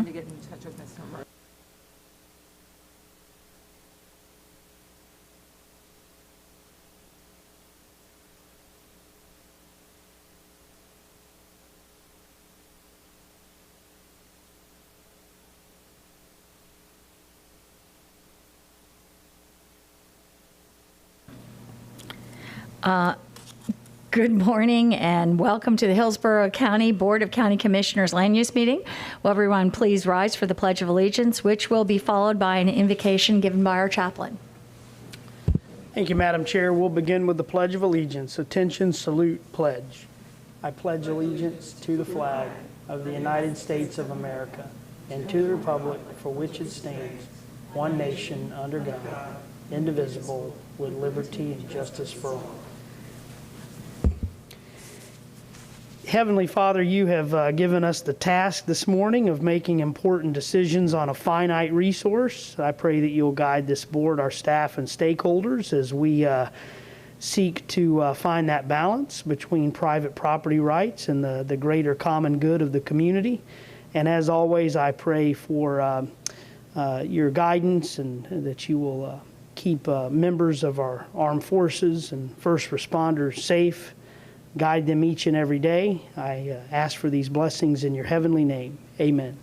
trying to get in touch with Ms. Hummer. Good morning and welcome to the Hillsborough County Board of County Commissioners Land Use Meeting. Will everyone please rise for the Pledge of Allegiance, which will be followed by an invocation given by our chaplain. Thank you, Madam Chair. We'll begin with the Pledge of Allegiance. Attention, salute, pledge. I pledge allegiance to the flag of the United States of America and to the republic for which it stands, one nation under God, indivisible, with liberty and justice for all. Heavenly Father, you have given us the task this morning of making important decisions on a finite resource. I pray that you'll guide this board, our staff, and stakeholders as we seek to find that balance between private property rights and the greater common good of the community. And as always, I pray for your guidance and that you will keep members of our armed forces and first responders safe. Guide them each and every day. I ask for these blessings in your heavenly name. Amen.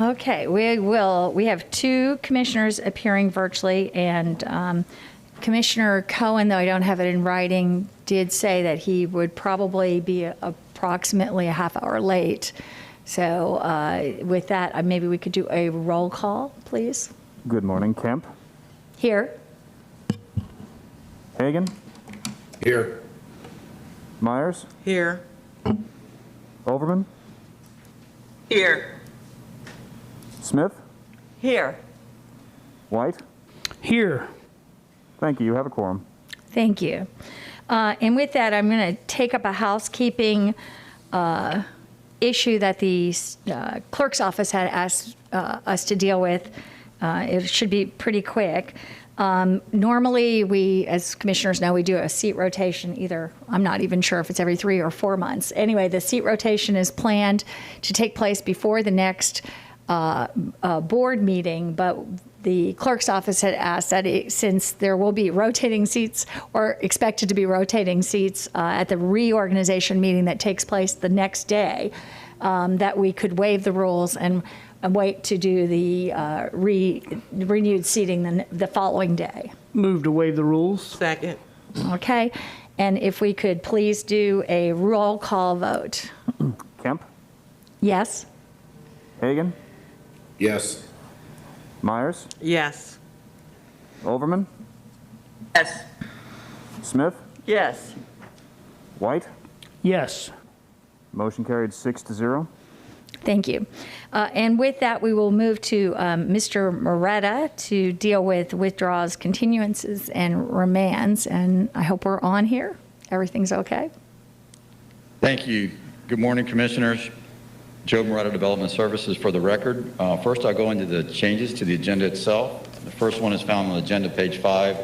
Okay, we have two commissioners appearing virtually, and Commissioner Cohen, though I don't have it in writing, did say that he would probably be approximately a half hour late. So with that, maybe we could do a roll call, please. Good morning. Kemp. Here. Hagan. Here. Myers. Here. Overman. Here. Smith. Here. White. Here. Thank you. You have a quorum. Thank you. And with that, I'm going to take up a housekeeping issue that the clerk's office had asked us to deal with. It should be pretty quick. Normally, we, as commissioners know, we do a seat rotation either, I'm not even sure if it's every 3 or 4 months. Anyway, the seat rotation is planned to take place before the next board meeting, but the clerk's office had asked that since there will be rotating seats or expected to be rotating seats at the reorganization meeting that takes place the next day, that we could waive the rules and wait to do the renewed seating the following day. Move to waive the rules. Second. Okay, and if we could please do a roll call vote. Kemp. Yes? Hagan. Yes. Myers. Yes. Overman. Yes. Smith. Yes. White. Yes. Motion carried 6-0. Thank you. And with that, we will move to Mr. Moretta to deal with withdrawals, continuances, and remands. And I hope we're on here. Everything's okay? Thank you. Good morning, Commissioners. Joe Moretta, Development Services for the record. First, I'll go into the changes to the agenda itself. The first one is found on agenda page 5,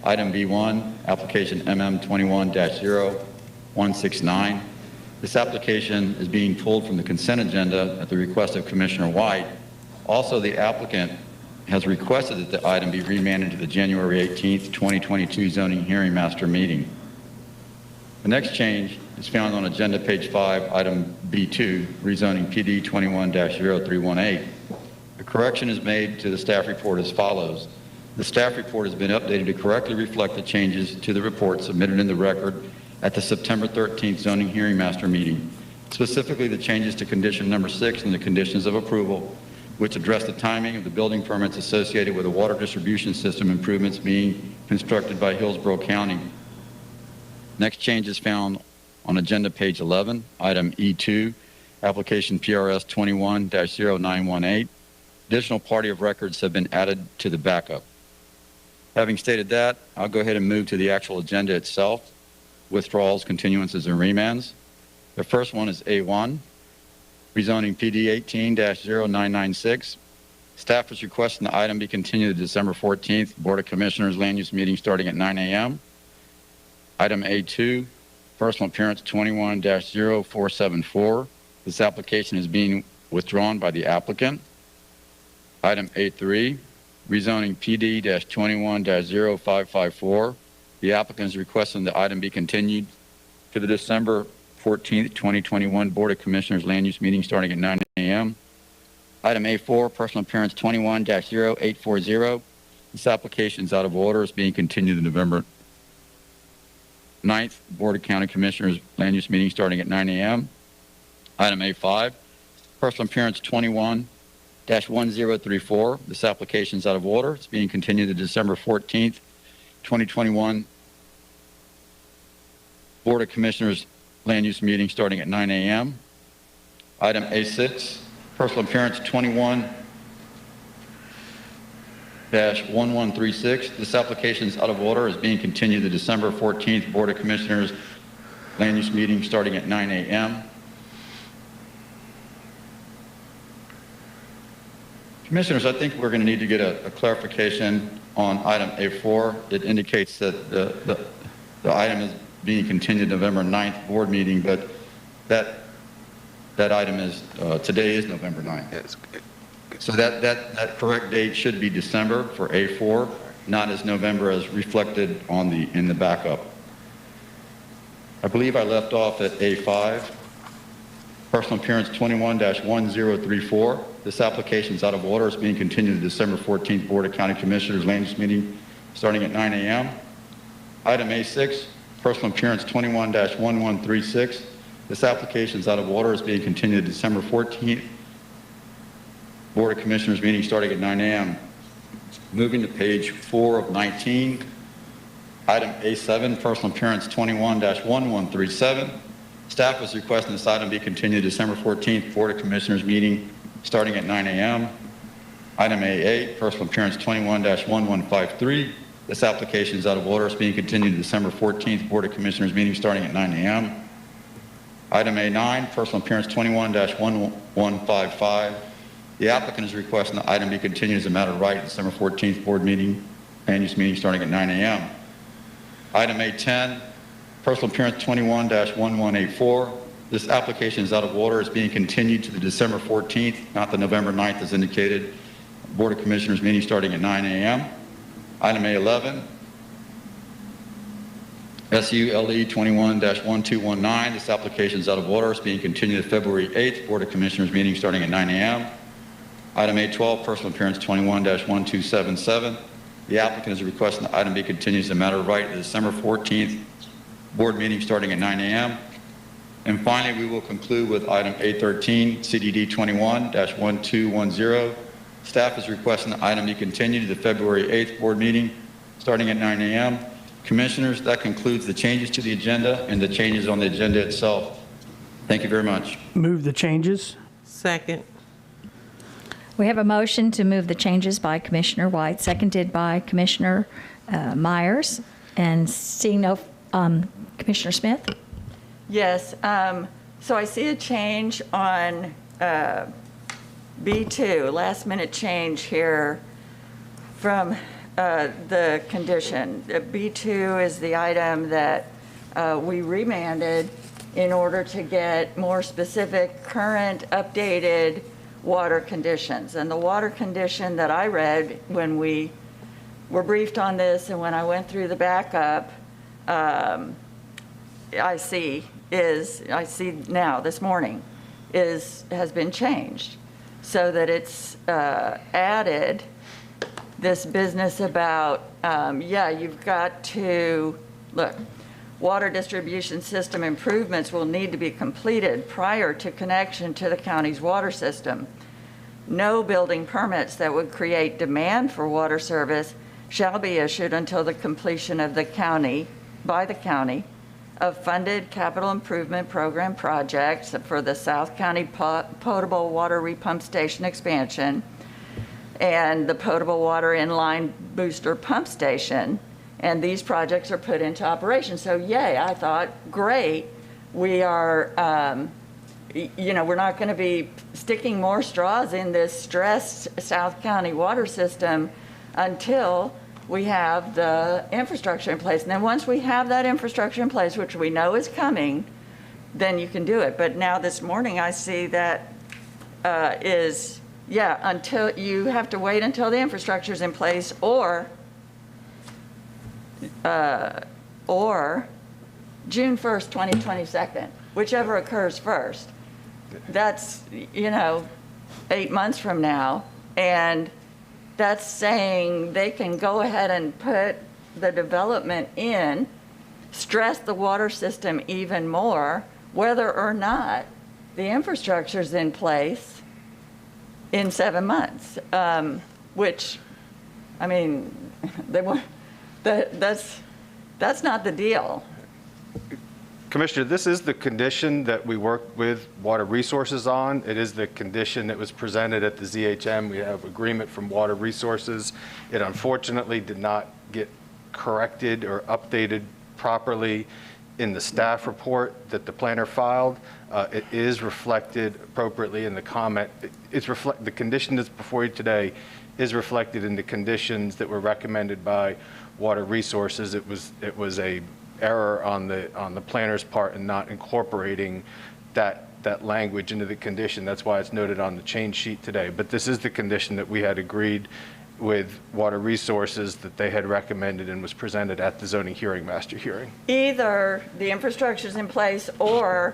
item B1, application MM21-0169. This application is being pulled from the consent agenda at the request of Commissioner White. Also, the applicant has requested that the item be remanded to the January 18th, 2022 zoning hearing master meeting. The next change is found on agenda page 5, item B2, rezoning PD 21-0318. A correction is made to the staff report as follows. The staff report has been updated to correctly reflect the changes to the report submitted in the record at the September 13th zoning hearing master meeting, specifically the changes to condition number 6 and the conditions of approval, which address the timing of the building permits associated with the water distribution system improvements being constructed by Hillsborough County. Next change is found on agenda page 11, item E2, application PRS 21-0918. Additional party of records have been added to the backup. Having stated that, I'll go ahead and move to the actual agenda itself. Withdrawals, continuances, and remands. The first one is A1, rezoning PD 18-0996. Staff is requesting the item be continued to December 14th, Board of Commissioners Land Use meeting starting at 9 a.m. Item A2, personal appearance 21-0474. This application is being withdrawn by the applicant. Item A3, rezoning PD-21-0554. The applicant is requesting the item be continued to the December 14th, 2021 Board of Commissioners Land Use meeting starting at 9 a.m. Item A4, personal appearance 21-0840. This application is out of order. It's being continued to November 9th Board of County Commissioners Land Use meeting starting at 9 a.m. Item A5, personal appearance 21-1034. This application is out of order. It's being continued to December 14th, 2021 Board of Commissioners Land Use meeting starting at 9 a.m. Item A6, personal appearance 21-1136. This application is out of order. Is being continued to December 14th Board of Commissioners Land Use meeting starting at 9 a.m. Commissioners, I think we're going to need to get a clarification on item A4. It indicates that the item is being continued to November 9th board meeting, but that item is, today is November 9th. So that correct date should be December for A4, not as November as reflected on in the backup. I believe I left off at A5, personal appearance 21-1034. This application is out of order. It's being continued to December 14th Board of County Commissioners Land Use meeting starting at 9 a.m. Item A6, personal appearance 21-1136. This application is out of order. It's being continued to December 14th Board of Commissioners meeting starting at 9 a.m. Moving to page 4 of 19. Item A7, personal appearance 21-1137. Staff is requesting this item be continued to December 14th Board of Commissioners meeting starting at 9 a.m. Item A8, personal appearance 21-1153. This application is out of order. It's being continued to December 14th Board of Commissioners meeting starting at 9 a.m. Item A9, personal appearance 21-1155. The applicant is requesting the item be continued as a matter of right, December 14th Board meeting, land use meeting starting at 9 a.m. Item A10, personal appearance 21-1184. This application is out of order. It's being continued to the December 14th, not the November 9th as indicated, Board of Commissioners meeting starting at 9 a.m. Item A11, SULE 21-1219. This application is out of order. It's being continued to February 8th Board of Commissioners meeting starting at 9 a.m. Item A12, personal appearance 21-1277. The applicant is requesting the item be continued as a matter of right to December 14th Board meeting starting at 9 a.m. And finally, we will conclude with item A13, CDD 21-1210. Staff is requesting the item be continued to the February 8th Board meeting starting at 9 a.m. Commissioners, that concludes the changes to the agenda and the changes on the agenda itself. Thank you very much. Move the changes. Second. We have a motion to move the changes by Commissioner White, seconded by Commissioner Myers. And seeing no, Commissioner Smith? Yes, so I see a change on B2, last minute change here from the condition. B2 is the item that we remanded in order to get more specific, current, updated water conditions. And the water condition that I read when we were briefed on this and when I went through the backup, I see now this morning has been changed so that it's added this business about, you've got to, look, water distribution system improvements will need to be completed prior to connection to the county's water system. No building permits that would create demand for water service shall be issued until the completion of by the county of funded capital improvement program projects for the South County potable water repump station expansion and the potable water inline booster pump station. And these projects are put into operation. So yay, I thought, great. We are, we're not going to be sticking more straws in this stressed South County water system until we have the infrastructure in place. And then once we have that infrastructure in place, which we know is coming, then you can do it. But now this morning, I see that until, you have to wait until the infrastructure's in place, or June 1st, 2022, whichever occurs first. That's, 8 months from now, and that's saying they can go ahead and put the development in, stress the water system even more, whether or not the infrastructure's in place in 7 months, which, I mean, that's not the deal. Commissioner, this is the condition that we worked with Water Resources on. It is the condition that was presented at the ZHM. We have agreement from Water Resources. It unfortunately did not get corrected or updated properly in the staff report that the planner filed. It is reflected appropriately in the comment. The condition that's before you today is reflected in the conditions that were recommended by Water Resources. It was a error on the planner's part in not incorporating that language into the condition. That's why it's noted on the change sheet today. But this is the condition that we had agreed with Water Resources that they had recommended and was presented at the zoning hearing master hearing. Either the infrastructure's in place or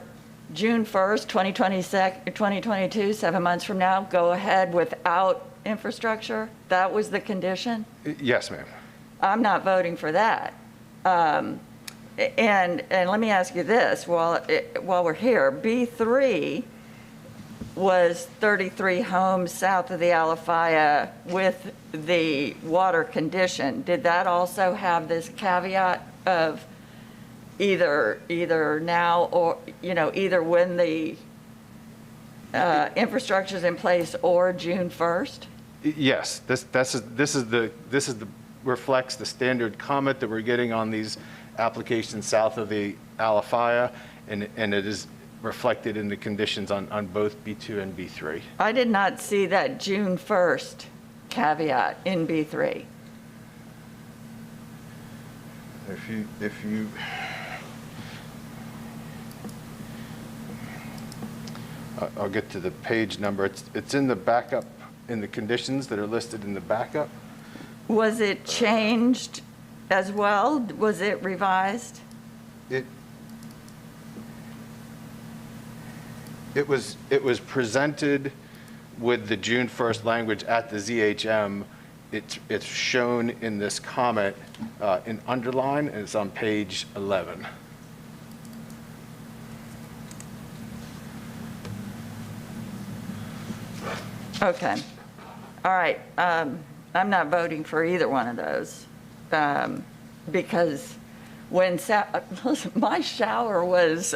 June 1st, 2022, 7 months from now, go ahead without infrastructure. That was the condition? Yes, ma'am. I'm not voting for that. And let me ask you this, while we're here, B3 was 33 homes south of the Alafaya with the water condition. Did that also have this caveat of either now or, either when the infrastructure's in place or June 1st? Yes, this reflects the standard comment that we're getting on these applications south of the Alafaya, and it is reflected in the conditions on both B2 and B3. I did not see that June 1st caveat in B3. If you I'll get to the page number. It's in the backup, in the conditions that are listed in the backup. Was it changed as well? Was it revised? It was presented with the June 1st language at the ZHM. It's shown in this comment in underline, and it's on page 11. Okay. All right. I'm not voting for either one of those because when listen, my shower was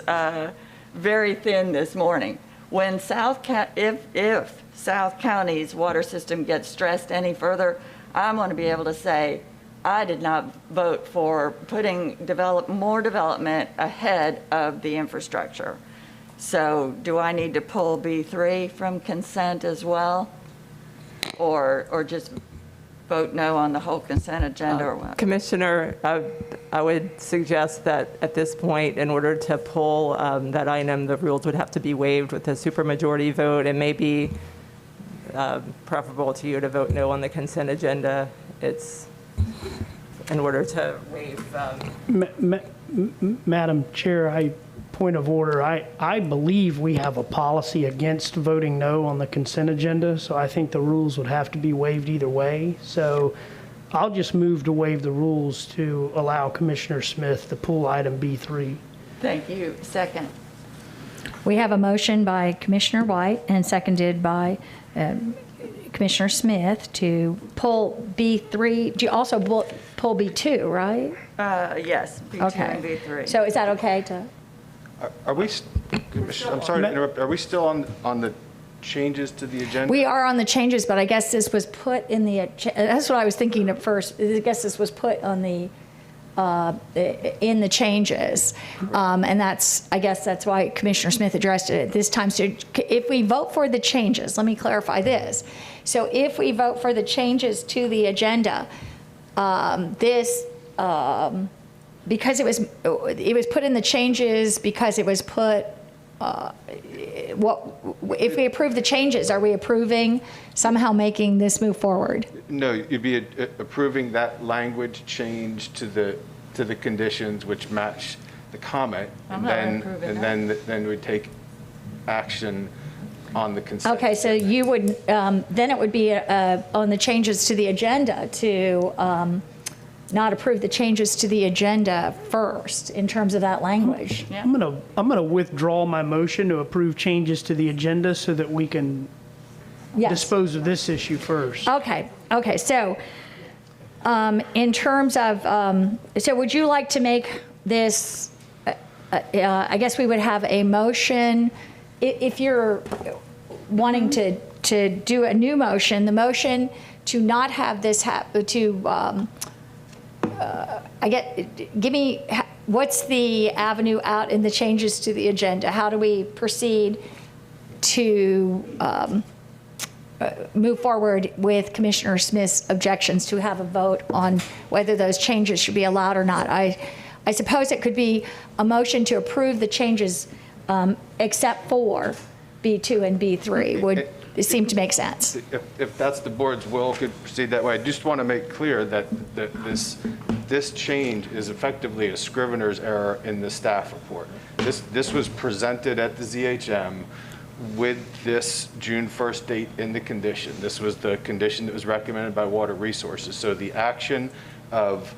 very thin this morning. When if South County's water system gets stressed any further, I'm going to be able to say I did not vote for putting more development ahead of the infrastructure. So do I need to pull B3 from consent as well? Or just vote no on the whole consent agenda or what? Commissioner, I would suggest that at this point, in order to pull that item, the rules would have to be waived with a supermajority vote. It may be preferable to you to vote no on the consent agenda. It's in order to waive. Madam Chair, point of order. I believe we have a policy against voting no on the consent agenda, so I think the rules would have to be waived either way. So I'll just move to waive the rules to allow Commissioner Smith to pull item B3. Thank you. Second. We have a motion by Commissioner White and seconded by Commissioner Smith to pull B3. Do you also pull B2, right? Yes, B2 Okay. and B3. So is that okay to? Are we, I'm sorry to interrupt, are we still on the changes to the agenda? We are on the changes, but I guess this was put in the, that's what I was thinking at first. I guess this was put on the, in the changes. And I guess that's why Commissioner Smith addressed it at this time. So if we vote for the changes, let me clarify this. So if we vote for the changes to the agenda, this, because it was put in the changes, because it was put, if we approve the changes, are we approving somehow making this move forward? No, you'd be approving that language change to the conditions which match the comment. I'm and not then approving and then we'd take action on the consent. Okay, so you would, then it would be on the changes to the agenda to not approve the changes to the agenda first in terms of that language. Yeah. I'm gonna withdraw my motion to approve changes to the agenda so that we can Yes. dispose of this issue first. Okay, so in terms of, so would you like to make this, I guess we would have a motion, if you're wanting to do a new motion, the motion to not have this give me, what's the avenue out in the changes to the agenda? How do we proceed to move forward with Commissioner Smith's objections to have a vote on whether those changes should be allowed or not? I suppose it could be a motion to approve the changes except for B2 and B3. Would it seem to make sense? If that's the board's will, could proceed that way. I just want to make clear that this change is effectively a scrivener's error in the staff report. This was presented at the ZHM with this June 1st date in the condition. This was the condition that was recommended by Water Resources. So the action of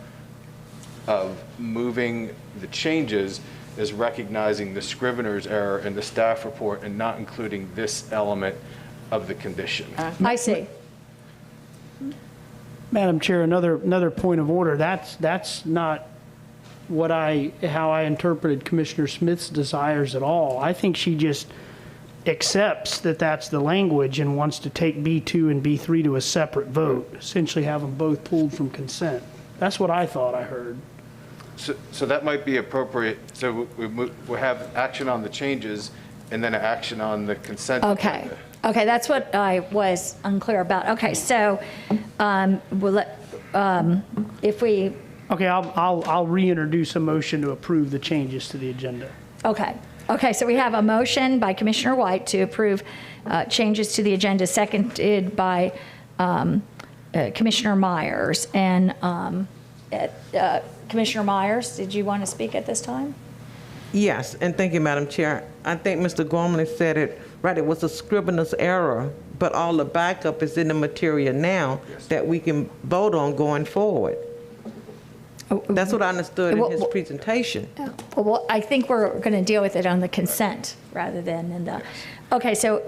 moving the changes is recognizing the scrivener's error in the staff report and not including this element of the condition. I see. Madam Chair, another point of order. That's not how I interpreted Commissioner Smith's desires at all. I think she just accepts that that's the language and wants to take B2 and B3 to a separate vote, essentially have them both pulled from consent. That's what I thought I heard. So that might be appropriate. So we have action on the changes and then action on the consent Okay. agenda. Okay, that's what I was unclear about. Okay, so we'll let, if we, Okay, I'll reintroduce a motion to approve the changes to the agenda. okay, so we have a motion by Commissioner White to approve changes to the agenda, seconded by Commissioner Myers. And Commissioner Myers, did you want to speak at this time? Yes, and thank you, Madam Chair. I think Mr. Gormley said it right. It was a scrivener's error, but all the backup is in the material now that we can vote on going forward. That's what I understood in his presentation. Well, I think we're going to deal with it on the consent rather than in the, okay, so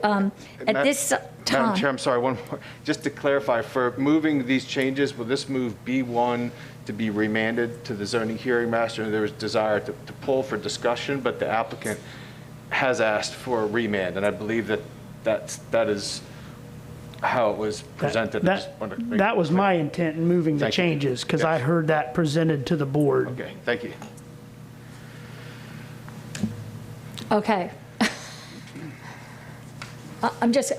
at this time. Madam Chair, I'm sorry, one more. Just to clarify, for moving these changes, will this move B1 to be remanded to the zoning hearing master? There was desire to pull for discussion, but the applicant has asked for a remand, and I believe that is how it was presented. I just wanted to make That it was clear. my intent in moving the Thank you. changes, because Yes. I heard that presented to the board. Okay, thank you. Okay. I'm just,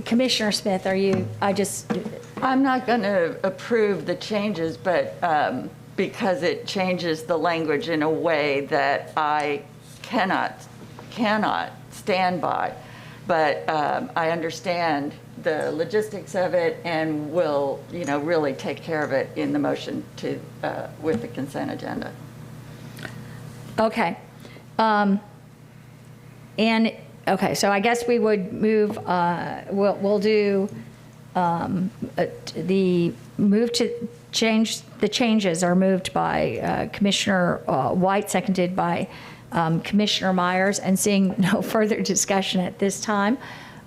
Commissioner Smith, I'm not going to approve the changes, but because it changes the language in a way that I cannot stand by. But I understand the logistics of it and will, really take care of it in the motion with the consent agenda. okay. Okay, so I guess we would move, we'll do the move to change, the changes are moved by Commissioner White, seconded by Commissioner Myers, and seeing no further discussion at this time,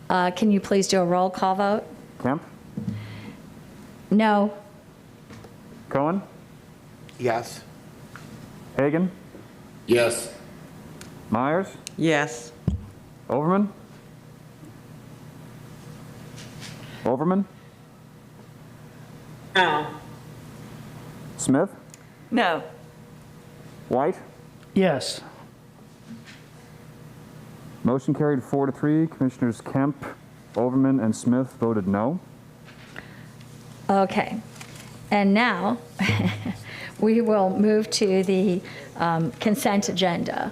can you please do a roll call vote? Kemp? No. Cohen? Yes. Hagan? Yes. Myers? Yes. Overman? Overman? No. Smith? No. White? Yes. Motion carried 4-3. Commissioners Kemp, Overman, and Smith voted no. Okay. And now, we will move to the consent agenda.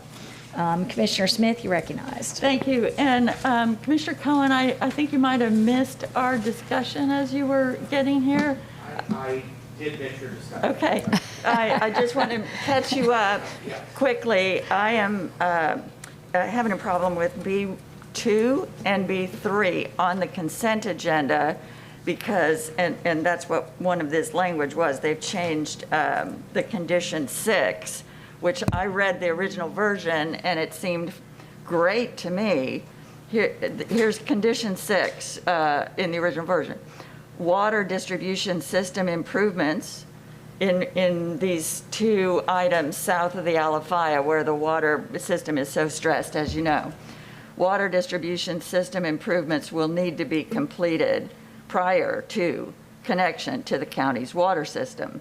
Commissioner Smith, you recognized. Thank you. And Commissioner Cohen, I think you might have missed our discussion as you were getting here. I did miss your discussion. Okay. I just want to catch you up quickly. I am having a problem with B2 and B3 on the consent agenda because, and that's what one of this language was, they've changed the condition 6, which I read the original version and it seemed great to me. Here's condition 6 in the original version. Water distribution system improvements in these 2 items south of the Alafaya where the water system is so stressed, as you know. Water distribution system improvements will need to be completed prior to connection to the county's water system.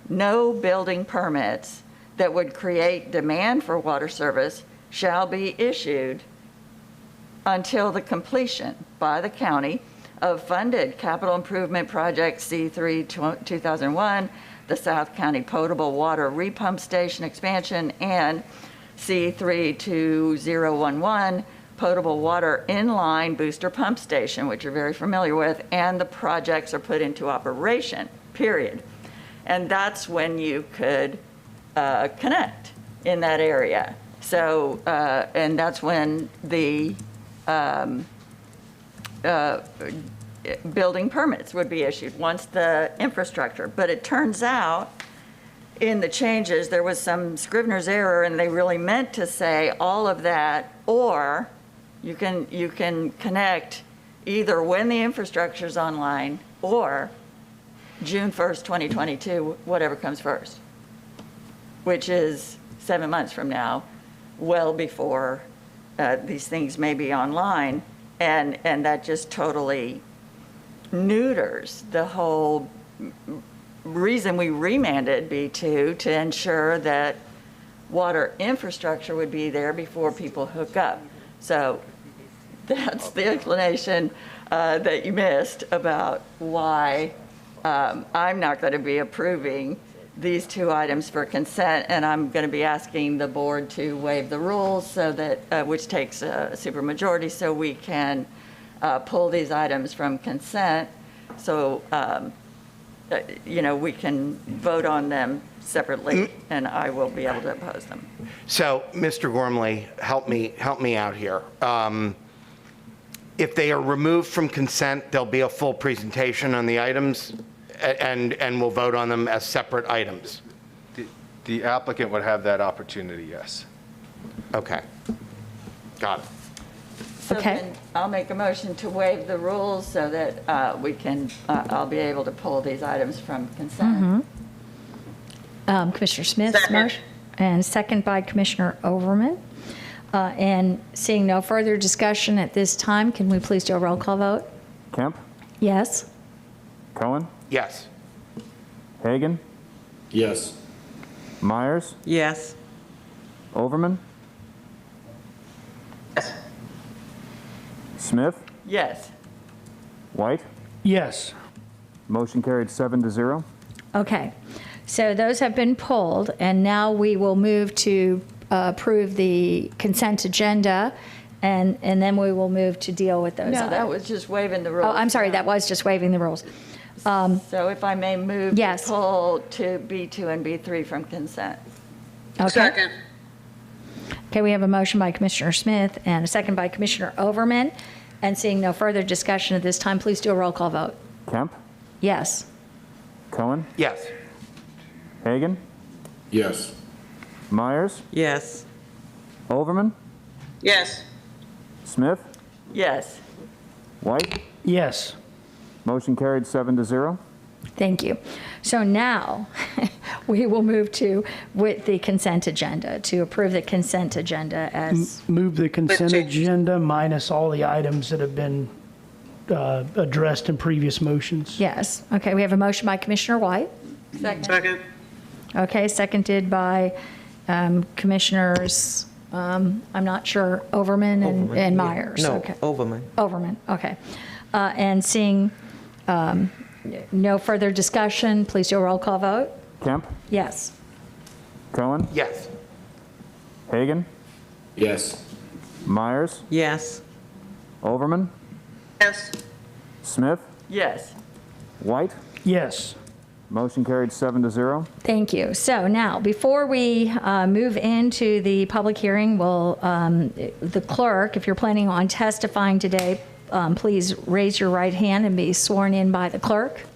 No building permits that would create demand for water service shall be issued until the completion by the county of funded capital improvement project C3 2001, the South County Potable Water Repump Station expansion, and C3 2011, potable water inline booster pump station, which you're very familiar with, and the projects are put into operation, period. And that's when you could connect in that area. So, and that's when the building permits would be issued once the infrastructure. But it turns out in the changes, there was some Scrivener's error and they really meant to say all of that, or you can connect either when the infrastructure's online or June 1st, 2022, whatever comes first, which is 7 months from now, well before these things may be online. And that just totally neuters the whole reason we remanded B2 to ensure that water infrastructure would be there before people hook up. So that's the explanation that you missed about why I'm not going to be approving these 2 items for consent, and I'm going to be asking the board to waive the rules so that, which takes a supermajority, so we can pull these items from consent. So, we can vote on them separately, and I will be able to oppose them. So, Mr. Gormley, help me out here. If they are removed from consent, there'll be a full presentation on the items, and we'll vote on them as separate items. The applicant would have that opportunity, yes. Okay. Got it. So Okay. then I'll make a motion to waive the rules so that I'll be able to pull these items from consent. Commissioner Smith's motion, and second by Commissioner Overman. And seeing no further discussion at this time, can we please do a roll call vote? Kemp, Yes? Cohen, Yes. Hagan, Yes. Myers, Yes. Overman, Smith, Yes. White. Yes. Motion carried 7-0. Okay, so those have been pulled, and now we will move to approve the consent agenda, and then we will move to deal with those No, that items. was just waiving the rules. Oh, I'm sorry, that was just waiving the rules. So if I may move to Yes. pull to B2 and B3 from consent. Okay. Okay, we have a motion by Commissioner Smith and a second by Commissioner Overman. And seeing no further discussion at this time, please do a roll call vote. Kemp, Yes? Cohen, Yes. Hagan, Yes. Myers, Yes. Overman, Yes. Smith, Yes. White. Yes. Motion carried 7-0. Thank you. So now, we will move to with the consent agenda, to approve the consent agenda as, Move the consent changes. agenda minus all the items that have been addressed in previous motions. yes. Okay, we have a motion by Commissioner White. Second. Okay, seconded by Commissioners, I'm not sure, Overman Overman, and yeah. Myers. No, Okay. Overman. Overman, okay. And seeing No further discussion. Please do a roll call vote. Kemp, Yes. Cohen, Yes. Hagan, Yes. Myers, Yes. Overman, Yes. Smith, Yes. White. Yes. Motion carried 7-0. Thank you. So now, before we move into the public hearing, will the clerk, if you're planning on testifying today, please raise your right hand and be sworn in by the clerk.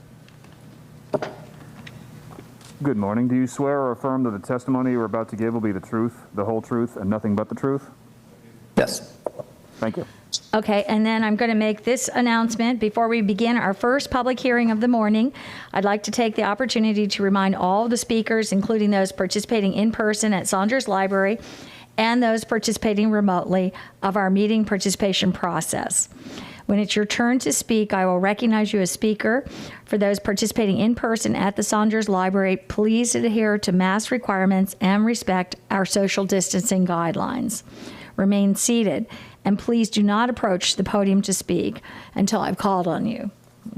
Good morning. Do you swear or affirm that the testimony you are about to give will be the truth, the whole truth, and nothing but the truth? Yes. Thank you. Okay, and then I'm going to make this announcement before we begin our first public hearing of the morning. I'd like to take the opportunity to remind all the speakers, including those participating in person at Saunders Library and those participating remotely, of our meeting participation process. When it's your turn to speak, I will recognize you as speaker. For those participating in person at the Saunders Library, please adhere to mask requirements and respect our social distancing guidelines. Remain seated, and please do not approach the podium to speak until I've called on you.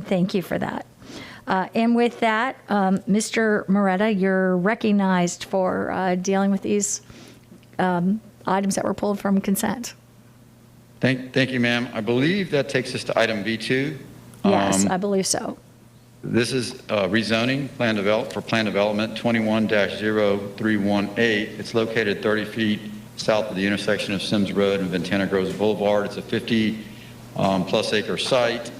Thank you for that. And with that, Mr. Moretta, you're recognized for dealing with these items that were pulled from consent. Thank you, ma'am. I believe that takes us to item B2. Yes, I believe so. This is rezoning plan development 21-0318. It's located 30 feet south of the intersection of Sims Road and Ventana Groves Boulevard. It's a 50-plus acre site.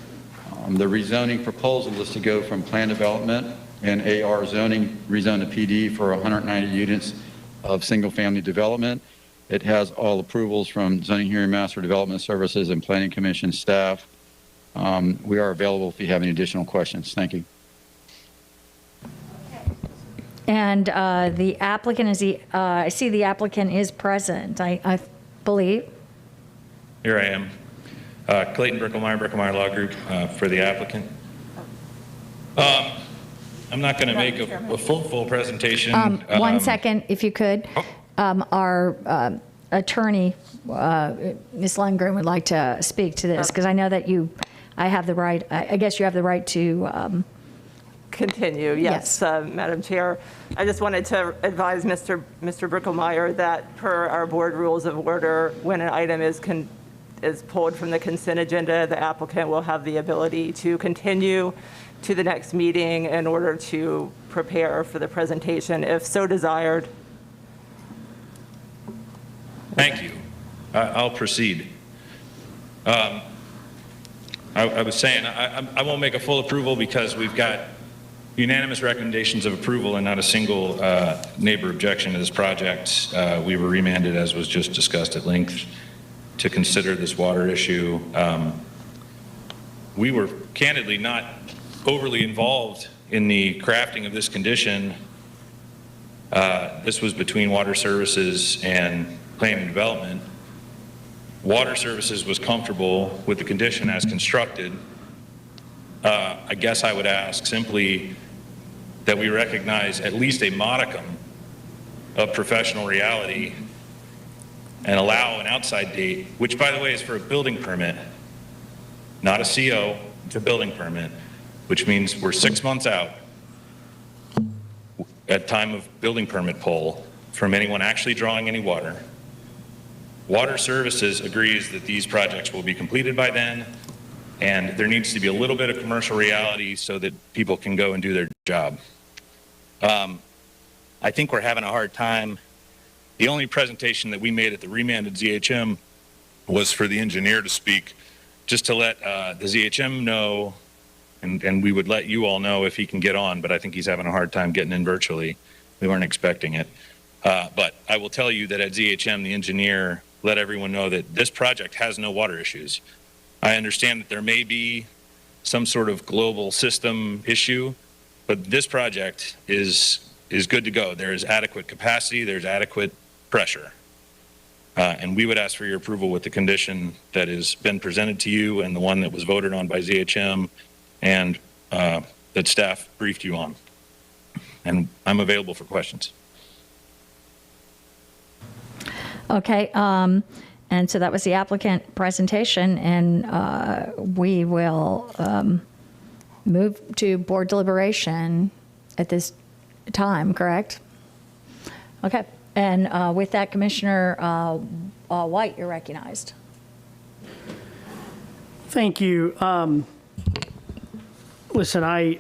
The rezoning proposal is to go from plan development and AR zoning, rezone to PD for 190 units of single-family development. It has all approvals from Zoning Hearing Master Development Services and Planning Commission staff. We are available if you have any additional questions. Thank you. And the applicant is I see the applicant is present, I believe. Here I am. Clayton Bricklemeyer Law Group for the applicant. I'm not going to make a full presentation. 1 second, if you could. Our attorney, Ms. Lundgren, would like to speak to this, because I know that I have the right, I guess you have the right to Continue, yes, Madam Chair. I just wanted to advise Mr. Bricklemeyer that per our board rules of order, when an item is pulled from the consent agenda, the applicant will have the ability to continue to the next meeting in order to prepare for the presentation, if so desired. Thank you. I'll proceed. I was saying I won't make a full approval because we've got unanimous recommendations of approval and not a single neighbor objection to this project. We were remanded, as was just discussed at length, to consider this water issue. We were candidly not overly involved in the crafting of this condition. This was between Water Services and Planning and Development. Water Services was comfortable with the condition as constructed. I guess I would ask simply that we recognize at least a modicum of professional reality and allow an outside date, which, by the way, is for a building permit, not a CO, it's a building permit, which means we're 6 months out at time of building permit pull from anyone actually drawing any water. Water Services agrees that these projects will be completed by then, and there needs to be a little bit of commercial reality so that people can go and do their job. I think we're having a hard time. The only presentation that we made at the remanded ZHM was for the engineer to speak, just to let the ZHM know, and we would let you all know if he can get on, but I think he's having a hard time getting in virtually. We weren't expecting it. But I will tell you that at ZHM, the engineer let everyone know that this project has no water issues. I understand that there may be some sort of global system issue, but this project is good to go. There is adequate capacity, there's adequate pressure. And we would ask for your approval with the condition that has been presented to you and the one that was voted on by ZHM and that staff briefed you on. And I'm available for questions. Okay, and so that was the applicant presentation, and we will move to board deliberation at this time, correct? Okay. And with that, Commissioner White, you're recognized. Thank you. Listen, I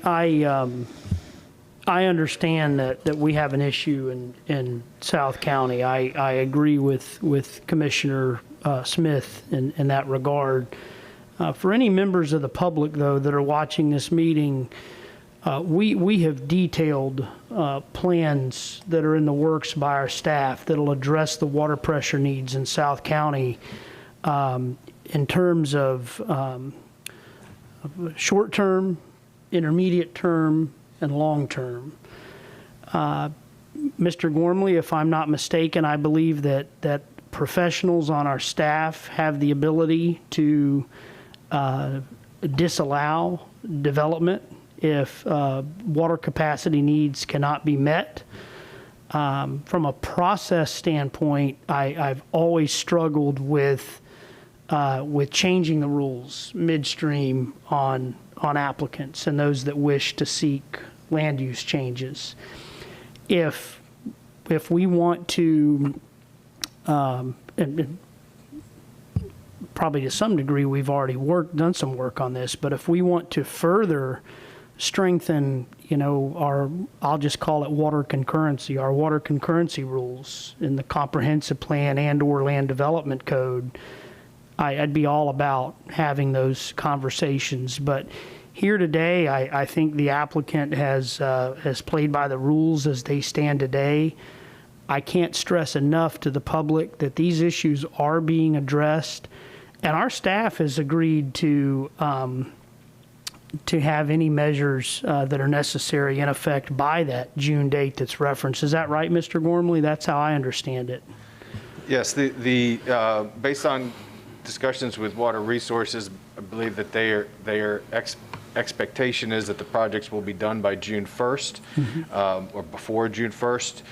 understand that we have an issue in South County. I agree with Commissioner Smith in that regard. For any members of the public, though, that are watching this meeting, we have detailed plans that are in the works by our staff that'll address the water pressure needs in South County in terms of short-term, intermediate term, and long-term. Mr. Gormley, if I'm not mistaken, I believe that professionals on our staff have the ability to disallow development if water capacity needs cannot be met. From a process standpoint, I've always struggled with changing the rules midstream on applicants and those that wish to seek land use changes. If we want to, and probably to some degree we've already done some work on this, but if we want to further strengthen, I'll just call it water concurrency, our water concurrency rules in the comprehensive plan and/or land development code, I'd be all about having those conversations. But here today, I think the applicant has played by the rules as they stand today. I can't stress enough to the public that these issues are being addressed, and our staff has agreed to have any measures that are necessary in effect by that June date that's referenced. Is that right, Mr. Gormley? That's how I understand it. Yes, based on discussions with Water Resources, I believe that their expectation is that the projects will be done by June 1st or before June 1st.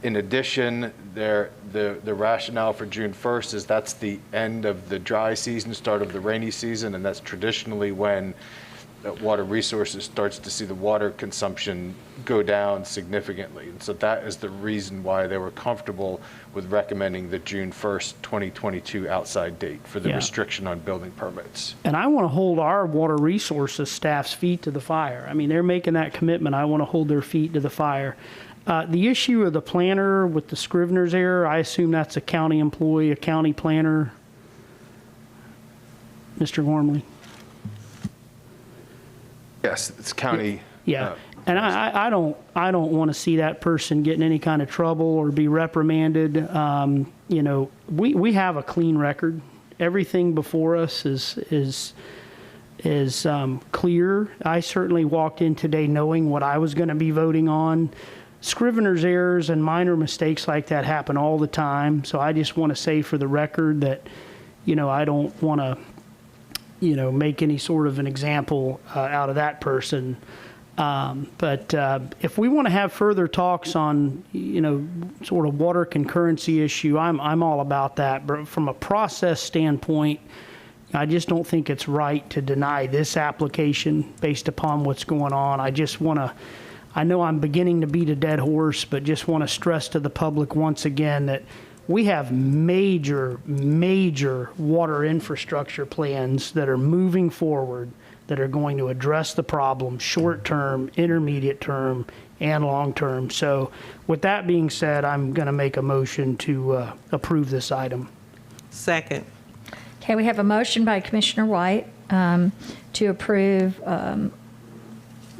In addition, the rationale for June 1st is that's the end of the dry season, start of the rainy season, and that's traditionally when Water Resources starts to see the water consumption go down significantly. And so that is the reason why they were comfortable with recommending the June 1st, 2022 outside date for the restriction on building permits. And I want to hold our Water Resources staff's feet to the fire. I mean, they're making that commitment. I want to hold their feet to the fire. The issue of the planner with the Scrivener's error, I assume that's a county employee, a county planner. Mr. Gormley? Yes, it's county. Yeah. And I don't want to see that person get in any kind of trouble or be reprimanded. We have a clean record. Everything before us is clear. I certainly walked in today knowing what I was going to be voting on. Scrivener's errors and minor mistakes like that happen all the time. So I just want to say for the record that, I don't want to, make any sort of an example out of that person. But if we want to have further talks on, sort of water concurrency issue, I'm all about that. But from a process standpoint, I just don't think it's right to deny this application based upon what's going on. I know I'm beginning to beat a dead horse, but just want to stress to the public once again that we have major water infrastructure plans that are moving forward that are going to address the problem short-term, intermediate term, and long-term. So with that being said, I'm going to make a motion to approve this item. Second. Okay, we have a motion by Commissioner White to approve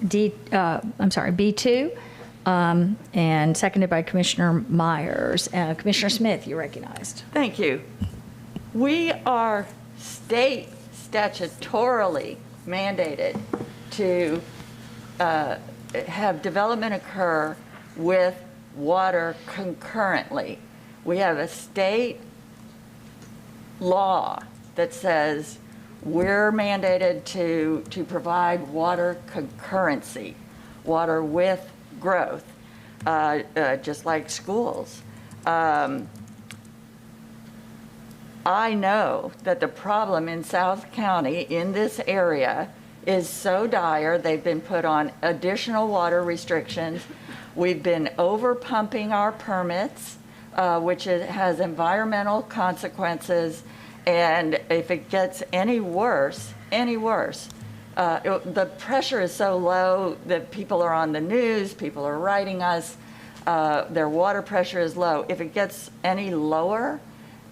B2, and seconded by Commissioner Myers. Commissioner Smith, you're recognized. Thank you. We are state statutorily mandated to have development occur with water concurrently. We have a state law that says we're mandated to provide water concurrency, water with growth, just like schools. I know that the problem in South County in this area is so dire. They've been put on additional water restrictions. We've been over pumping our permits, which has environmental consequences. And if it gets any worse, the pressure is so low that people are on the news, people are writing us, their water pressure is low. If it gets any lower,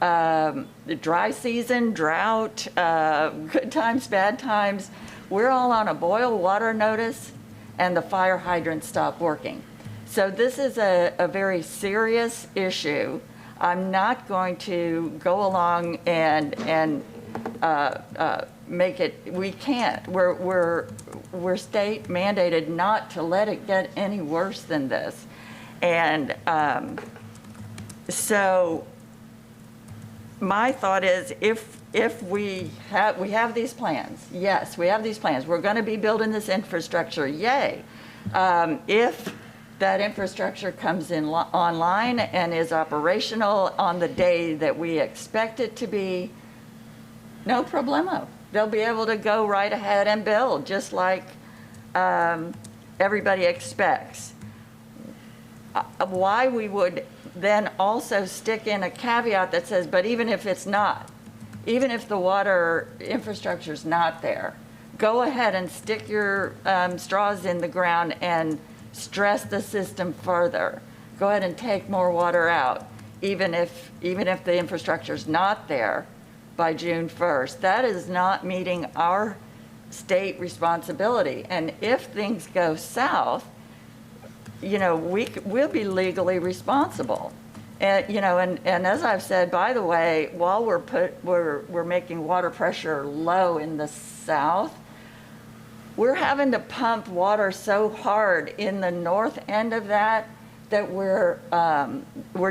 the dry season, drought, good times, bad times, we're all on a boil water notice and the fire hydrants stop working. So this is a very serious issue. I'm not going to go along and make it, we can't. We're state mandated not to let it get any worse than this. And so my thought is if we have these plans, yes, we have these plans. We're going to be building this infrastructure, yay. If that infrastructure comes in online and is operational on the day that we expect it to be, no problemo. They'll be able to go right ahead and build just like everybody expects. Why we would then also stick in a caveat that says, but even if it's not, even if the water infrastructure is not there, go ahead and stick your straws in the ground and stress the system further. Go ahead and take more water out, even if the infrastructure is not there by June 1st. That is not meeting our state responsibility. And if things go south, we'll be legally responsible. And as I've said, by the way, while we're making water pressure low in the south, we're having to pump water so hard in the north end of that we're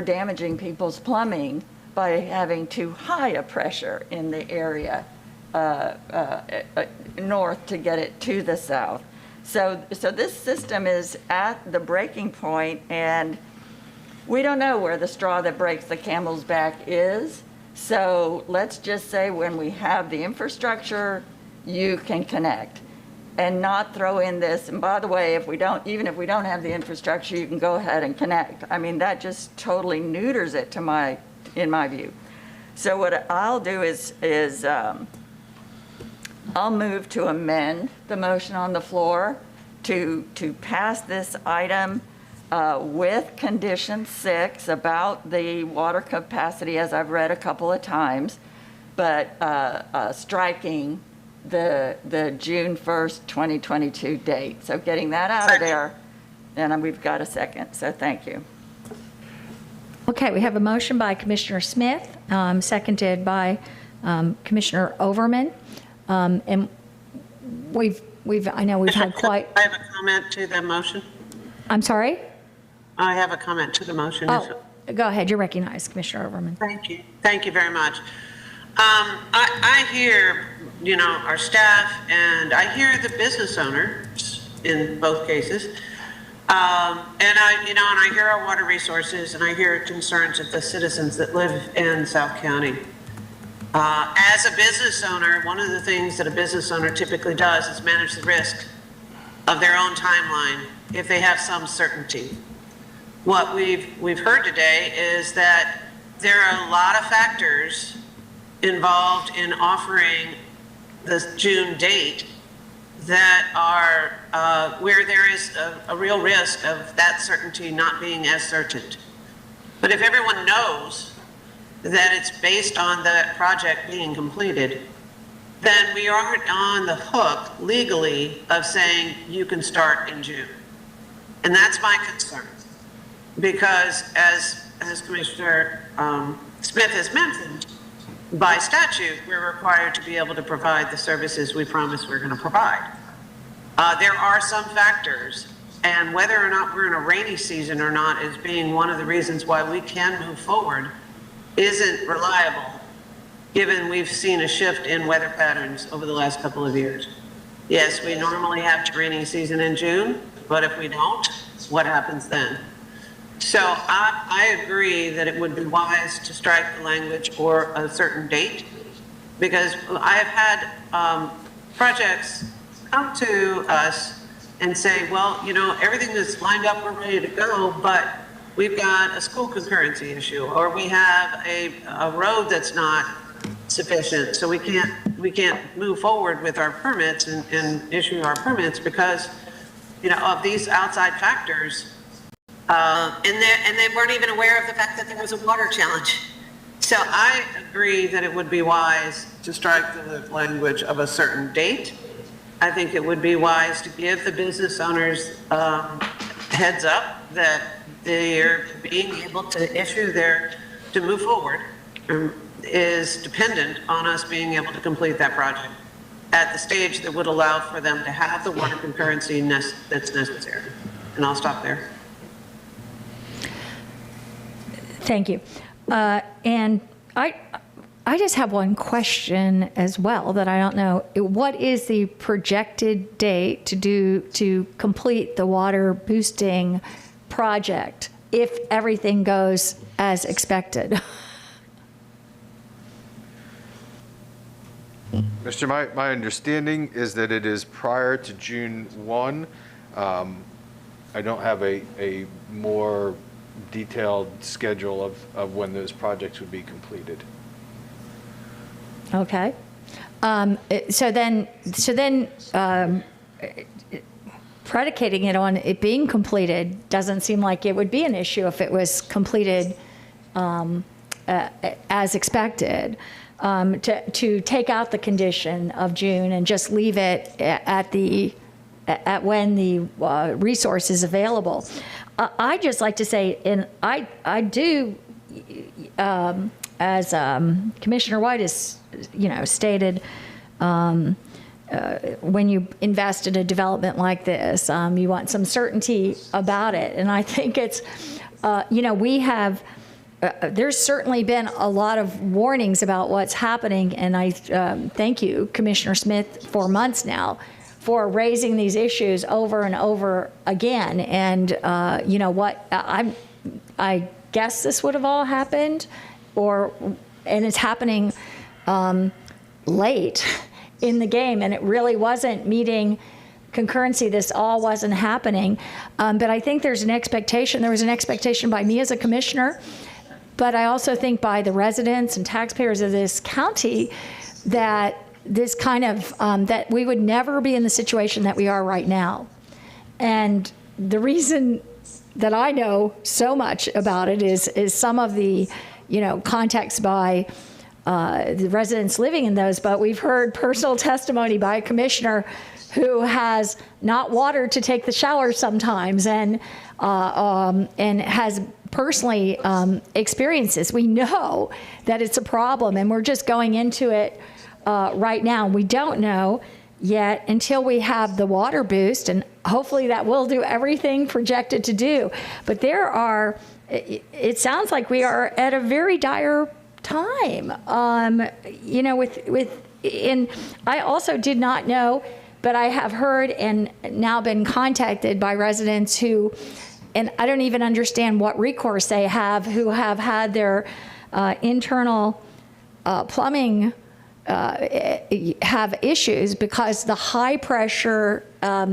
damaging people's plumbing by having too high a pressure in the area north to get it to the south. So this system is at the breaking point, and we don't know where the straw that breaks the camel's back is. So let's just say when we have the infrastructure, you can connect. And not throw in this, and by the way, even if we don't have the infrastructure, you can go ahead and connect. I mean, that just totally neuters it in my view. So what I'll do is I'll move to amend the motion on the floor to pass this item with condition 6 about the water capacity, as I've read a couple of times, but striking the June 1st, 2022 date. So getting that out of there, and we've got a second. So thank you. Okay, we have a motion by Commissioner Smith, seconded by Commissioner Overman. And I know we've had quite. I have a comment to the motion. I'm sorry? I have a comment to the motion. Oh, go ahead. You're recognized, Commissioner Overman. Thank you. Thank you very much. I hear, our staff, and I hear the business owners in both cases. And I hear our water resources, and I hear concerns of the citizens that live in South County. As a business owner, one of the things that a business owner typically does is manage the risk of their own timeline if they have some certainty. What we've heard today is that there are a lot of factors involved in offering the June date that are where there is a real risk of that certainty not being as certain. But if everyone knows that it's based on that project being completed, then we aren't on the hook legally of saying you can start in June. And that's my concern. Because as Commissioner Smith has mentioned, by statute, we're required to be able to provide the services we promise we're going to provide. There are some factors, and whether or not we're in a rainy season or not is being one of the reasons why we can move forward isn't reliable, given we've seen a shift in weather patterns over the last couple of years. Yes, we normally have a rainy season in June, but if we don't, what happens then? So I agree that it would be wise to strike the language for a certain date, because I have had projects come to us and say, well, you know, everything is lined up, we're ready to go, but we've got a school concurrency issue, or we have a road that's not sufficient, so we can't move forward with our permits and issue our permits because, you know, of these outside factors. And they weren't even aware of the fact that there was a water challenge. So I agree that it would be wise to strike the language of a certain date. I think it would be wise to give the business owners heads up that they're being able to issue to move forward is dependent on us being able to complete that project at the stage that would allow for them to have the water concurrency that's necessary. And I'll stop there. Thank you. And I just have one question as well that I don't know. What is the projected date to complete the water boosting project if everything goes as expected? Mr. My understanding is that it is prior to June 1. I don't have a more detailed schedule of when those projects would be completed. Okay. So then, predicating it on it being completed doesn't seem like it would be an issue if it was completed as expected. To take out the condition of June and just leave it at when the resource is available. I just like to say, and I do, as Commissioner White has, stated, when you invest in a development like this, you want some certainty about it. And I think it's, we have, there's certainly been a lot of warnings about what's happening. And I thank you, Commissioner Smith, for months now for raising these issues over and over again. And you know what, I guess this would have all happened, and it's happening late in the game, and it really wasn't meeting concurrency. This all wasn't happening. But I think there's an expectation. There was an expectation by me as a commissioner, but I also think by the residents and taxpayers of this county that this kind of, that we would never be in the situation that we are right now. And the reason that I know so much about it is some of the, context by the residents living in those, but we've heard personal testimony by a commissioner who has not water to take the shower sometimes and has personally experienced this. We know that it's a problem, and we're just going into it right now. We don't know yet until we have the water boost, and hopefully that will do everything projected to do. But it sounds like we are at a very dire time, and I also did not know, but I have heard and now been contacted by residents who, and I don't even understand what recourse they have, who have had their internal plumbing have issues because the high pressure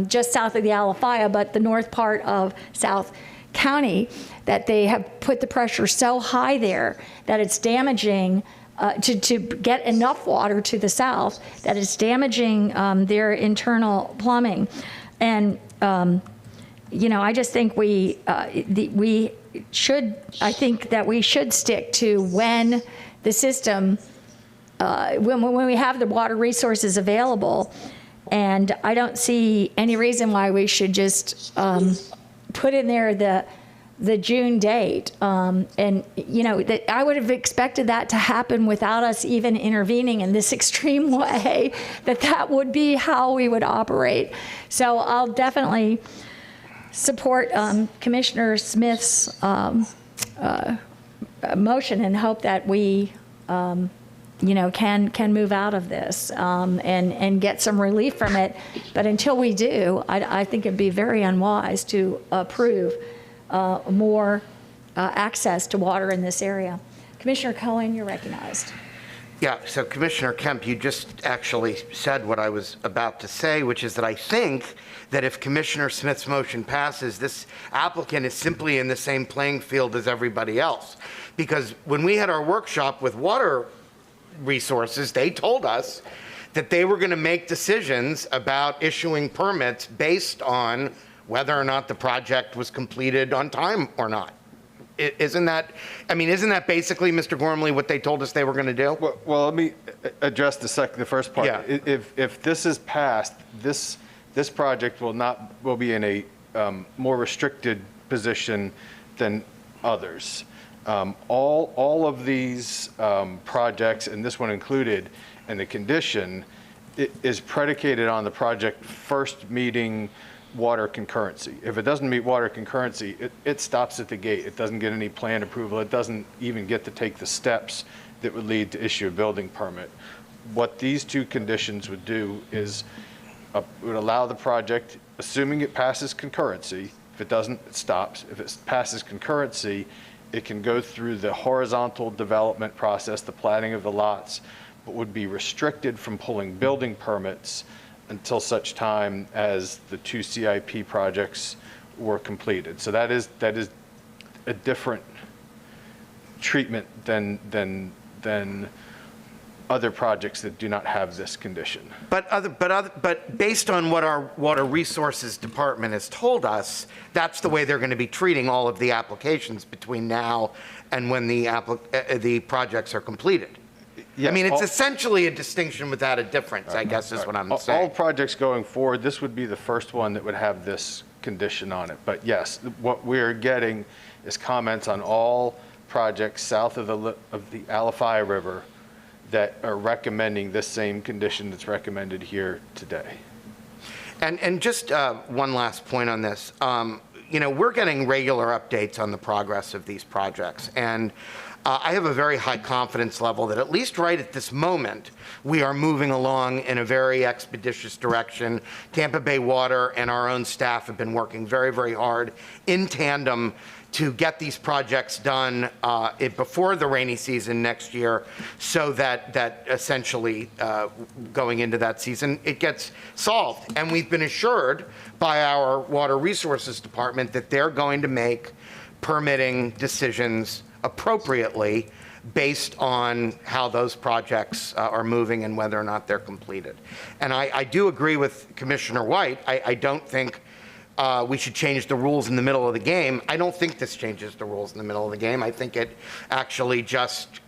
just south of the Alafaya, but the north part of South County, that they have put the pressure so high there that it's damaging to get enough water to the south, that it's damaging their internal plumbing. And I just think I think that we should stick to when the system, when we have the water resources available. And I don't see any reason why we should just put in there the June date. That I would have expected that to happen without us even intervening in this extreme way, that would be how we would operate. So I'll definitely support Commissioner Smith's motion and hope that we can move out of this and get some relief from it. But until we do, I think it'd be very unwise to approve more access to water in this area. Commissioner Cohen, you're recognized. Yeah, so Commissioner Kemp, you just actually said what I was about to say, which is that I think that if Commissioner Smith's motion passes, this applicant is simply in the same playing field as everybody else. Because when we had our workshop with Water Resources, they told us that they were going to make decisions about issuing permits based on whether or not the project was completed on time or not. Isn't that basically, Mr. Gormley, what they told us they were going to do? Well, let me address the first part. Yeah. If this is passed, this project will be in a more restricted position than others. All of these projects, and this one included, and the condition is predicated on the project first meeting water concurrency. If it doesn't meet water concurrency, it stops at the gate. It doesn't get any plan approval. It doesn't even get to take the steps that would lead to issue a building permit. What these two conditions would do is would allow the project, assuming it passes concurrency, if it doesn't, it stops. If it passes concurrency, it can go through the horizontal development process, the platting of the lots, but would be restricted from pulling building permits until such time as the two CIP projects were completed. So that is a different treatment than other projects that do not have this condition. But based on what our Water Resources Department has told us, that's the way they're going to be treating all of the applications between now and when the projects are completed. Yeah, I mean, it's essentially a distinction without a difference, I guess is what I'm saying. All projects going forward, this would be the first one that would have this condition on it. But yes, what we're getting is comments on all projects south of the Alafaya River that are recommending this same condition that's recommended here today. And just one last point on this. We're getting regular updates on the progress of these projects. And I have a very high confidence level that at least right at this moment, we are moving along in a very expeditious direction. Tampa Bay Water and our own staff have been working very, very hard in tandem to get these projects done before the rainy season next year, so that essentially going into that season, it gets solved. And we've been assured by our Water Resources Department that they're going to make permitting decisions appropriately based on how those projects are moving and whether or not they're completed. And I do agree with Commissioner White. I don't think we should change the rules in the middle of the game. I don't think this changes the rules in the middle of the game. I think it actually just,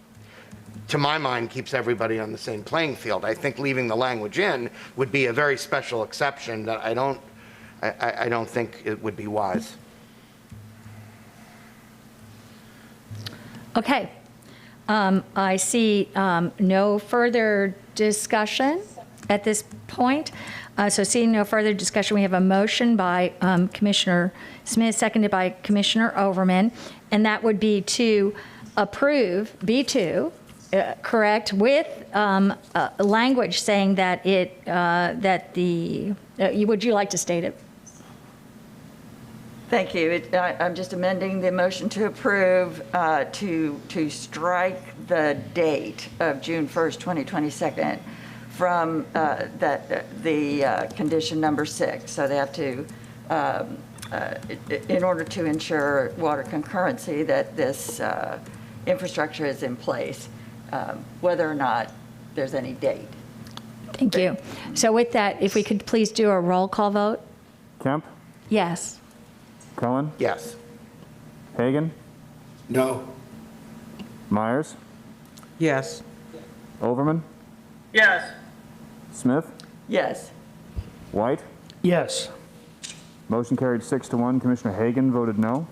to my mind, keeps everybody on the same playing field. I think leaving the language in would be a very special exception that I don't think it would be wise. Okay. I see no further discussion at this point. So seeing no further discussion, we have a motion by Commissioner Smith, seconded by Commissioner Overman, and that would be to approve B2, correct, with language saying that would you like to state it? Thank you. I'm just amending the motion to approve to strike the date of June 1st, 2022 from the condition number 6. So they have to, in order to ensure water concurrency, that this infrastructure is in place, whether or not there's any date. Thank you. So with that, if we could please do a roll call vote? Kemp? Yes. Cohen? Yes. Hagan? No. Myers? Yes. Overman? Yes. Smith? Yes. White? Yes. Motion carried 6-1. Commissioner Hagan voted no.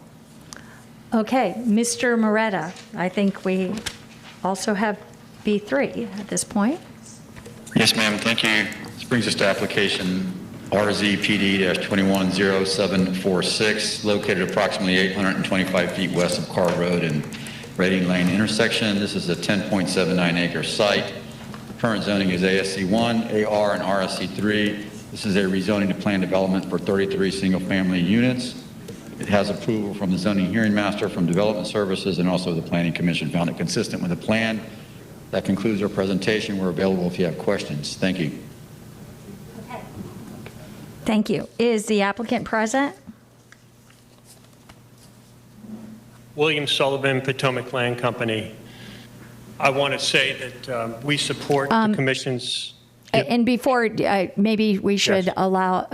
Okay, Mr. Moretta, I think we also have B3 at this point. Yes, ma'am. Thank you. This brings us to application RZPD-210746, located approximately 825 feet west of Carr Road and Reading Lane intersection. This is a 10.79 acre site. Current zoning is ASC1, AR, and RSC3. This is a rezoning to planned development for 33 single-family units. It has approval from the zoning hearing master, from development services, and also the planning commission found it consistent with the plan. That concludes our presentation. We're available if you have questions. Thank you. Thank you. Is the applicant present? William Sullivan, Potomac Land Company. I want to say that we support the commission's... And before, maybe we should Yes. allow,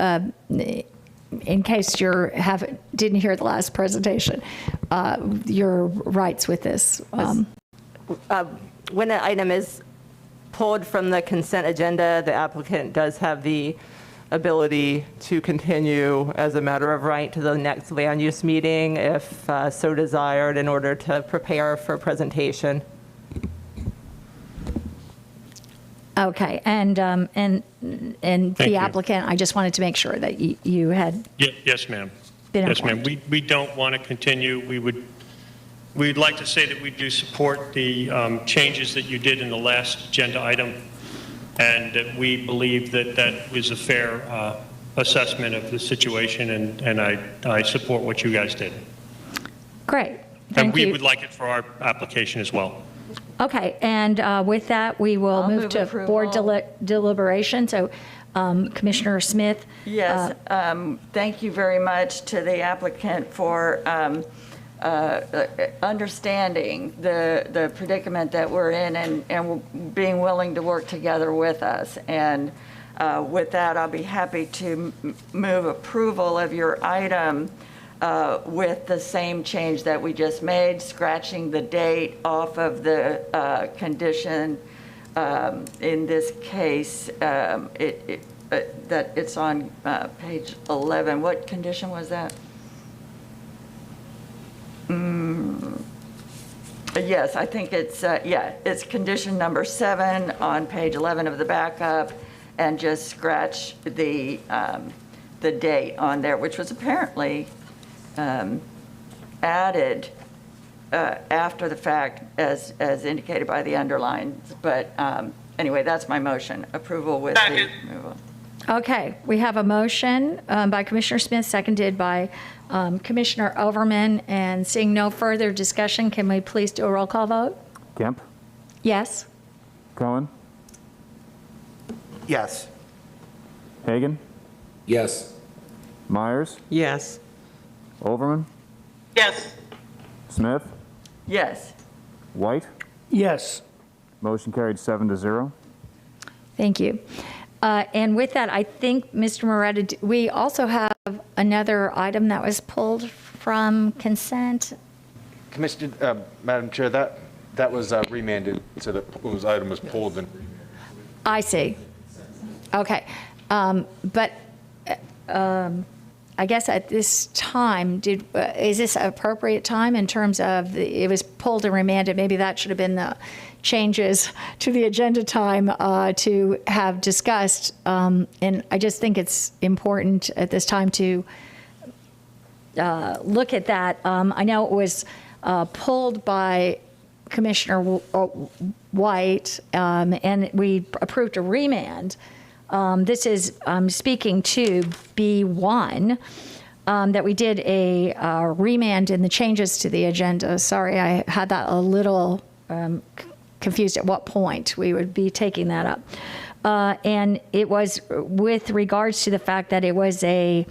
in case didn't hear the last presentation, your rights with this. When an item is pulled from the consent agenda, the applicant does have the ability to continue as a matter of right to the next land use meeting if so desired in order to prepare for presentation. Okay, and Thank the you. applicant, I just wanted to make sure that you had Yes, ma'am. been Yes, ma'am. informed. We don't want to continue. We'd like to say that we do support the changes that you did in the last agenda item, and that we believe that that was a fair assessment of the situation, and I support what you guys did. Great, And thank we you. would like it for our application as well. Okay, and with that, we will I'll move move to board approval. deliberation. So Commissioner Smith? Yes, thank you very much to the applicant for understanding the predicament that we're in and being willing to work together with us. And with that, I'll be happy to move approval of your item with the same change that we just made, scratching the date off of the condition. In this case, that it's on page 11. What condition was that? Yes, I think it's, it's condition number 7 on page 11 of the backup, and just scratch the date on there, which was apparently added after the fact as indicated by the underlines. But anyway, that's my motion, approval with the removal. Okay, we have a motion by Commissioner Smith, seconded by Commissioner Overman, and seeing no further discussion, can we please do a roll call vote? Kemp? Yes? Cohen? Yes. Hagan? Yes. Myers? Yes. Overman? Yes. Smith? Yes. White? Yes. Motion carried 7-0. Thank you. And with that, I think, Mr. Moretta, we also have another item that was pulled from consent. Commissioner, Madam Chair, that was remanded, so the item was pulled and I see. Okay. But I guess at this time, is this an appropriate time in terms of it was pulled and remanded? Maybe that should have been the changes to the agenda time to have discussed. And I just think it's important at this time to look at that. I know it was pulled by Commissioner White, and we approved a remand. This is speaking to B1, that we did a remand in the changes to the agenda. Sorry, I had that a little confused at what point we would be taking that up. And it was with regards to the fact that it was a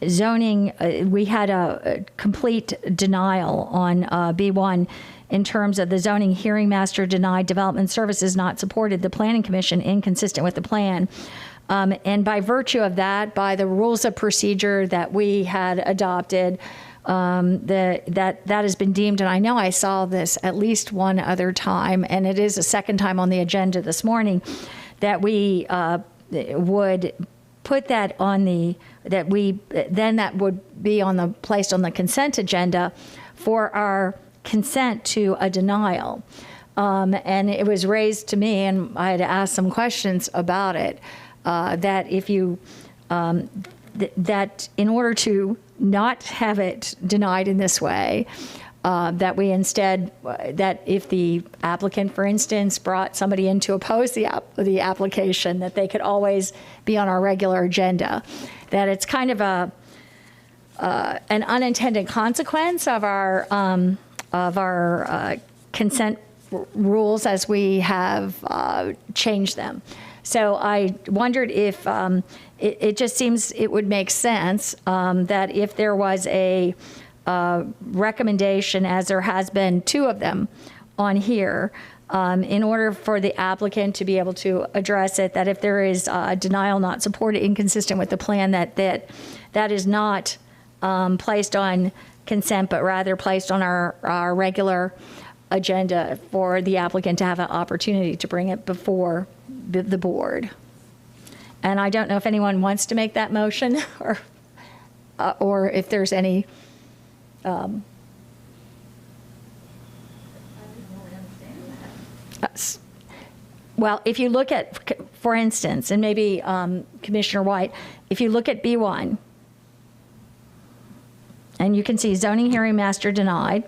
zoning, we had a complete denial on B1 in terms of the zoning hearing master denied development services not supported the planning commission inconsistent with the plan. And by virtue of that, by the rules of procedure that we had adopted, that has been deemed, and I know I saw this at least one other time, and it is a second time on the agenda this morning, that we would put that on the, that would be on the, placed on the consent agenda for our consent to a denial. And it was raised to me, and I had asked some questions about it, that if you, that in order to not have it denied in this way, that we instead, that if the applicant, for instance, brought somebody in to oppose the application, that they could always be on our regular agenda. That it's kind of an unintended consequence of our consent rules as we have changed them. So I wondered if it just seems it would make sense that if there was a recommendation, as there has been 2 of them on here, in order for the applicant to be able to address it, that if there is denial not supported, inconsistent with the plan, that is not placed on consent, but rather placed on our regular agenda for the applicant to have an opportunity to bring it before the board. And I don't know if anyone wants to make that motion or if there's any. Well, if you look at, for instance, and maybe Commissioner White, if you look at B1, and you can see zoning hearing master denied.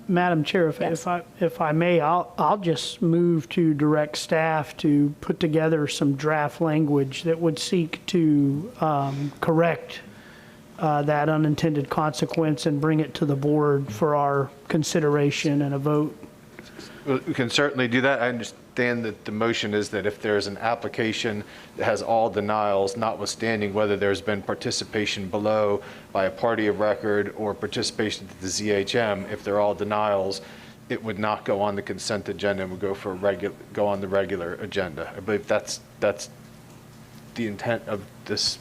Madam Chair, Yes. if I may, I'll just move to direct staff to put together some draft language that would seek to correct that unintended consequence and bring it to the board for our consideration and a vote. Well, we can certainly do that. I understand that the motion is that if there's an application that has all denials, notwithstanding whether there's been participation below by a party of record or participation at the ZHM, if they're all denials, it would not go on the consent agenda and would go on the regular agenda. I believe that's the intent of this.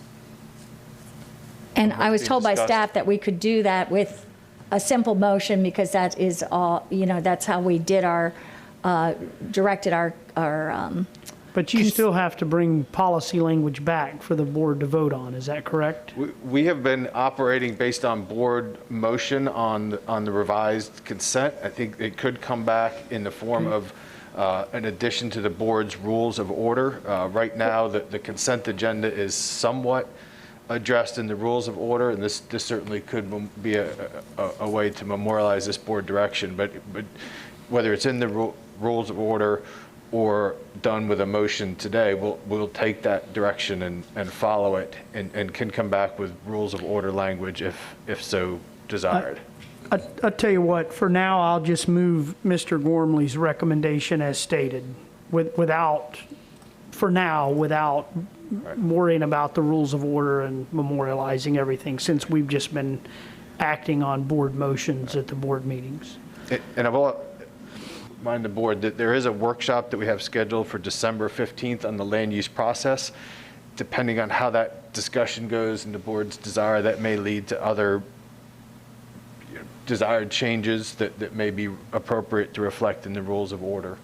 And I was being told by discussed. staff that we could do that with a simple motion because that is all, that's how we did directed our But you still have to bring policy language back for the board to vote on, is that correct? We have been operating based on board motion on the revised consent. I think it could come back in the form of an addition to the board's rules of order. Right now, the consent agenda is somewhat addressed in the rules of order, and this certainly could be a way to memorialize this board direction. But whether it's in the rules of order or done with a motion today, we'll take that direction and follow it, and can come back with rules of order language if so desired. I'll tell you what, for now, I'll just move Mr. Gormley's recommendation as stated, without worrying about the rules of order and memorializing everything, since we've just been acting on board motions at the board meetings. And I will remind the board that there is a workshop that we have scheduled for December 15th on the land use process. Depending on how that discussion goes and the board's desire, that may lead to other desired changes that may be appropriate to reflect in the rules of order.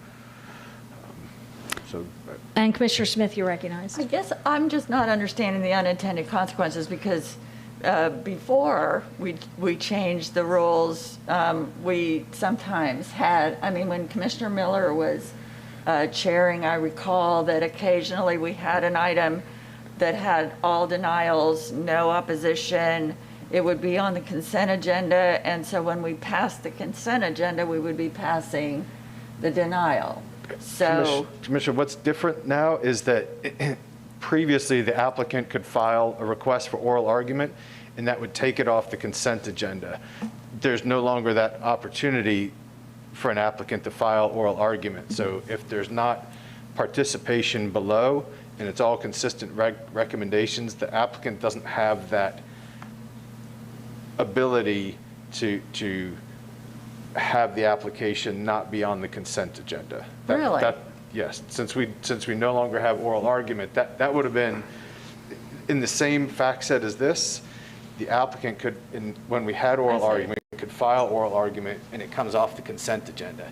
And Commissioner Smith, you recognize. I guess I'm just not understanding the unintended consequences because before we changed the rules, we sometimes had, when Commissioner Miller was chairing, I recall that occasionally we had an item that had all denials, no opposition. It would be on the consent agenda, and so when we passed the consent agenda, we would be passing the denial. So, Commissioner, what's different now is that previously the applicant could file a request for oral argument, and that would take it off the consent agenda. There's no longer that opportunity for an applicant to file oral argument. So if there's not participation below and it's all consistent recommendations, the applicant doesn't have that ability to have the application not be on the consent agenda. Really? Yes, since we no longer have oral argument, that would have been in the same fact set as this. The applicant could, when we had oral argument, could file oral argument and it comes off the consent agenda.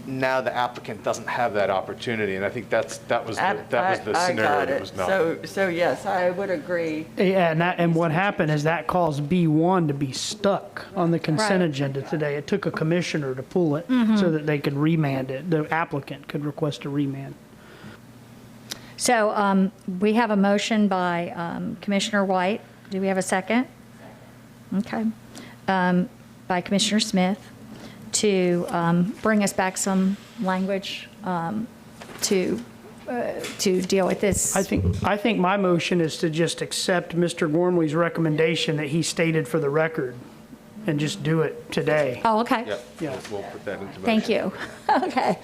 Now the applicant doesn't have that opportunity, and I think that was the scenario that was not. So yes, I would agree. Yeah, and what happened is that caused B1 to be stuck on the consent Right. agenda today. It took a commissioner to pull it so that they could remand it. The applicant could request a remand. So we have a motion by Commissioner White. Do we have a second? Okay. By Commissioner Smith to bring us back some language to deal with this. I think my motion is to just accept Mr. Gormley's recommendation that he stated for the record and just do it today. Oh, okay. Yeah. We'll put that into motion. Thank you. Okay.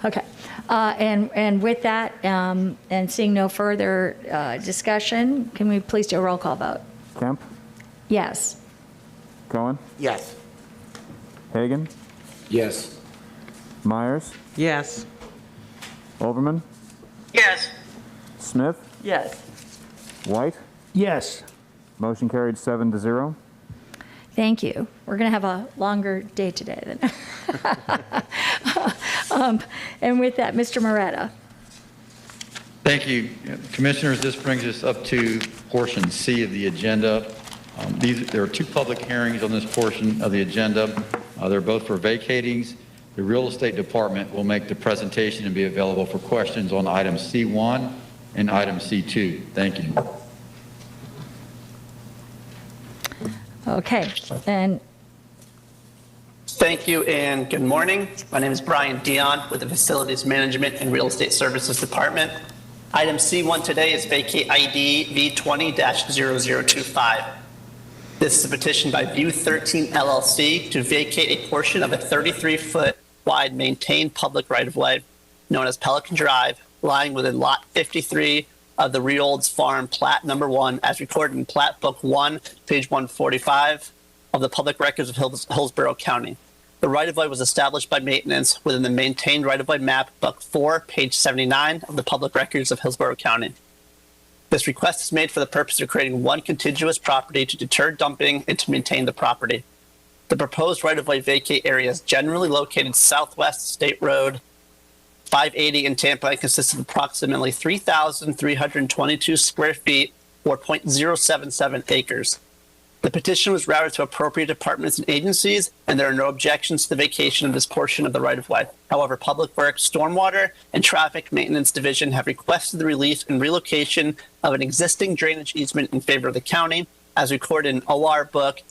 Okay. And with that, and seeing no further discussion, can we please do a roll call vote? Kemp? Yes. Cohen? Yes. Hagan? Yes. Myers? Yes. Overman? Yes. Smith? Yes. White? Yes. Motion carried 7-0. Thank you. We're going to have a longer day today then. And with that, Mr. Moretta. Thank you. Commissioners, this brings us up to portion C of the agenda. There are two public hearings on this portion of the agenda. They're both for vacatings. The Real Estate Department will make the presentation and be available for questions on item C1 and item C2. Thank you. Okay. And Thank you and good morning. My name is Brian Dion with the Facilities Management and Real Estate Services Department. Item C1 today is vacate ID V20-0025. This is a petition by View 13 LLC to vacate a portion of a 33-foot wide maintained public right-of-way known as Pelican Drive, lying within Lot 53 of the Reolds Farm Plat Number 1 as recorded in Plat Book 1, page 145 of the Public Records of Hillsborough County. The right-of-way was established by maintenance within the maintained right-of-way map, Book 4, page 79 of the Public Records of Hillsborough County. This request is made for the purpose of creating one contiguous property to deter dumping and to maintain the property. The proposed right-of-way vacate area is generally located southwest State Road 580 in Tampa and consists of approximately 3,322 square feet or 0.077 acres. The petition was routed to appropriate departments and agencies, and there are no objections to the vacation of this portion of the right-of-way. However, Public Works, Stormwater, and Traffic Maintenance Division have requested the release and relocation of an existing drainage easement in favor of the county, as recorded in OR Book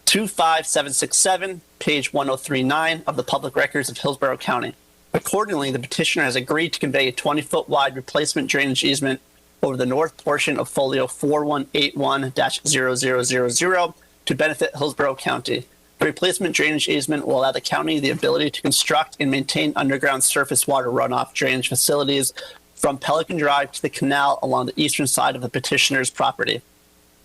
25767, page 1039 of the Public Records of Hillsborough County. Accordingly, the petitioner has agreed to convey a 20-foot wide replacement drainage easement over the north portion of folio 4181-0000 to benefit Hillsborough County. The replacement drainage easement will allow the county the ability to construct and maintain underground surface water runoff drainage facilities from Pelican Drive to the canal along the eastern side of the petitioner's property.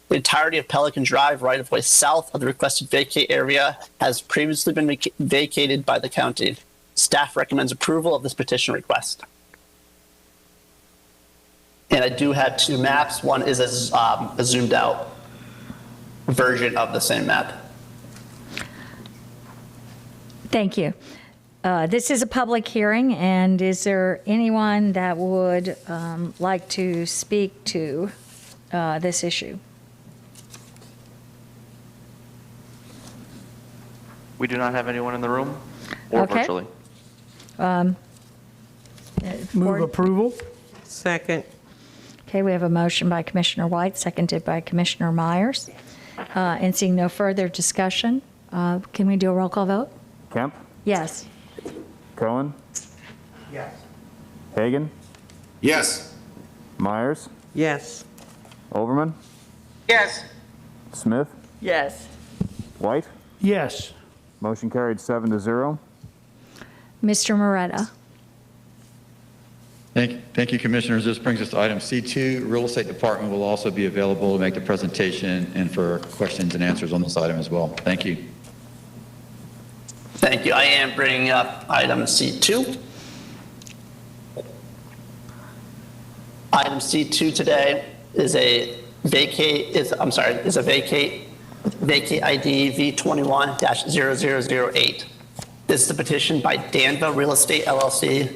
The entirety of Pelican Drive right-of-way south of the requested vacate area has previously been vacated by the county. Staff recommends approval of this petition request. And I do have two maps. One is a zoomed out version of the same map. thank you. This is a public hearing, and is there anyone that would like to speak to this issue? We do not have anyone in the room or Okay. virtually. Move approval. Second. Okay, we have a motion by Commissioner White, seconded by Commissioner Myers. And seeing no further discussion, can we do a roll call vote? Kemp? Yes. Cohen? Yes. Hagan? Yes. Myers? Yes. Overman? Yes. Smith? Yes. White? Yes. Motion carried 7-0. Mr. Moretta. Thank you, Commissioners. This brings us to item C2. Real Estate Department will also be available to make the presentation and for questions and answers on this item as well. Thank you. Thank you. I am bringing up item C2. Item C2 today is a vacate ID V21-0008. This is a petition by Danville Real Estate LLC,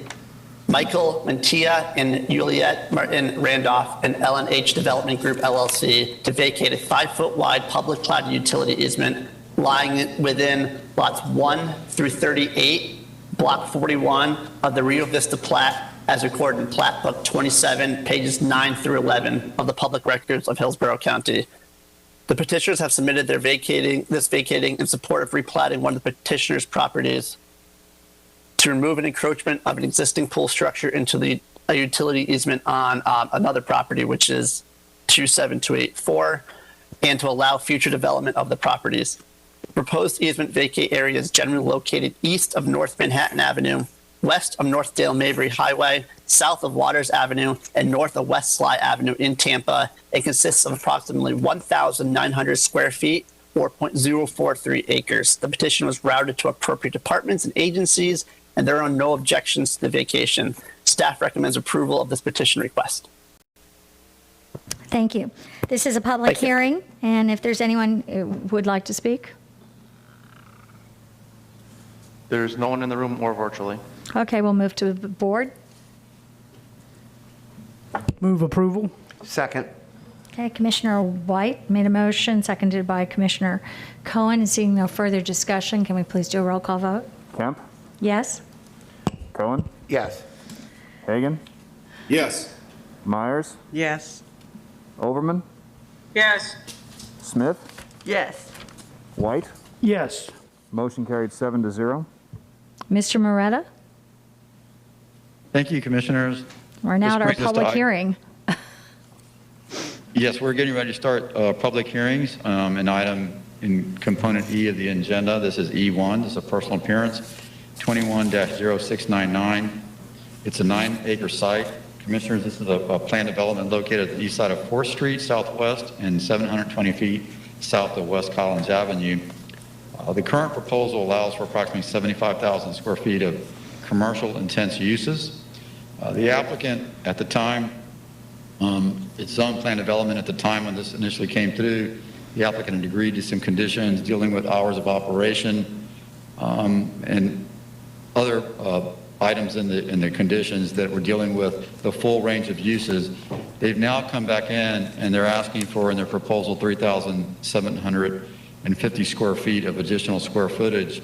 Michael Mantilla and Juliet Martin Randolph and L&H Development Group LLC to vacate a 5-foot wide public cloud utility easement lying within lots 1 through 38, block 41 of the Rio Vista Plat as recorded in Plat Book 27, pages 9 through 11 of the Public Records of Hillsborough County. The petitioners have submitted their vacating in support of replatting one of the petitioner's properties to remove an encroachment of an existing pool structure into a utility easement on another property, which is 27284. and to allow future development of the properties. The proposed easement vacate area is generally located east of North Manhattan Avenue, west of North Dale Mabry Highway, south of Waters Avenue, and north of West Sly Avenue in Tampa. It consists of approximately 1,900 square feet, 4.043 acres. The petition was routed to appropriate departments and agencies, and there are no objections to the vacation. Staff recommends approval of this petition request. Thank you. This is a public Thank you. hearing, and if there's anyone who would like to speak. There's no one in the room or virtually. Okay, we'll move to the board. Move approval. Second. Okay, Commissioner White made a motion, seconded by Commissioner Cohen. And seeing no further discussion, can we please do a roll call vote? Kemp? Yes? Cohen? Yes. Hagan? Yes. Myers? Yes. Overman? Yes. Smith? Yes. White? Yes. Motion carried 7-0. Mr. Moretta? Thank you, Commissioners. We're now at our This brings us to public hearing. Yes, we're getting ready to start public hearings. An item in component E of the agenda. This is E1. This is a personal appearance, 21-0699. It's a 9-acre site. Commissioners, this is a planned development located at the east side of 4th Street Southwest and 720 feet south of West Collins Avenue. The current proposal allows for approximately 75,000 square feet of commercial intense uses. The applicant at the time, its zone plan development at the time when this initially came through, the applicant had agreed to some conditions dealing with hours of operation and other items in the conditions that were dealing with the full range of uses. They've now come back in and they're asking for, in their proposal, 3,750 square feet of additional square footage.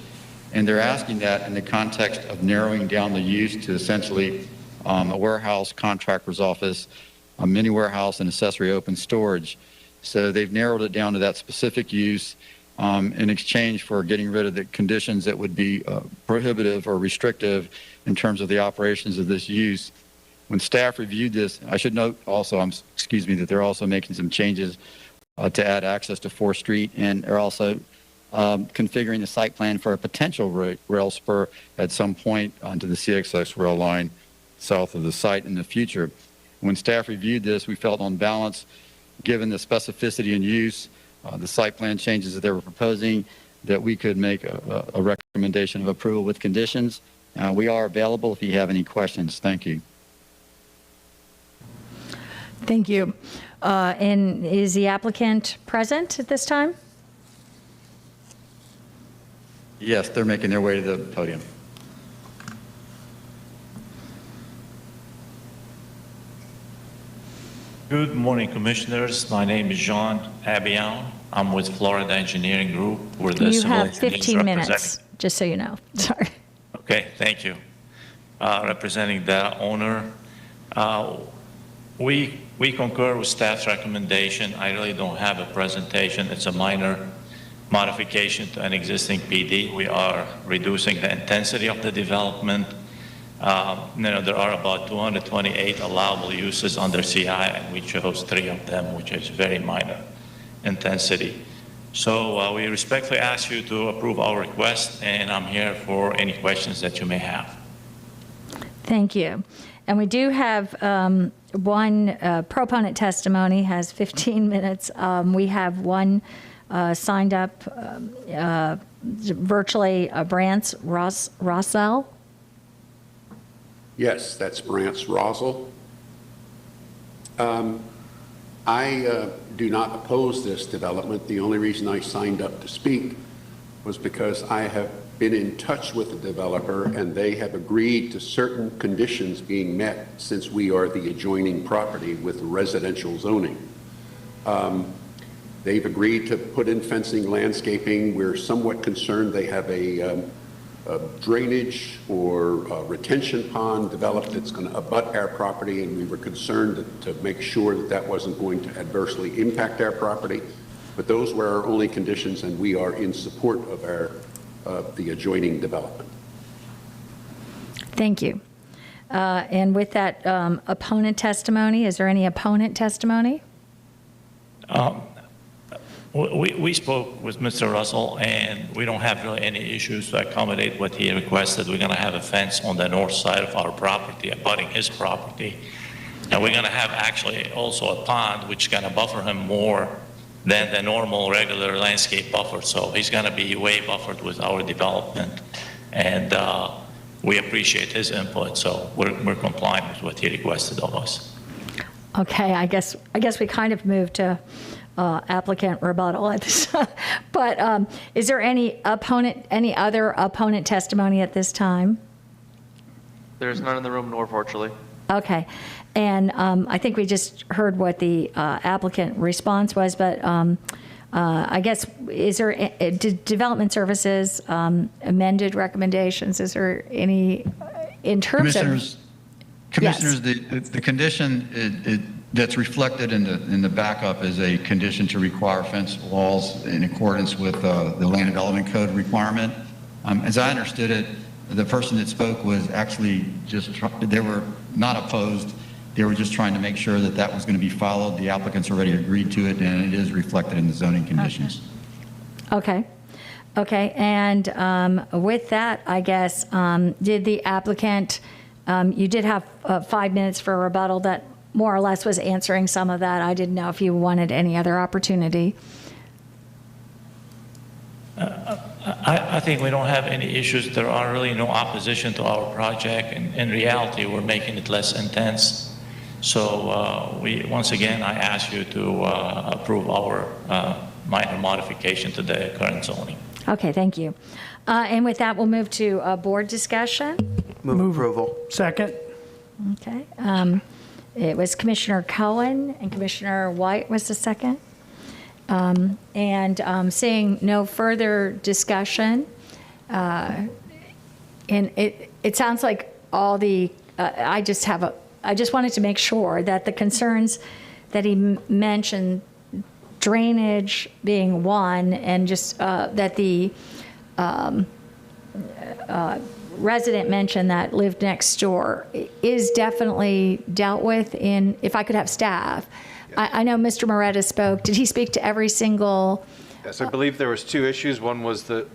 And they're asking that in the context of narrowing down the use to essentially a warehouse, contractor's office, a mini warehouse, and accessory open storage. So they've narrowed it down to that specific use in exchange for getting rid of the conditions that would be prohibitive or restrictive in terms of the operations of this use. When staff reviewed this, I should note also, that they're also making some changes to add access to 4th Street, and they're also configuring the site plan for a potential rail spur at some point onto the CXX rail line south of the site in the future. When staff reviewed this, we felt on balance, given the specificity and use, the site plan changes that they were proposing, that we could make a recommendation of approval with conditions. We are available if you have any questions. Thank you. Thank you. And is the applicant present at this time? Yes, they're making their way to the podium. Good morning, Commissioners. My name is Jean Abian. I'm with Florida Engineering Group. We're the You civil have engineers 15 minutes, representing- just so you know. Sorry. Okay, thank you. Representing the owner. We concur with staff's recommendation. I really don't have a presentation. It's a minor modification to an existing PD. We are reducing the intensity of the development. There are about 228 allowable uses under CI, and we chose 3 of them, which is very minor intensity. So we respectfully ask you to approve our request, and I'm here for any questions that you may have. Thank you. And we do have one proponent testimony, has 15 minutes. We have one signed up virtually, Brance Rossell. Yes, that's Brance Rosel. I do not oppose this development. The only reason I signed up to speak was because I have been in touch with the developer and they have agreed to certain conditions being met since we are the adjoining property with residential zoning. They've agreed to put in fencing, landscaping. We're somewhat concerned they have a drainage or retention pond developed that's going to abut our property, and we were concerned to make sure that that wasn't going to adversely impact our property. But those were our only conditions, and we are in support of the adjoining development. Thank you. And with that opponent testimony, is there any opponent testimony? We spoke with Mr. Russell, and we don't have really any issues to accommodate what he requested. We're going to have a fence on the north side of our property, abutting his property. And we're going to have actually also a pond, which is going to buffer him more than the normal, regular landscape buffer. So he's going to be way buffered with our development. And we appreciate his input, so we're complying with what he requested of us. Okay, I guess we kind of moved to applicant rebuttal at this. But is there any other opponent testimony at this time? There's none in the room nor virtually. Okay, and I think we just heard what the applicant response was, but I guess, is there, did Development Services amended recommendations? Is there any, in terms of? Commissioners, the condition that's reflected in the backup is a condition to require fence walls in accordance with the Land Development Code requirement. As I understood it, the person that spoke was actually they were not opposed. They were just trying to make sure that that was going to be followed. The applicants already agreed to it, and it is reflected in the zoning conditions. Okay. And with that, I guess, did the applicant, you did have 5 minutes for a rebuttal that more or less was answering some of that. I didn't know if you wanted any other opportunity. I think we don't have any issues. There are really no opposition to our project. And in reality, we're making it less intense. So once again, I ask you to approve our minor modification to the current zoning. Okay, thank you. And with that, we'll move to board discussion. Move approval. Second. Okay. It was Commissioner Cohen and Commissioner White was the second. Seeing no further discussion, and it sounds like all the, I just wanted to make sure that the concerns that he mentioned, drainage being one, and just that the resident mentioned that lived next door is definitely dealt with in, if I could have staff. I know Mr. Moretta spoke. Did he speak to every single? Yes, I believe there was 2 issues. One was the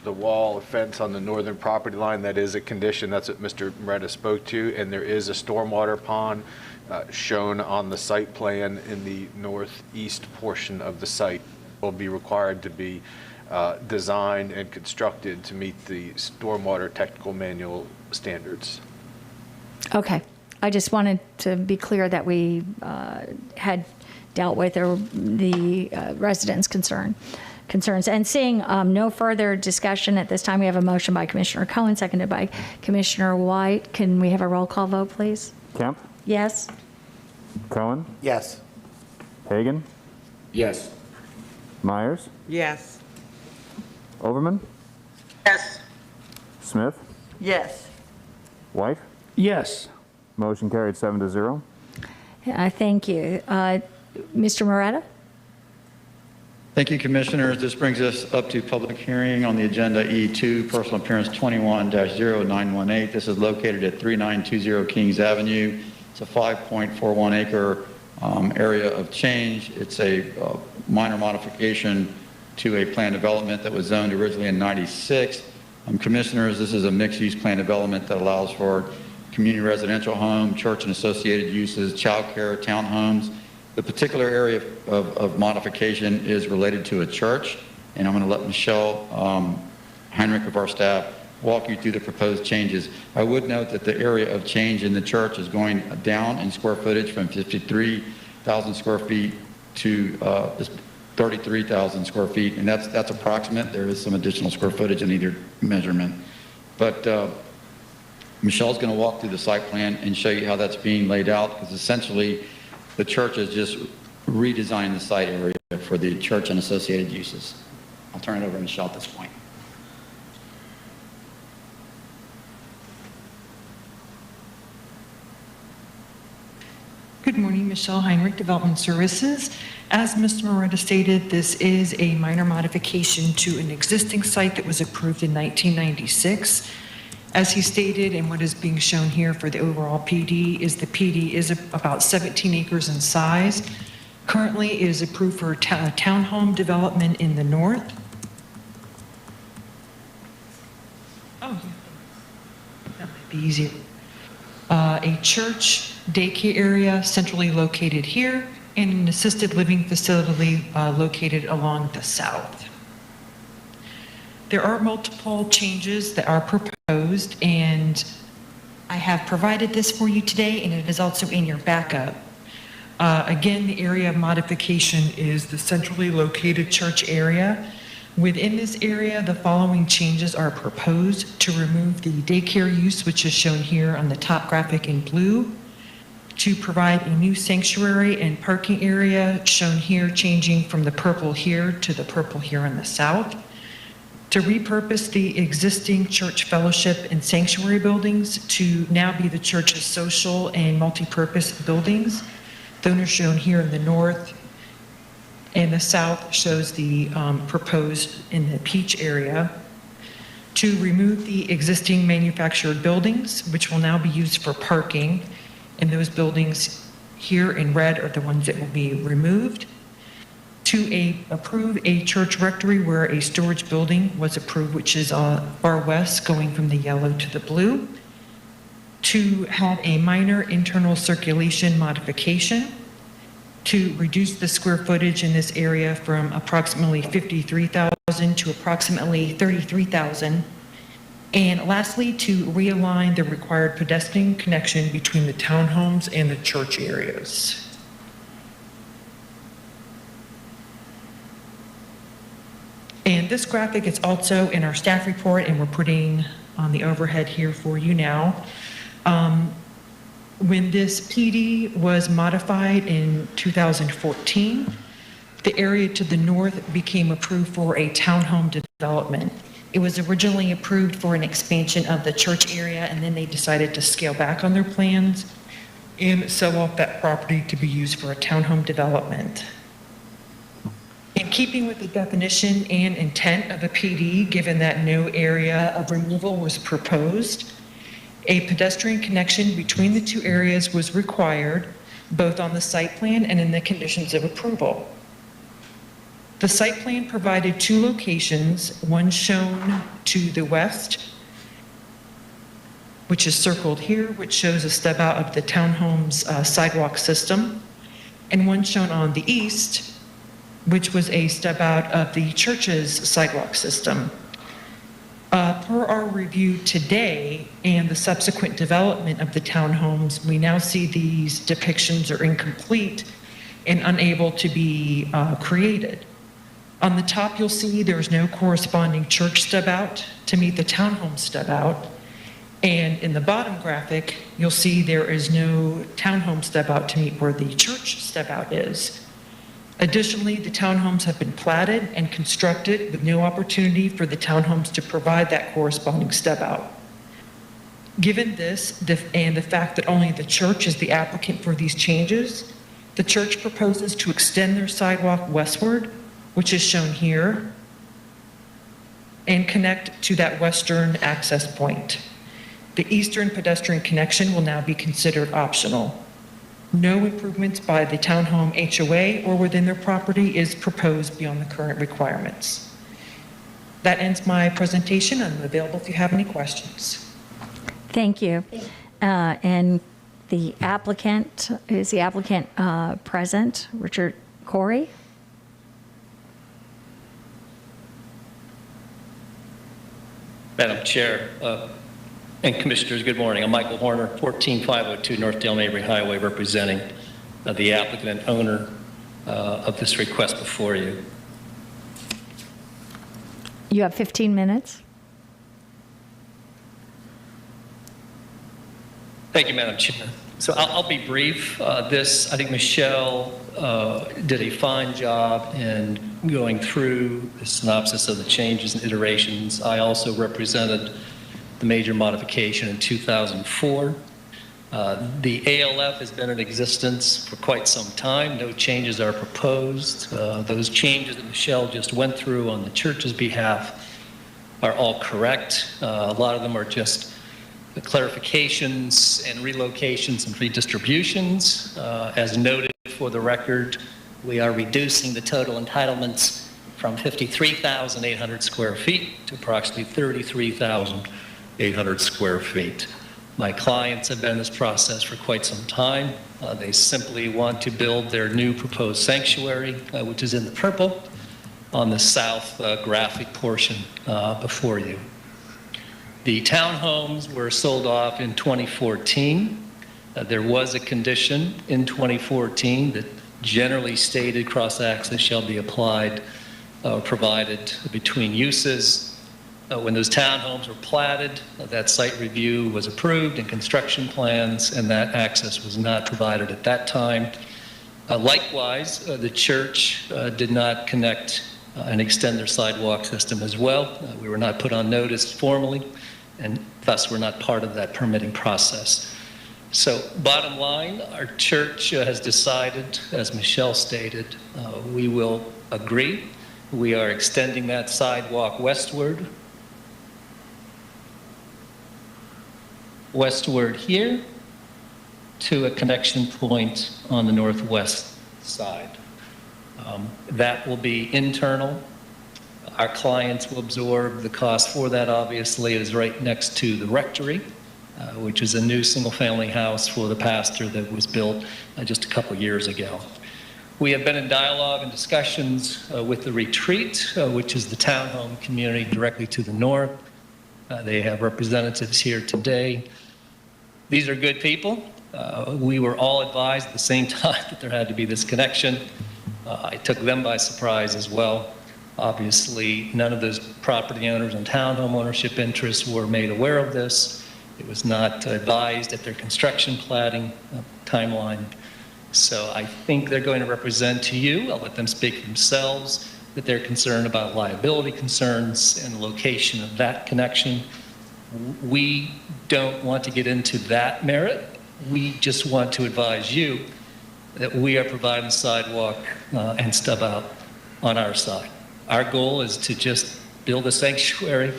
wall or fence on the northern property line. That is a condition. That's what Mr. Moretta spoke to. And there is a stormwater pond shown on the site plan in the northeast portion of the site. Will be required to be designed and constructed to meet the stormwater technical manual standards. Okay. I just wanted to be clear that we had dealt with the residents' concerns. And seeing no further discussion at this time, we have a motion by Commissioner Cohen, seconded by Commissioner White. Can we have a roll call vote, please? Kemp? Yes. Cohen? Yes. Hagan? Yes. Myers? Yes. Overman? Yes. Smith? Yes. White? Yes. Motion carried 7-0. Thank you. Mr. Moretta? Thank you, Commissioners. This brings us up to public hearing on the agenda E2, personal appearance 21-0918. This is located at 3920 Kings Avenue. It's a 5.41 acre area of change. It's a minor modification to a plan development that was zoned originally in '96. Commissioners, this is a mixed-use plan development that allows for community residential home, church and associated uses, child care, townhomes. The particular area of modification is related to a church, and I'm going to let Michelle Heinrich of our staff walk you through the proposed changes. I would note that the area of change in the church is going down in square footage from 53,000 square feet to 33,000 square feet, and that's approximate. There is some additional square footage in either measurement. But Michelle's going to walk through the site plan and show you how that's being laid out, because essentially the church is just redesigning the site area for the church and associated uses. I'll turn it over to Michelle at this point. Good morning, Michelle Heinrich, Development Services. As Mr. Moretta stated, this is a minor modification to an existing site that was approved in 1996. As he stated, and what is being shown here for the overall PD is the PD is about 17 acres in size. Currently, it is approved for townhome development in the north. Oh, yeah. That might be easier. A church, daycare area centrally located here, and an assisted living facility located along the south. There are multiple changes that are proposed, and I have provided this for you today, and it is also in your backup. Again, the area of modification is the centrally located church area. Within this area, the following changes are proposed: to remove the daycare use, which is shown here on the top graphic in blue, to provide a new sanctuary and parking area, shown here, changing from the purple here to the purple here in the south, to repurpose the existing church fellowship and sanctuary buildings to now be the church's social and multi-purpose buildings. Those are shown here in the north, and the south shows the proposed in the peach area. To remove the existing manufactured buildings, which will now be used for parking, and those buildings here in red are the ones that will be removed. To approve a church rectory where a storage building was approved, which is far west, going from the yellow to the blue. To have a minor internal circulation modification, to reduce the square footage in this area from approximately 53,000 to approximately 33,000. And lastly, to realign the required pedestrian connection between the townhomes and the church areas. And this graphic is also in our staff report, and we're putting on the overhead here for you now. When this PD was modified in 2014, the area to the north became approved for a townhome development. It was originally approved for an expansion of the church area, and then they decided to scale back on their plans and sell off that property to be used for a townhome development. In keeping with the definition and intent of a PD, given that no area of removal was proposed, a pedestrian connection between the two areas was required, both on the site plan and in the conditions of approval. The site plan provided two locations, one shown to the west, which is circled here, which shows a step out of the townhome's sidewalk system, and one shown on the east, which was a step out of the church's sidewalk system. Per our review today and the subsequent development of the townhomes, we now see these depictions are incomplete and unable to be created. On the top, you'll see there's no corresponding church step out to meet the townhome step out. And in the bottom graphic, you'll see there is no townhome step out to meet where the church step out is. Additionally, the townhomes have been platted and constructed with no opportunity for the townhomes to provide that corresponding step out. Given this and the fact that only the church is the applicant for these changes, the church proposes to extend their sidewalk westward, which is shown here, and connect to that western access point. The eastern pedestrian connection will now be considered optional. No improvements by the townhome HOA or within their property is proposed beyond the current requirements. That ends my presentation. I'm available if you have any questions. Thank you. And the applicant, is the applicant present? Richard Corey? Madam Chair and Commissioners, good morning. I'm Michael Horner, 14502 North Dale Mabry Highway, representing the applicant and owner of this request before you. You have 15 minutes. Thank you, Madam Chair. So I'll be brief. I think Michelle did a fine job in going through the synopsis of the changes and iterations. I also represented the major modification in 2004. The ALF has been in existence for quite some time. No changes are proposed. Those changes that Michelle just went through on the church's behalf are all correct. A lot of them are just the clarifications and relocations and redistributions. As noted for the record, We are reducing the total entitlements from 53,800 square feet to approximately 33,800 square feet. My clients have been in this process for quite some time. They simply want to build their new proposed sanctuary, which is in the purple, on the south graphic portion before you. The townhomes were sold off in 2014. There was a condition in 2014 that generally stated cross-access shall be applied provided between uses. When those townhomes were platted, that site review was approved and construction plans, and that access was not provided at that time. Likewise, the church did not connect and extend their sidewalk system as well. We were not put on notice formally, and thus we're not part of that permitting process. So bottom line, our church has decided, as Michelle stated, we will agree. We are extending that sidewalk westward here to a connection point on the northwest side. That will be internal. Our clients will absorb the cost for that, obviously. It is right next to the rectory, which is a new single-family house for the pastor that was built just a couple years ago. We have been in dialogue and discussions with the Retreat, which is the townhome community directly to the north. They have representatives here today. These are good people. We were all advised at the same time that there had to be this connection. I took them by surprise as well. Obviously, none of those property owners and townhome ownership interests were made aware of this. It was not advised at their construction platting timeline. So I think they're going to represent to you, I'll let them speak for themselves, that they're concerned about liability concerns and the location of that connection. We don't want to get into that merit. We just want to advise you that we are providing the sidewalk and stub out on our side. Our goal is to just build a sanctuary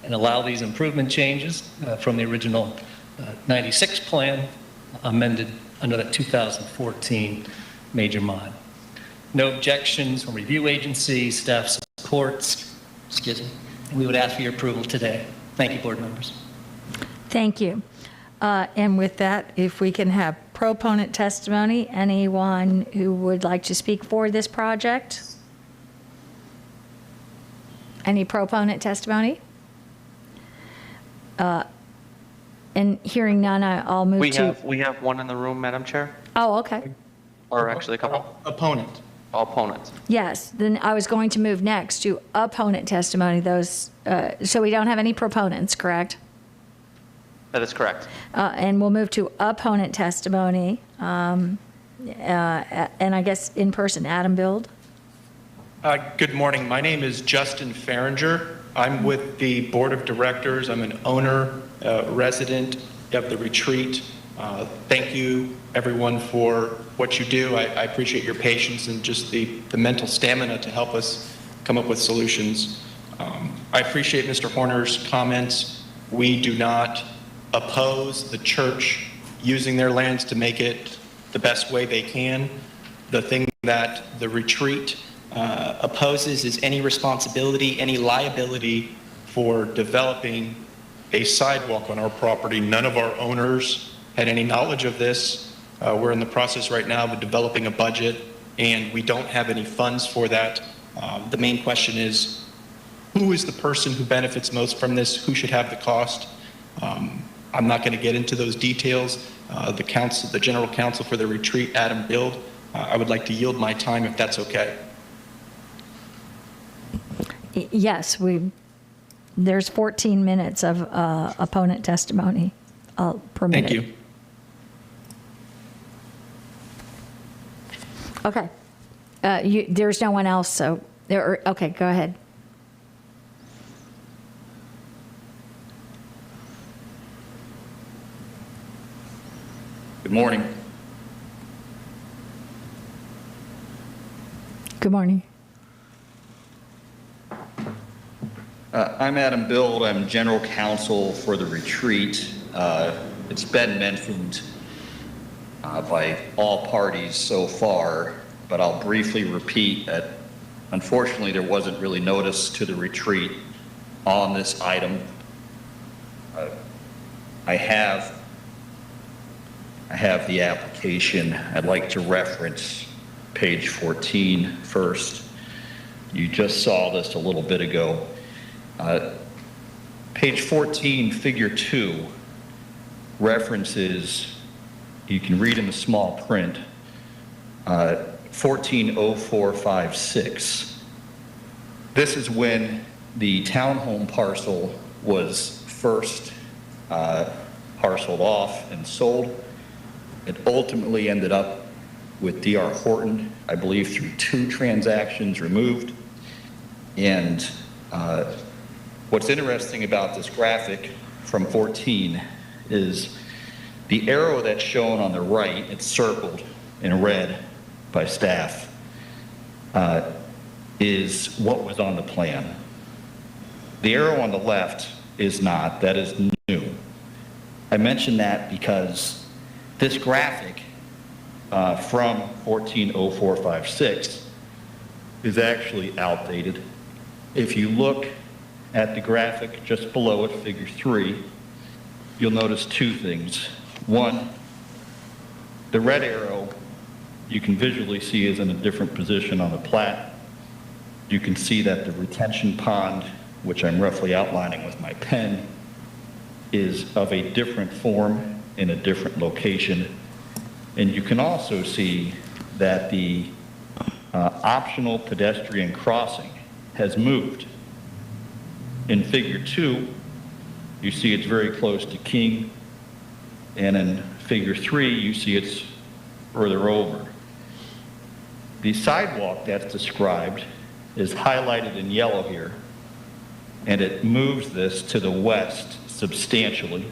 and allow these improvement changes from the original 96 plan amended under that 2014 major mod. No objections from review agencies, staff supports, excuse me. We would ask for your approval today. Thank you, board members. Thank you. And with that, if we can have proponent testimony, anyone who would like to speak for this project? Any proponent testimony? And hearing none, I'll move to... We have one in the room, Madam Chair, Oh, okay. or actually a couple. Opponent. Opponents. Yes, then I was going to move next to opponent testimony. Those, so we don't have any proponents, correct? That is correct. And we'll move to opponent testimony. And I guess in person, Adam Bild. Good morning. My name is Justin Farringer. I'm with the Board of Directors. I'm an owner, resident of the Retreat. Thank you, everyone, for what you do. I appreciate your patience and just the mental stamina to help us come up with solutions. I appreciate Mr. Horner's comments. We do not oppose the church using their lands to make it the best way they can. The thing that the Retreat opposes is any responsibility, any liability for developing a sidewalk on our property. None of our owners had any knowledge of this. We're in the process right now of developing a budget, and we don't have any funds for that. The main question is, who is the person who benefits most from this? Who should have the cost? I'm not going to get into those details. The general counsel for the Retreat, Adam Bild, I would like to yield my time if that's okay. Yes, there's 14 minutes of opponent testimony per minute. Thank you. Okay. There's no one else, so, okay, go ahead. Good morning. Good morning. I'm Adam Bild. I'm general counsel for the Retreat. It's been mentioned by all parties so far but I'll briefly repeat that unfortunately there wasn't really notice to the retreat on this item. I have the application. I'd like to reference page 14 first. You just saw this a little bit ago. Page 14, figure 2, references, you can read in the small print, 140456. This is when the townhome parcel was first parceled off and sold. It ultimately ended up with D.R. Horton, I believe through 2 transactions removed. And what's interesting about this graphic from 14 is the arrow that's shown on the right, it's circled in red by staff, is what was on the plan. The arrow on the left is not, that is new. I mention that because this graphic from 140456 is actually outdated. If you look at the graphic just below it, figure 3, you'll notice 2 things. One, the red arrow you can visually see is in a different position on the plat. You can see that the retention pond, which I'm roughly outlining with my pen, is of a different form in a different location. And you can also see that the optional pedestrian crossing has moved. In figure 2, you see it's very close to King, and in figure 3, you see it's further over. The sidewalk that's described is highlighted in yellow here, and it moves this to the west substantially.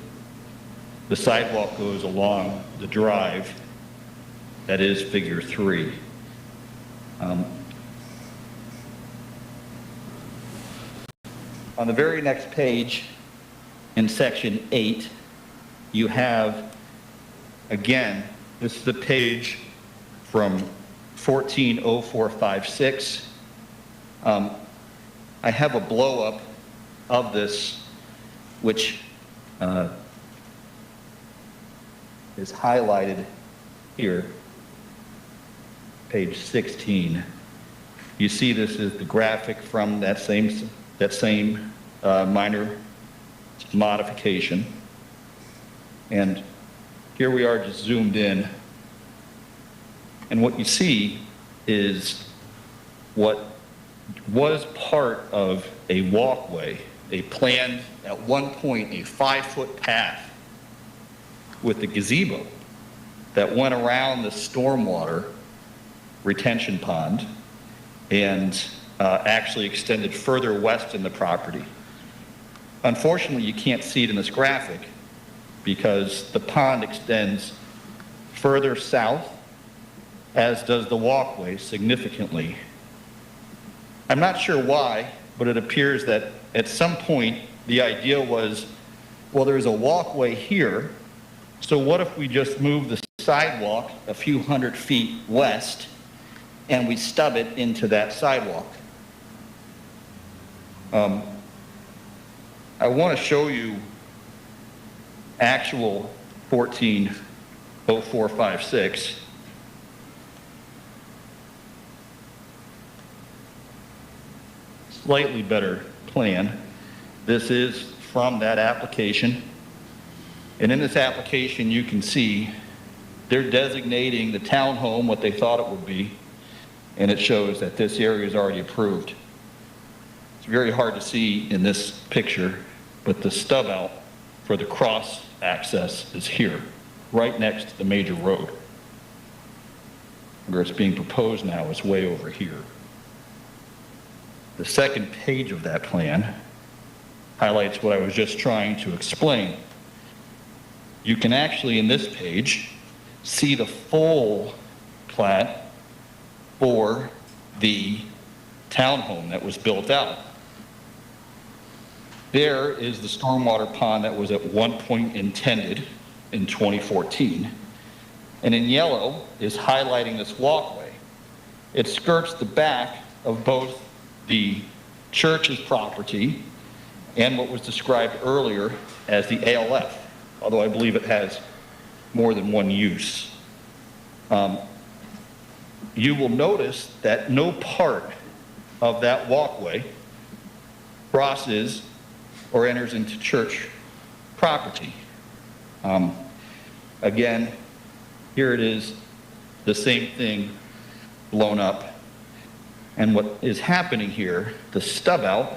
The sidewalk goes along the drive that is figure 3. On the very next page, in section 8, you have, again, this is the page from 140456. I have a blow-up of this, which is highlighted here, page 16. You see this is the graphic from that same minor modification. And here we are just zoomed in. And what you see is what was part of a walkway, a planned, at one point, a 5-foot path with the gazebo that went around the stormwater retention pond and actually extended further west in the property. Unfortunately, you can't see it in this graphic because the pond extends further south, as does the walkway significantly. I'm not sure why, but it appears that at some point the idea was, well, there's a walkway here, so what if we just move the sidewalk a few hundred feet west and we stub it into that sidewalk? I want to show you actual 140456. Slightly better plan. This is from that application. And in this application, you can see they're designating the townhome what they thought it would be, and it shows that this area is already approved. It's very hard to see in this picture, but the stub out for the cross access is here, right next to the major road. Where it's being proposed now is way over here. The second page of that plan highlights what I was just trying to explain. You can actually, in this page, see the full plat for the townhome that was built out. There is the stormwater pond that was at one point intended in 2014. And in yellow is highlighting this walkway. It skirts the back of both the church's property and what was described earlier as the ALF, although I believe it has more than one use. You will notice that no part of that walkway crosses or enters into church property. Again, here it is, the same thing blown up. And what is happening here, the stub out,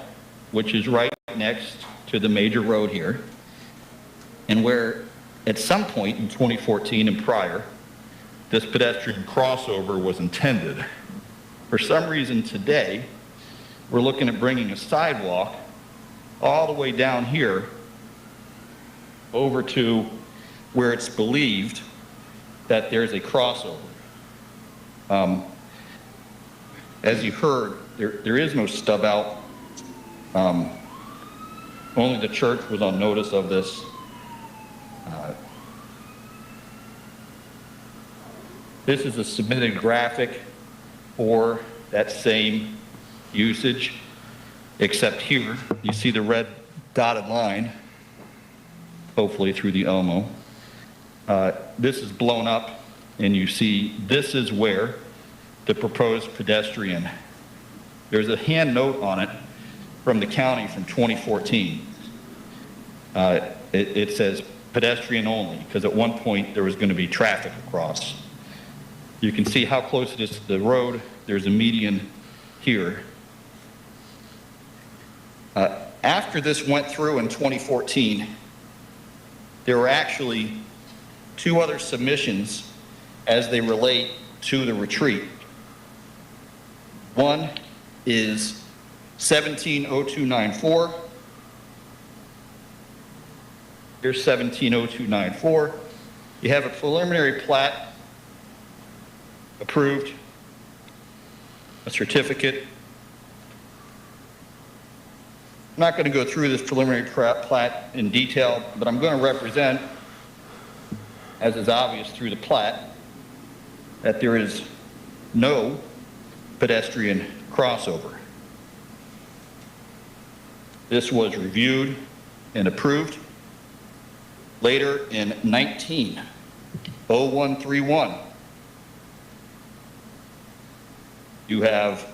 which is right next to the major road here, and where at some point in 2014 and prior, this pedestrian crossover was intended. For some reason today, we're looking at bringing a sidewalk all the way down here over to where it's believed that there's a crossover. As you heard, there is no stub out. Only the church was on notice of this. This is a submitted graphic for that same usage, except here, you see the red dotted line, hopefully through the Elmo. This is blown up, and you see this is where the proposed pedestrian. There's a hand note on it from the county from 2014. It says pedestrian only, because at one point there was going to be traffic across. You can see how close it is to the road. There's a median here. After this went through in 2014, there were actually two other submissions as they relate to the retreat. One is 170294. Here's 170294. You have a preliminary plat approved, a certificate. I'm not going to go through this preliminary plat in detail, but I'm going to represent, as is obvious through the plat, that there is no pedestrian crossover. This was reviewed and approved later in 190131. You have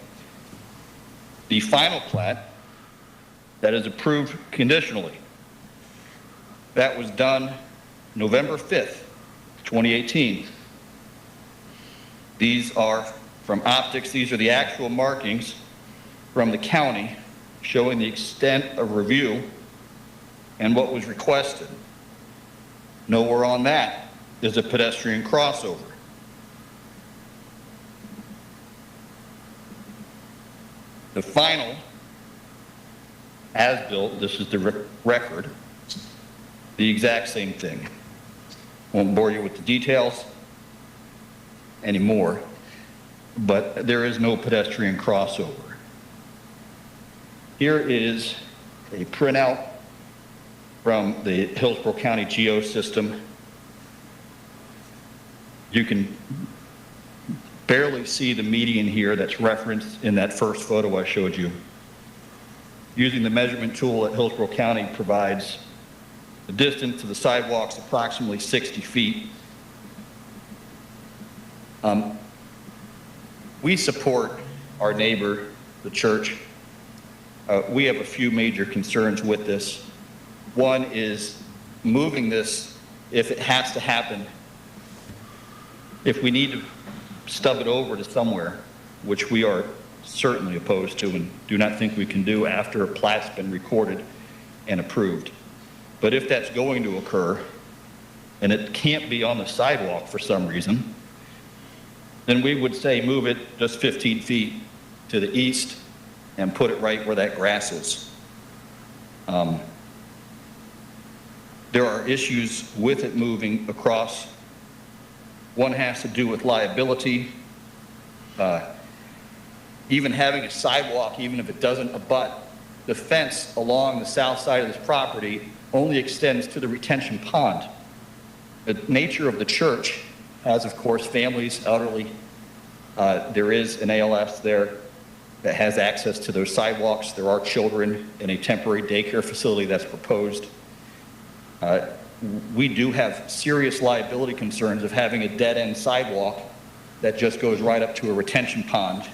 the final plat that is approved conditionally. That was done November 5th, 2018. These are from optics. These are the actual markings from the county showing the extent of review and what was requested. Nowhere on that is a pedestrian crossover. The final as-built, this is the record, the exact same thing. Won't bore you with the details anymore, but there is no pedestrian crossover. Here is a printout from the Hillsborough County Geo system. You can barely see the median here that's referenced in that first photo I showed you. Using the measurement tool that Hillsborough County provides, the distance to the sidewalks approximately 60 feet. We support our neighbor, the church. We have a few major concerns with this. One is moving this, if it has to happen, if we need to stub it over to somewhere, which we are certainly opposed to and do not think we can do after a plat's been recorded and approved. But if that's going to occur and it can't be on the sidewalk for some reason, then we would say move it just 15 feet to the east and put it right where that grass is. There are issues with it moving across. One has to do with liability. Even having a sidewalk, even if it doesn't abut, the fence along the south side of this property only extends to the retention pond. The nature of the church has, of course, families, elderly There is an ALS there that has access to those sidewalks. There are children in a temporary daycare facility that's proposed. We do have serious liability concerns of having a dead-end sidewalk that just goes right up to a retention pond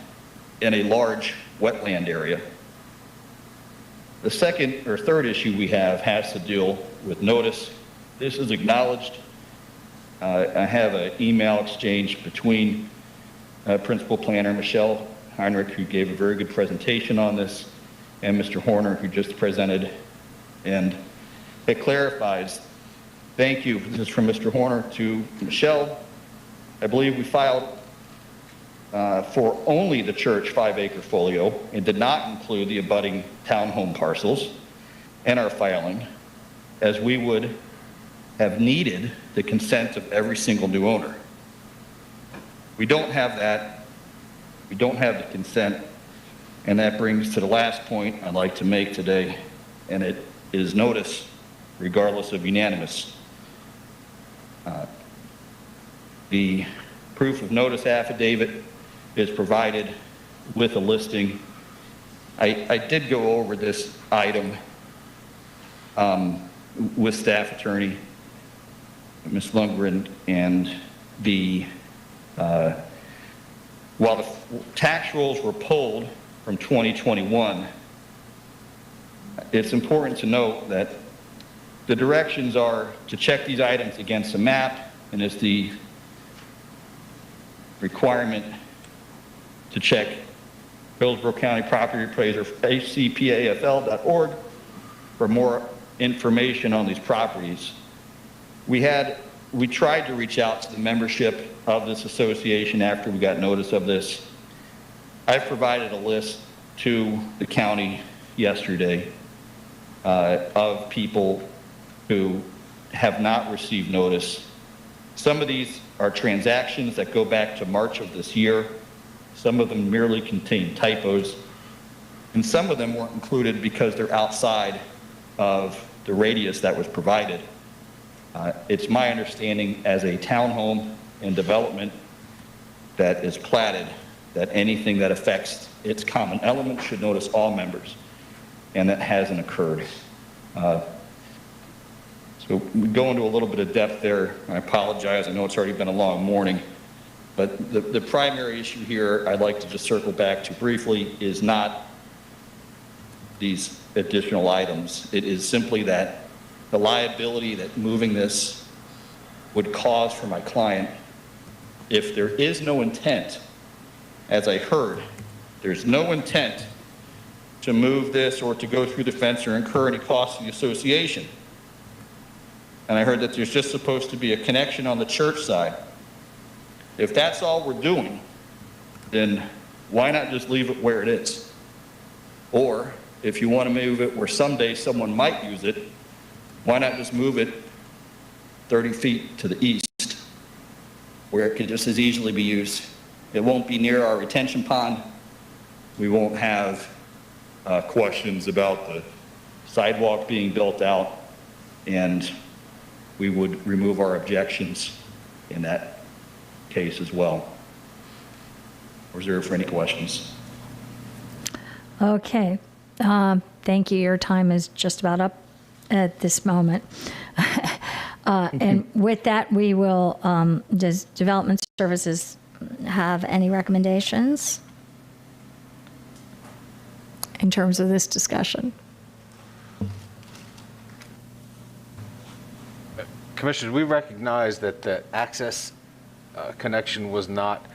in a large wetland area. The second or third issue we have has to deal with notice. This is acknowledged. I have an email exchange between Principal Planner Michelle Heinrich, who gave a very good presentation on this, and Mr. Horner, who just presented, and it clarifies. Thank you. This is from Mr. Horner to Michelle. I believe we filed for only the church 5-acre folio and did not include the abutting townhome parcels in our filing, as we would have needed the consent of every single new owner. We don't have that. We don't have the consent, and that brings to the last point I'd like to make today, and it is notice, regardless of unanimous. The proof of notice affidavit is provided with a listing. I did go over this item with staff attorney, Ms. Lundgren, and while the tax rolls were pulled from 2021, it's important to note that the directions are to check these items against a map, and it's the requirement to check Hillsborough County Property Appraiser, hcpafl.org, for more information on these properties. We tried to reach out to the membership of this association after we got notice of this. I've provided a list to the county yesterday of people who have not received notice. Some of these are transactions that go back to March of this year. Some of them merely contain typos, and some of them weren't included because they're outside of the radius that was provided. It's my understanding as a townhome and development that is platted that anything that affects its common element should notice all members, and that hasn't occurred. So we go into a little bit of depth there. I apologize. I know it's already been a long morning. But the primary issue here I'd like to just circle back to briefly is not these additional items. It is simply that the liability that moving this would cause for my client, if there is no intent, as I heard, there's no intent to move this or to go through the fence or incur any costs to the association. And I heard that there's just supposed to be a connection on the church side. If that's all we're doing, then why not just leave it where it is? Or if you want to move it where someday someone might use it, why not just move it 30 feet to the east, where it could just as easily be used? It won't be near our retention pond. We won't have questions about the sidewalk being built out, and we would remove our objections in that case as well. Reserved for any questions. Okay. Thank you. Your time is just about up at this moment. And with that, we will, does Development Services have any recommendations in terms of this discussion? Commissioners, we recognize that the access connection was not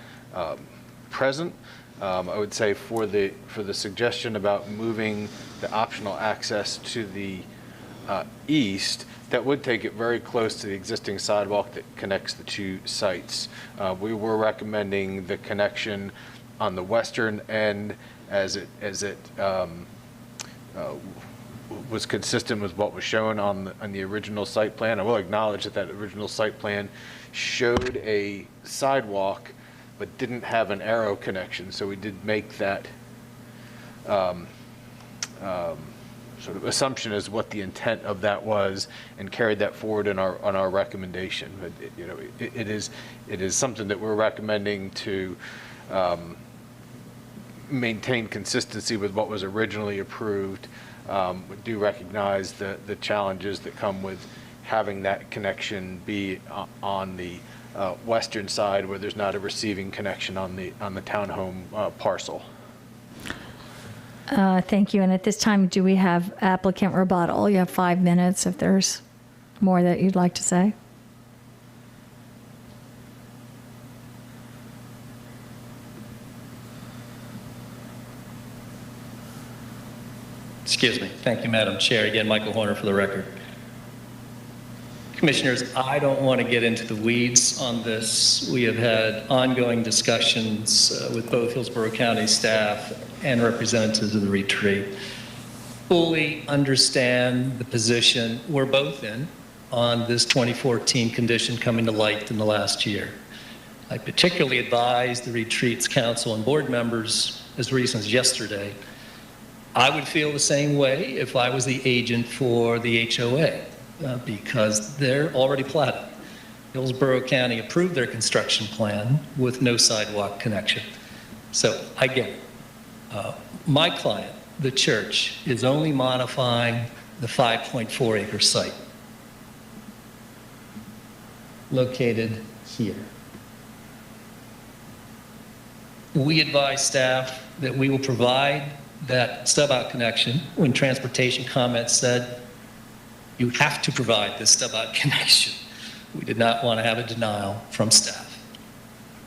present. I would say for the suggestion about moving the optional access to the east, that would take it very close to the existing sidewalk that connects the two sites. We were recommending the connection on the western end as it was consistent with what was shown on the original site plan. I will acknowledge that original site plan showed a sidewalk but didn't have an arrow connection, so we did make that sort of assumption as what the intent of that was, and carried that forward on our recommendation. But it is something that we're recommending to maintain consistency with what was originally approved. We do recognize the challenges that come with having that connection be on the western side where there's not a receiving connection on the townhome parcel. Thank you. And at this time, do we have applicant rebuttal? You have 5 minutes if there's more that you'd like to say. Excuse me. Thank you, Madam Chair. Again, Michael Horner for the record. Commissioners, I don't want to get into the weeds on this. We have had ongoing discussions with both Hillsborough County staff and representatives of the retreat. Fully understand the position we're both in on this 2014 condition coming to light in the last year. I particularly advised the retreat's council and board members as recent as yesterday. I would feel the same way if I was the agent for the HOA. Because they're already platted. Hillsborough County approved their construction plan with no sidewalk connection. So I get it. My client, the church, is only modifying the 5.4 acre site located here. We advise staff that we will provide that stub-out connection when transportation comments said, you have to provide this stub-out connection. We did not want to have a denial from staff.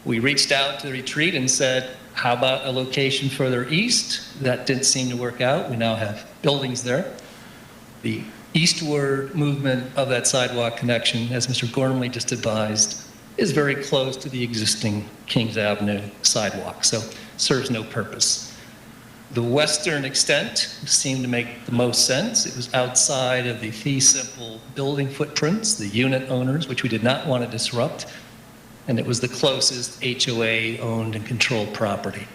We reached out to the retreat and said, how about a location further east? That didn't seem to work out. We now have buildings there. The eastward movement of that sidewalk connection, as Mr. Gormley just advised, is very close to the existing Kings Avenue sidewalk, so serves no purpose. The western extent seemed to make the most sense. It was outside of the fee simple building footprints, the unit owners, which we did not want to disrupt, and it was the closest HOA owned and controlled property.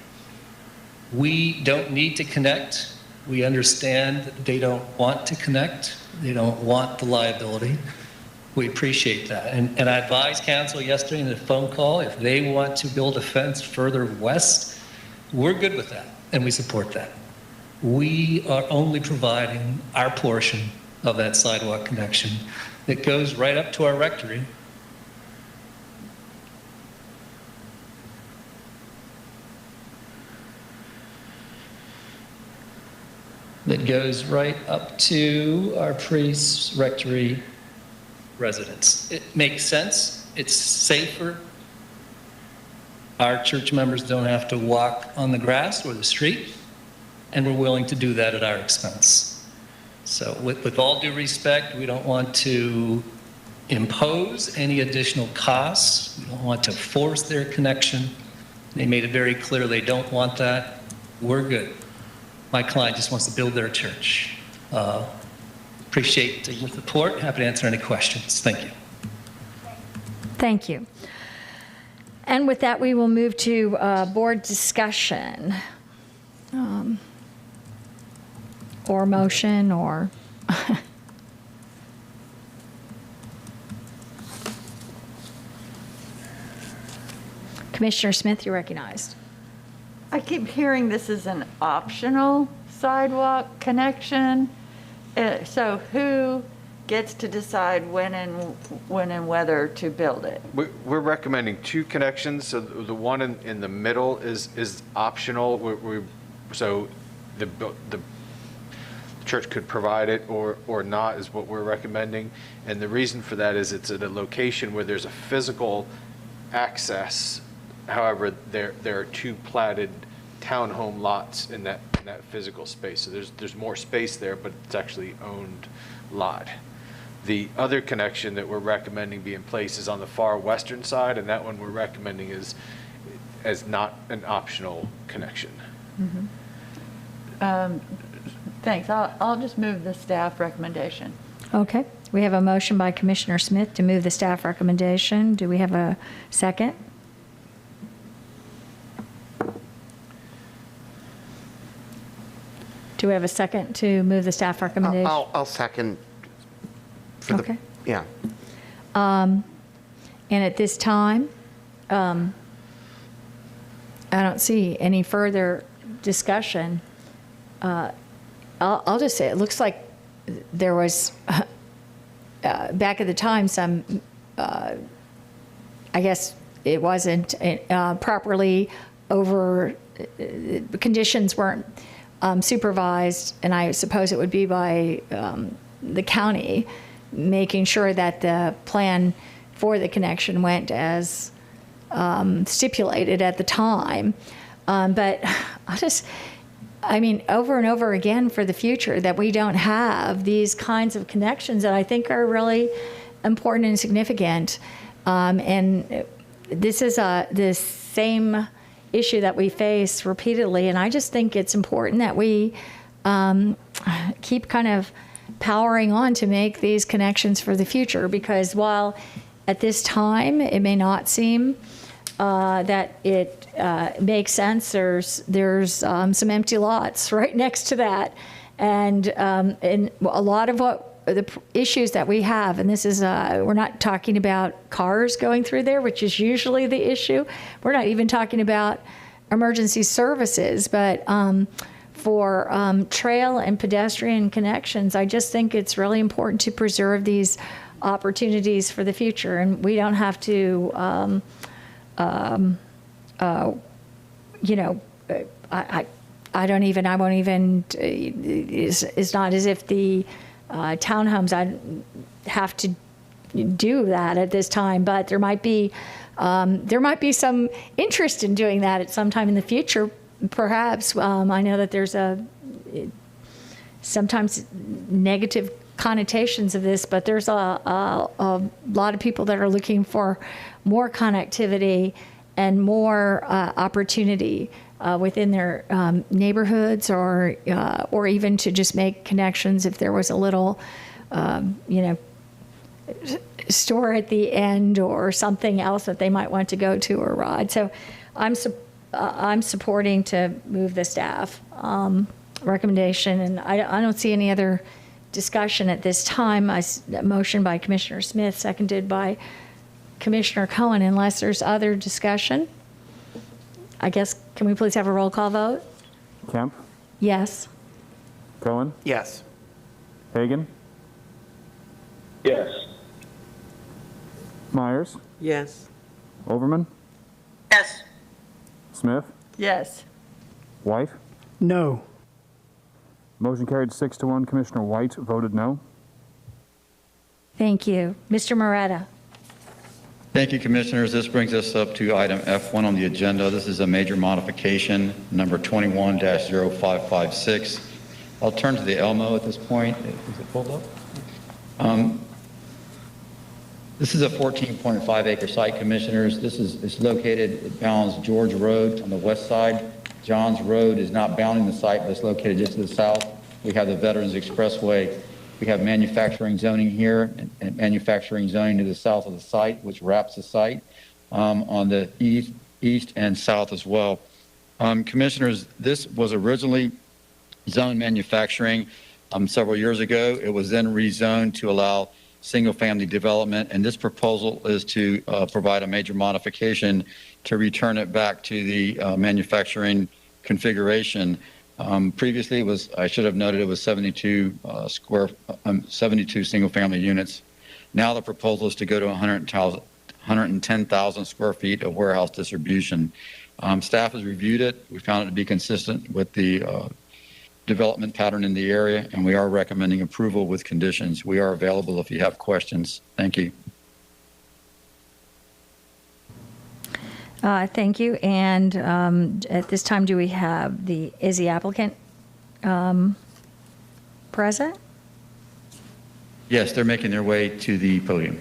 We don't need to connect. We understand that they don't want to connect. They don't want the liability. We appreciate that. And I advised council yesterday in a phone call, if they want to build a fence further west, we're good with that. And we support that. We are only providing our portion of that sidewalk connection that goes right up to our rectory. That goes right up to our priest's rectory residence. It makes sense. It's safer. Our church members don't have to walk on the grass or the street, and we're willing to do that at our expense. So with all due respect, we don't want to impose any additional costs. We don't want to force their connection. They made it very clear they don't want that. We're good. My client just wants to build their church. Appreciate your support. Happy to answer any questions. Thank you. Thank you. And with that, we will move to board discussion or motion or. Commissioner Smith, you're recognized. I keep hearing this is an optional sidewalk connection. So who gets to decide when and whether to build it? We're recommending two connections. So the one in the middle is optional. So the church could provide it or not is what we're recommending. And the reason for that is it's at a location where there's a physical access. However, there are two platted townhome lots in that physical space. So there's more space there, but it's actually owned lot. The other connection that we're recommending be in place is on the far western side, and that one we're recommending as not an optional connection. Mm-hmm. Thanks. I'll just move the staff recommendation. Okay. We have a motion by Commissioner Smith to move the staff recommendation. Do we have a second? Do we have a second to move the staff recommendation? I'll second. Okay. Yeah. And at this time, I don't see any further discussion. I'll just say, it looks like there was, back at the time, some, I guess it wasn't properly conditions weren't supervised, and I suppose it would be by the county, making sure that the plan for the connection went as stipulated at the time. But I mean, over and over again for the future, that we don't have these kinds of connections that I think are really important and significant. And this is this same issue that we face repeatedly, and I just think it's important that we keep kind of powering on to make these connections for the future, because while at this time it may not seem that it makes sense, there's some empty lots right next to that, and a lot of what the issues that we have, and this is we're not talking about cars going through there, which is usually the issue. We're not even talking about emergency services, but for trail and pedestrian connections, I just think it's really important to preserve these opportunities for the future, and we don't have to I won't even, it's not as if the townhomes, I have to do that at this time, but there might be some interest in doing that at some time in the future, perhaps. I know that there's sometimes negative connotations of this, but there's a lot of people that are looking for more connectivity and more opportunity within their neighborhoods, or even to just make connections if there was a little, store at the end or something else that they might want to go to or ride. So I'm supporting to move the staff recommendation, and I don't see any other discussion at this time. A motion by Commissioner Smith, seconded by Commissioner Cohen. Unless there's other discussion, I guess, can we please have a roll call vote? Kemp? Yes. Cohen? Yes. Hagan? Yes. Myers? Yes. Overman? Yes. Smith? Yes. White? No. Motion carried 6-1. Commissioner White voted no. Thank you. Mr. Moretta. Thank you, Commissioners. This brings us up to item F1 on the agenda. This is a major modification, number 21-0556. I'll turn to the Elmo at this point. Is it pulled up? This is a 14.5 acre site, Commissioners. It's located, it bounds George Road on the west side. Johns Road is not bounding the site, but it's located just to the south. We have the Veterans Expressway. We have manufacturing zoning here and manufacturing zoning to the south of the site, which wraps the site on the east and south as well. Commissioners, this was originally zoned manufacturing several years ago. It was then rezoned to allow single-family development, and this proposal is to provide a major modification to return it back to the manufacturing configuration. Previously, I should have noted, it was 72 single-family units. Now the proposal is to go to 110,000 square feet of warehouse distribution. Staff has reviewed it. We found it to be consistent with the development pattern in the area, and we are recommending approval with conditions. We are available if you have questions. Thank you. Thank you. And at this time, do we have is the applicant present? Yes, they're making their way to the podium.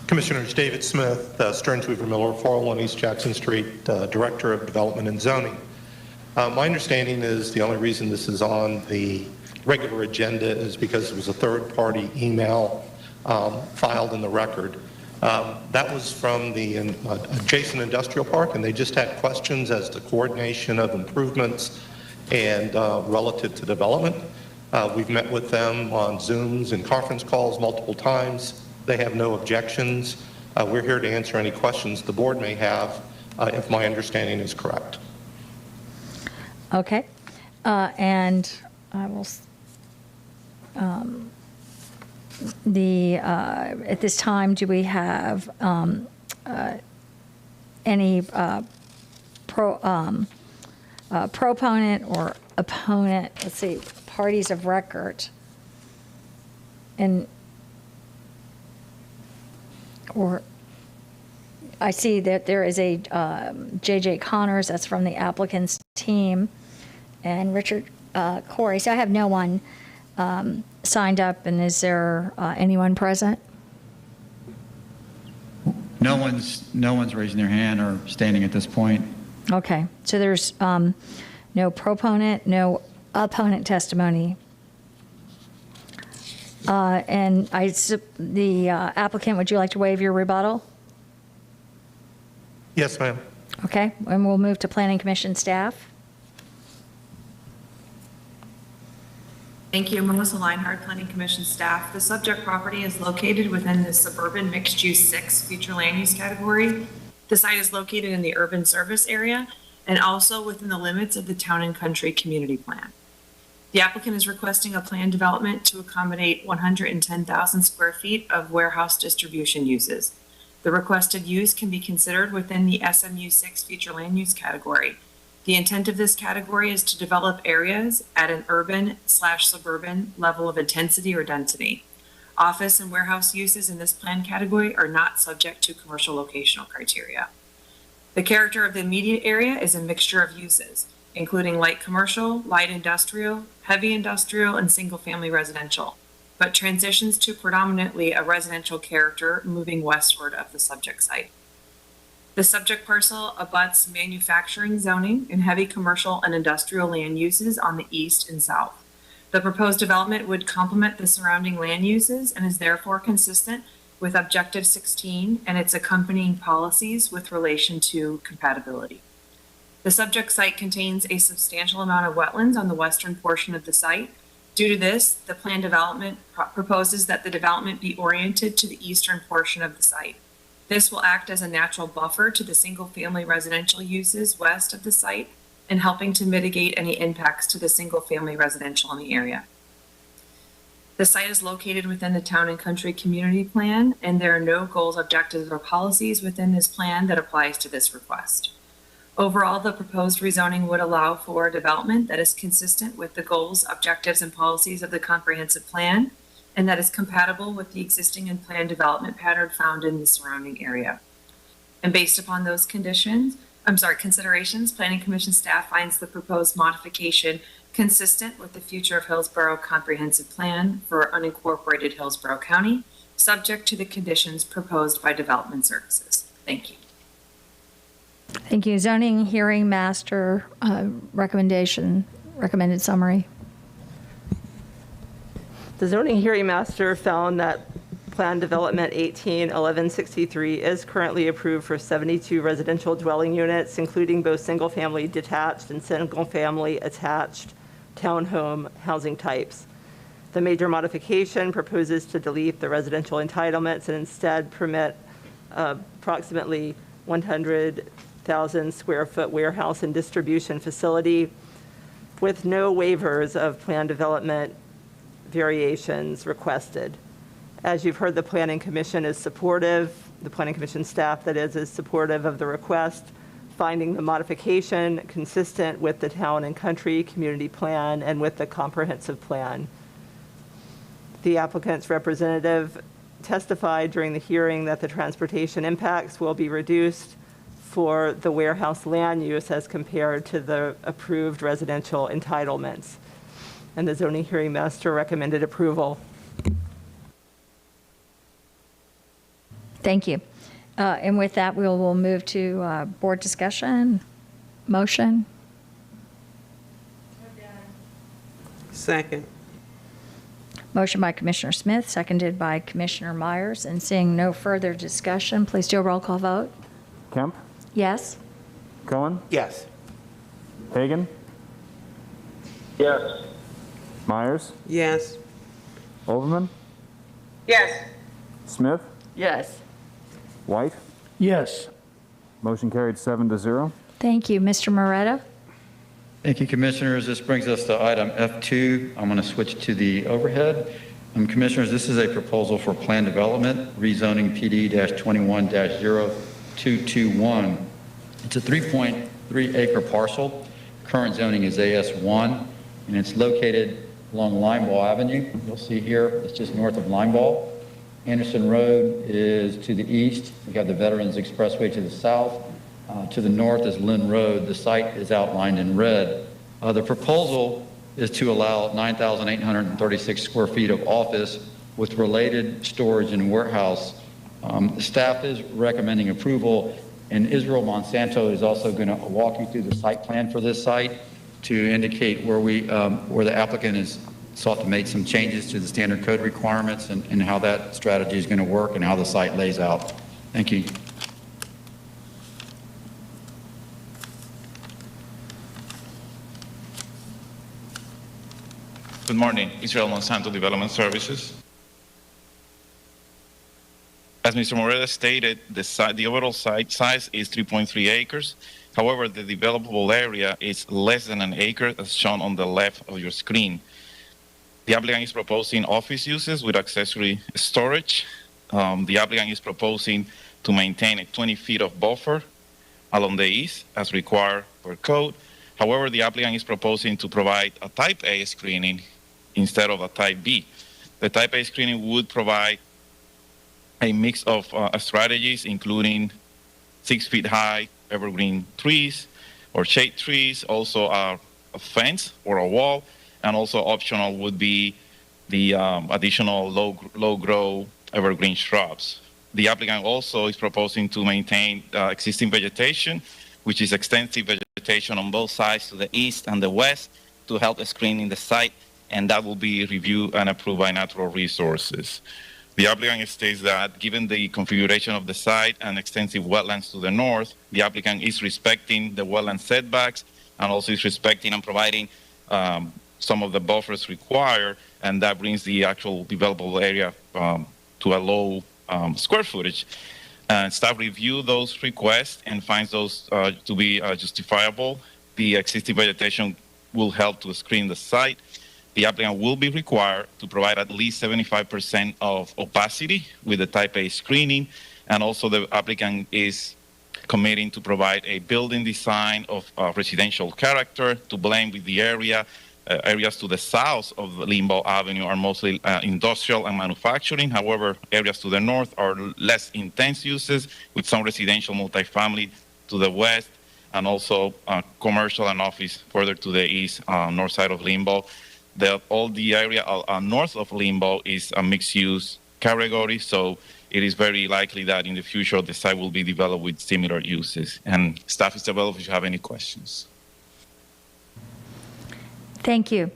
Commissioners, David Smith, Stearns Weaver Miller, 401 East Jackson Street, Director of Development and Zoning. My understanding is the only reason this is on the regular agenda is because it was a third-party email filed in the record. That was from the adjacent industrial park, and they just had questions as to coordination of improvements and relative to development. We've met with them on Zooms and conference calls multiple times. They have no objections. We're here to answer any questions the board may have, if my understanding is correct. Okay. And I will, at this time, do we have any proponent or opponent, let's see, parties of record? And, or, I see that there is a J.J. Connors, that's from the applicant's team, and Richard Corey. So I have no one signed up, and is there anyone present? No one's raising their hand or standing at this point. Okay, so there's no proponent, no opponent testimony. And the applicant, would you like to waive your rebuttal? Yes, ma'am. Okay, and we'll move to Planning Commission staff. Thank you, Melissa Leinhardt, Planning Commission staff. The subject property is located within the suburban mixed-use 6 future land use category. The site is located in the urban service area and also within the limits of the Town and Country Community Plan. The applicant is requesting a planned development to accommodate 110,000 square feet of warehouse distribution uses. The requested use can be considered within the SMU 6 future land use category. The intent of this category is to develop areas at an urban/suburban level of intensity or density. Office and warehouse uses in this plan category are not subject to commercial locational criteria. The character of the immediate area is a mixture of uses, including light commercial, light industrial, heavy industrial, and single-family residential, but transitions to predominantly a residential character moving westward of the subject site. The subject parcel abuts manufacturing zoning and heavy commercial and industrial land uses on the east and south. The proposed development would complement the surrounding land uses and is therefore consistent with Objective 16 and its accompanying policies with relation to compatibility. The subject site contains a substantial amount of wetlands on the western portion of the site. Due to this, the planned development proposes that the development be oriented to the eastern portion of the site. This will act as a natural buffer to the single-family residential uses west of the site and helping to mitigate any impacts to the single-family residential in the area. The site is located within the Town and Country Community Plan, and there are no goals, objectives, or policies within this plan that applies to this request. Overall, the proposed rezoning would allow for a development that is consistent with the goals, objectives, and policies of the comprehensive plan, and that is compatible with the existing and planned development pattern found in the surrounding area. And based upon those considerations, Planning Commission staff finds the proposed modification consistent with the Future of Hillsborough Comprehensive Plan for unincorporated Hillsborough County, subject to the conditions proposed by Development Services. Thank you. Thank you. Zoning hearing master recommended summary. The zoning hearing master found that Plan Development 181163 is currently approved for 72 residential dwelling units, including both single-family detached and single-family attached townhome housing types. The major modification proposes to delete the residential entitlements and instead permit approximately 100,000 square foot warehouse and distribution facility with no waivers of plan development variations requested. As you've heard, the Planning Commission is supportive, the Planning Commission staff, that is supportive of the request, finding the modification consistent with the Town and Country Community Plan and with the comprehensive plan. The applicant's representative testified during the hearing that the transportation impacts will be reduced for the warehouse land use as compared to the approved residential entitlements. And the zoning hearing master recommended approval. Thank you. And with that, we'll move to board discussion. Motion. Second. Motion by Commissioner Smith, seconded by Commissioner Myers. And seeing no further discussion, please do a roll call vote. Kemp? Yes? Cohen? Yes. Hagan? Yes. Myers? Yes. Overman? Yes. Smith? Yes. White? Yes. Motion carried 7-0. Thank you. Mr. Moretta? Thank you, Commissioners. This brings us to item F2. I'm going to switch to the overhead. Commissioners, this is a proposal for plan development, rezoning PD-21-0221. It's a 3.3 acre parcel. Current zoning is AS1, and it's located along Limeball Avenue. You'll see here, it's just north of Limeball. Anderson Road is to the east. We have the Veterans Expressway to the south. To the north is Lynn Road. The site is outlined in red. The proposal is to allow 9,836 square feet of office with related storage and warehouse. The staff is recommending approval, and Israel Monsanto is also going to walk you through the site plan for this site to indicate where the applicant has sought to make some changes to the standard code requirements and how that strategy is going to work and how the site lays out. Thank you. Good morning, Israel Monsanto Development Services. As Mr. Moretta stated, the overall site size is 3.3 acres. However, the developable area is less than an acre, as shown on the left of your screen. The applicant is proposing office uses with accessory storage. The applicant is proposing to maintain a 20 feet of buffer along the east, as required per code. However, the applicant is proposing to provide a type A screening instead of a type B. The type A screening would provide a mix of strategies, including 6 feet high evergreen trees or shade trees, also a fence or a wall, and also optional would be the additional low grow evergreen shrubs. The applicant also is proposing to maintain existing vegetation, which is extensive vegetation on both sides to the east and the west to help screening the site, and that will be reviewed and approved by Natural Resources. The applicant states that given the configuration of the site and extensive wetlands to the north, the applicant is respecting the wetland setbacks and also is respecting and providing some of the buffers required, and that brings the actual developable area to a low square footage. Staff reviewed those requests and finds those to be justifiable. The existing vegetation will help to screen the site. The applicant will be required to provide at least 75% of opacity with the type A screening, and also the applicant is committing to provide a building design of residential character to blend with the area. Areas to the south of Limbaugh Avenue are mostly industrial and manufacturing. However, areas to the north are less intense uses with some residential multifamily to the west, and also commercial and office further to the east, north side of Limbaugh. All the area north of Limbaugh is a mixed-use category, so it is very likely that in the future the site will be developed with similar uses. And staff is available if you have any questions. Thank you.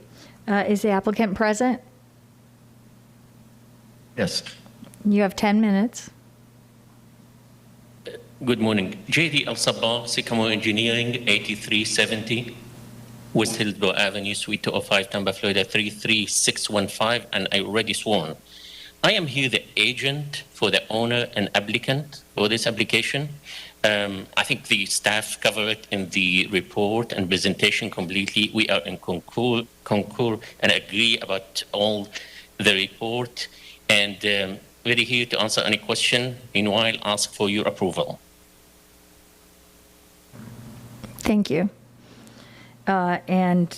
Is the applicant present? Yes. You have 10 minutes. Good morning. JD El Sabah, Sycamore Engineering, 8370 West Hillsborough Avenue, Suite 205, Tampa, Florida, 33615, and I already sworn. I am here the agent for the owner and applicant for this application. I think the staff covered it in the report and presentation completely. We are in concur and agree about all the report, and ready here to answer any question. Meanwhile, ask for your approval. Thank you. And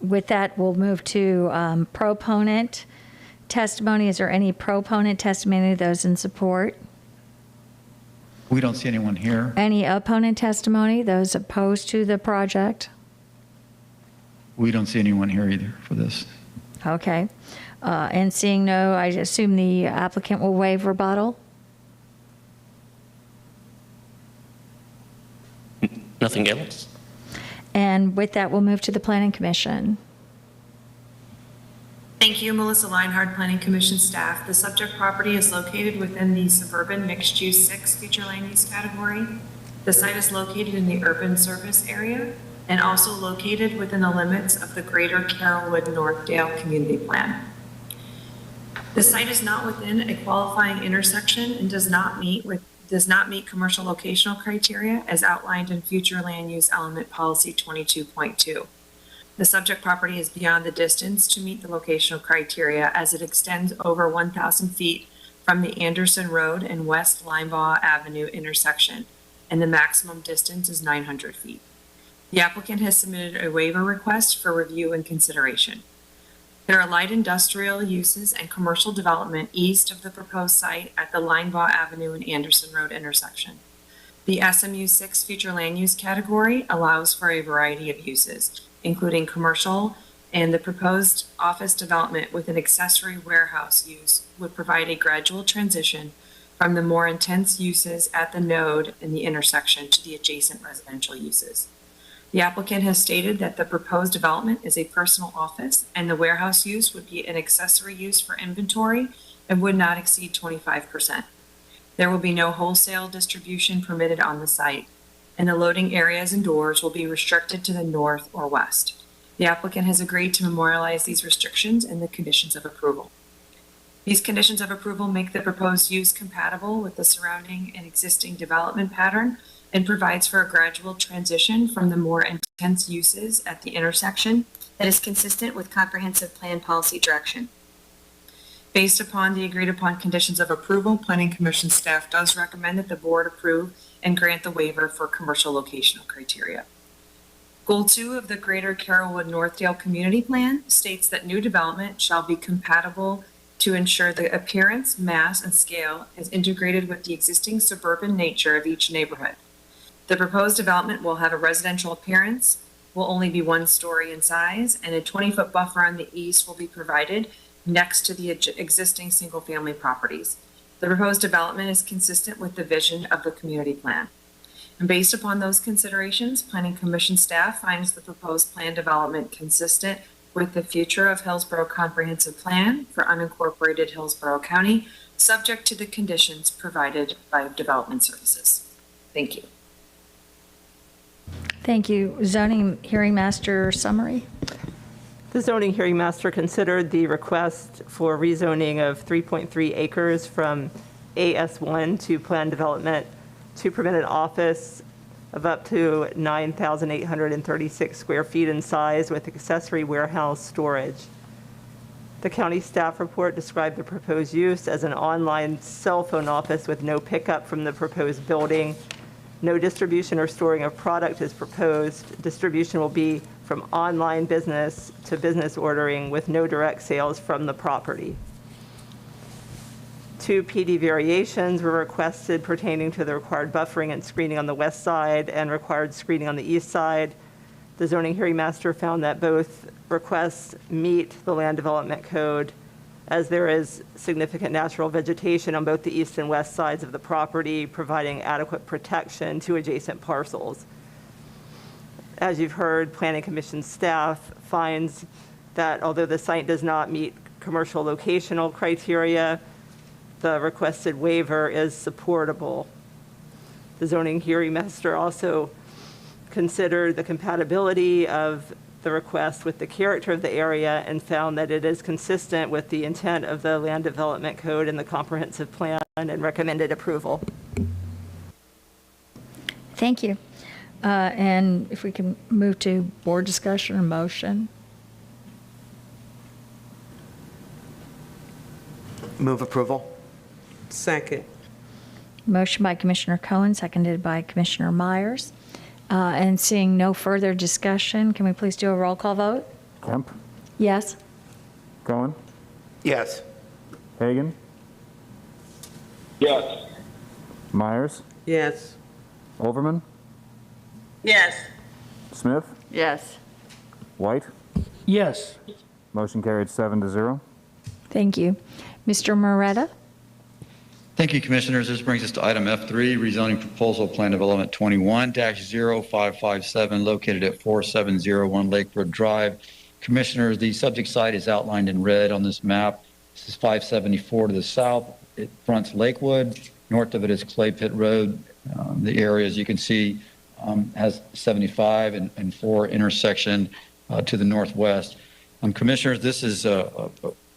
with that, we'll move to proponent testimony. Is there any proponent testimony, those in support? We don't see anyone here. Any opponent testimony, those opposed to the project? We don't see anyone here either for this. Okay. And seeing no, I assume the applicant will waive rebuttal? Nothing else? And with that, we'll move to the Planning Commission. Thank you, Melissa Leinhard, Planning Commission staff. The subject property is located within the suburban mixed-use 6 future land use category. The site is located in the urban service area and also located within the limits of the Greater Carrollwood Northdale Community Plan. The site is not within a qualifying intersection and does not meet commercial locational criteria as outlined in future land use element policy 22.2. The subject property is beyond the distance to meet the locational criteria as it extends over 1,000 feet from the Anderson Road and West Linebaugh Avenue intersection, and the maximum distance is 900 feet. The applicant has submitted a waiver request for review and consideration. There are light industrial uses and commercial development east of the proposed site at the Linebaugh Avenue and Anderson Road intersection. The SMU 6 future land use category allows for a variety of uses, including commercial, and the proposed office development with an accessory warehouse use would provide a gradual transition from the more intense uses at the node in the intersection to the adjacent residential uses. The applicant has stated that the proposed development is a personal office and the warehouse use would be an accessory use for inventory and would not exceed 25%. There will be no wholesale distribution permitted on the site, and the loading areas and doors will be restricted to the north or west. The applicant has agreed to memorialize these restrictions in the conditions of approval. These conditions of approval make the proposed use compatible with the surrounding and existing development pattern and provides for a gradual transition from the more intense uses at the intersection that is consistent with comprehensive plan policy direction. Based upon the agreed upon conditions of approval, Planning Commission staff does recommend that the board approve and grant the waiver for commercial locational criteria. Goal 2 of the Greater Carrollwood Northdale Community Plan states that new development shall be compatible to ensure the appearance, mass, and scale is integrated with the existing suburban nature of each neighborhood. The proposed development will have a residential appearance, will only be 1 story in size, and a 20-foot buffer on the east will be provided next to the existing single-family properties. The proposed development is consistent with the vision of the community plan. And based upon those considerations, Planning Commission staff finds the proposed plan development consistent with the future of Hillsborough Comprehensive Plan for unincorporated Hillsborough County, subject to the conditions provided by Development Services. Thank you. Thank you. Zoning Hearing Master summary. The zoning hearing master considered the request for rezoning of 3.3 acres from AS1 to planned development to permit an office of up to 9,836 square feet in size with accessory warehouse storage. The county staff report described the proposed use as an online cell phone office with no pickup from the proposed building. No distribution or storing of product is proposed. Distribution will be from online business to business ordering with no direct sales from the property. 2 PD variations were requested pertaining to the required buffering and screening on the west side and required screening on the east side. The zoning hearing master found that both requests meet the land development code as there is significant natural vegetation on both the east and west sides of the property, providing adequate protection to adjacent parcels. As you've heard, Planning Commission staff finds that although the site does not meet commercial locational criteria, the requested waiver is supportable. The zoning hearing master also considered the compatibility of the request with the character of the area and found that it is consistent with the intent of the land development code and the comprehensive plan and recommended approval. Thank you. And if we can move to board discussion or motion. Move approval. Second. Motion by Commissioner Cohen, seconded by Commissioner Myers. And seeing no further discussion, can we please do a roll call vote? Kemp? Yes. Cohen? Yes. Hagan? Yes. Myers? Yes. Overman? Yes. Smith? Yes. White? Yes. Motion carried 7-0. Thank you. Mr. Moretta? Thank you, Commissioners. This brings us to item F3, rezoning proposal plan development 21-0557, located at 4701 Lakewood Drive. Commissioners, the subject site is outlined in red on this map. This is 574 to the south. It fronts Lakewood. North of it is Clay Pit Road. The area, as you can see, has 75 and 4 intersection to the northwest. Commissioners, this is a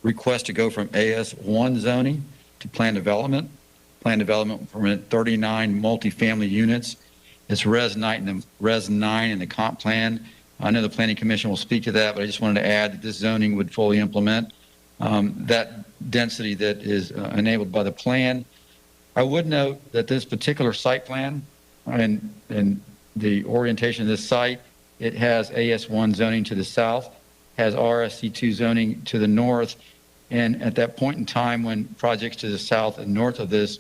request to go from AS1 zoning to plan development. Plan development will permit 39 multifamily units. It's Res 9 in the comp plan. I know the Planning Commission will speak to that, but I just wanted to add that this zoning would fully implement that density that is enabled by the plan. I would note that this particular site plan and the orientation of this site, it has AS1 zoning to the south, has RSC2 zoning to the north, and at that point in time when projects to the south and north of this,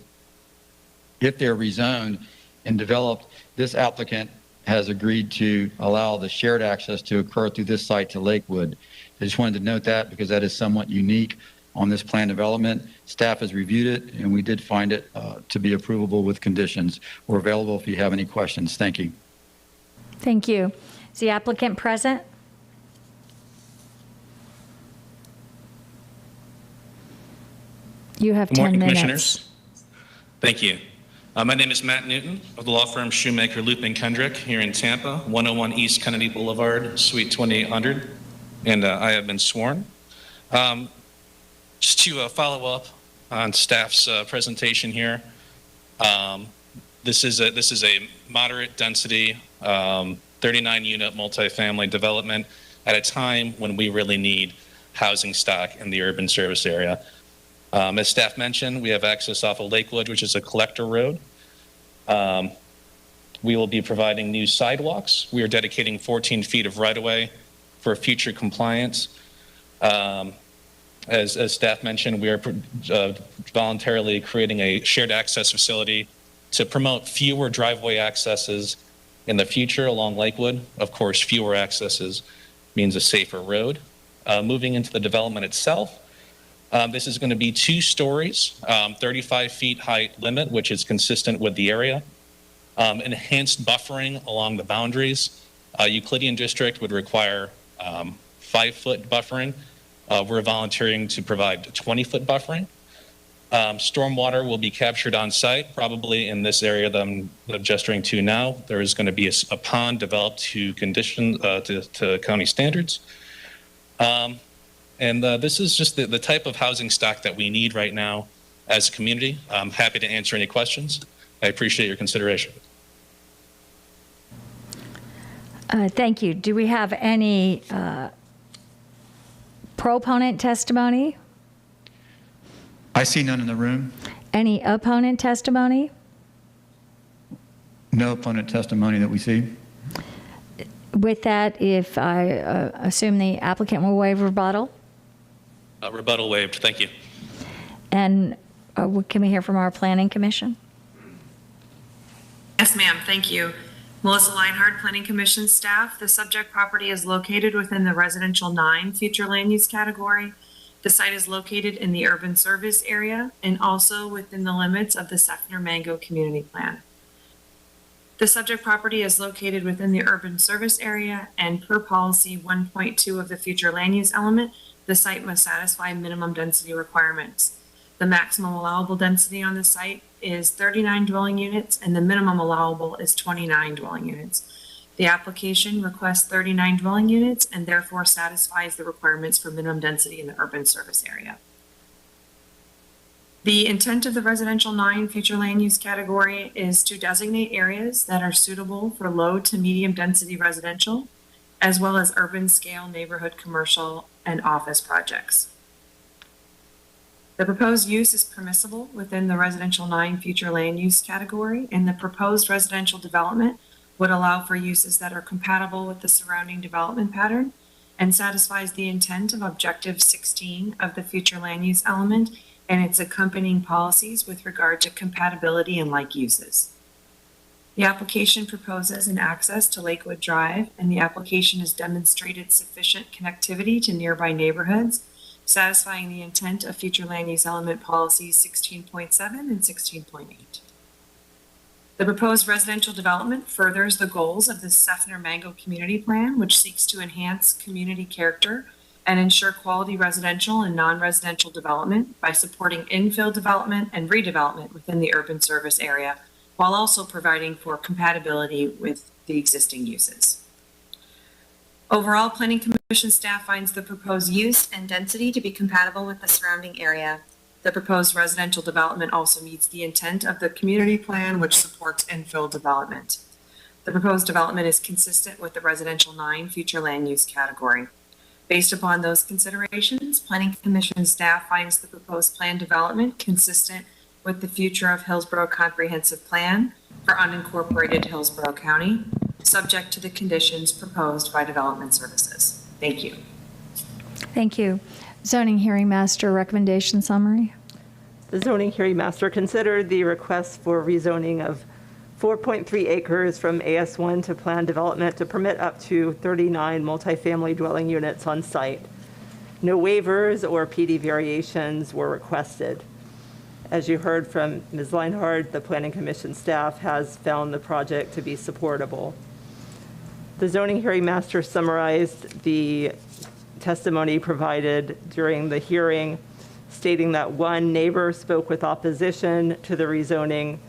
if they're rezoned and developed, this applicant has agreed to allow the shared access to occur through this site to Lakewood. I just wanted to note that because that is somewhat unique on this plan development. Staff has reviewed it, and we did find it to be approvable with conditions. We're available if you have any questions. Thank you. Thank you. Is the applicant present? You have Good 10 morning, minutes. Commissioners. Thank you. My name is Matt Newton of the law firm Shoemaker, Loop & Kendrick here in Tampa, 101 East Kennedy Boulevard, Suite 2800, and I have been sworn. Just to follow up on staff's presentation here, this is a moderate density, 39-unit multifamily development at a time when we really need housing stock in the urban service area. As staff mentioned, we have access off of Lakewood, which is a collector road. We will be providing new sidewalks. We are dedicating 14 feet of right-of-way for future compliance. As staff mentioned, we are voluntarily creating a shared access facility to promote fewer driveway accesses in the future along Lakewood. Of course, fewer accesses means a safer road. Moving into the development itself, this is going to be 2 stories, 35 feet height limit, which is consistent with the area. Enhanced buffering along the boundaries. Euclidean District would require 5-foot buffering. We're volunteering to provide 20-foot buffering. Stormwater will be captured on site, probably in this area that I'm gesturing to now. There is going to be a pond developed to condition to county standards. This is just the type of housing stock that we need right now as a community. I'm happy to answer any questions. I appreciate your consideration. Thank you. Do we have any proponent testimony? I see none in the room. Any opponent testimony? No opponent testimony that we see. With that, if I assume the applicant will waive rebuttal? Rebuttal waived. Thank you. And can we hear from our Planning Commission? Yes, ma'am. Thank you. Melissa Leinhardt, Planning Commission staff. The subject property is located within the residential 9 future land use category. The site is located in the urban service area and also within the limits of the Seffner Mango Community Plan. The subject property is located within the urban service area, and per policy 1.2 of the future land use element, the site must satisfy minimum density requirements. The maximum allowable density on the site is 39 dwelling units, and the minimum allowable is 29 dwelling units. The application requests 39 dwelling units and therefore satisfies the requirements for minimum density in the urban service area. The intent of the residential 9 future land use category is to designate areas that are suitable for low to medium density residential, as well as urban scale neighborhood commercial and office projects. The proposed use is permissible within the residential 9 future land use category, and the proposed residential development would allow for uses that are compatible with the surrounding development pattern and satisfies the intent of Objective 16 of the future land use element and its accompanying policies with regard to compatibility and like uses. The application proposes an access to Lakewood Drive, and the application has demonstrated sufficient connectivity to nearby neighborhoods, satisfying the intent of future land use element policies 16.7 and 16.8. The proposed residential development furthers the goals of the Seffner Mango Community Plan, which seeks to enhance community character and ensure quality residential and non-residential development by supporting infill development and redevelopment within the urban service area, while also providing for compatibility with the existing uses. Overall, Planning Commission staff finds the proposed use and density to be compatible with the surrounding area. The proposed residential development also meets the intent of the community plan, which supports infill development. The proposed development is consistent with the residential 9 future land use category. Based upon those considerations, Planning Commission staff finds the proposed plan development consistent with the future of Hillsborough Comprehensive Plan for unincorporated Hillsborough County, subject to the conditions proposed by Development Services. Thank you. Thank you. Zoning Hearing Master recommendation summary. The zoning hearing master considered the request for rezoning of 4.3 acres from AS1 to planned development to permit up to 39 multifamily dwelling units on site. No waivers or PD variations were requested. As you heard from Ms. Leinhardt, the Planning Commission staff has found the project to be supportable. The zoning hearing master summarized the testimony provided during the hearing, stating that one neighbor spoke with opposition to the rezoning.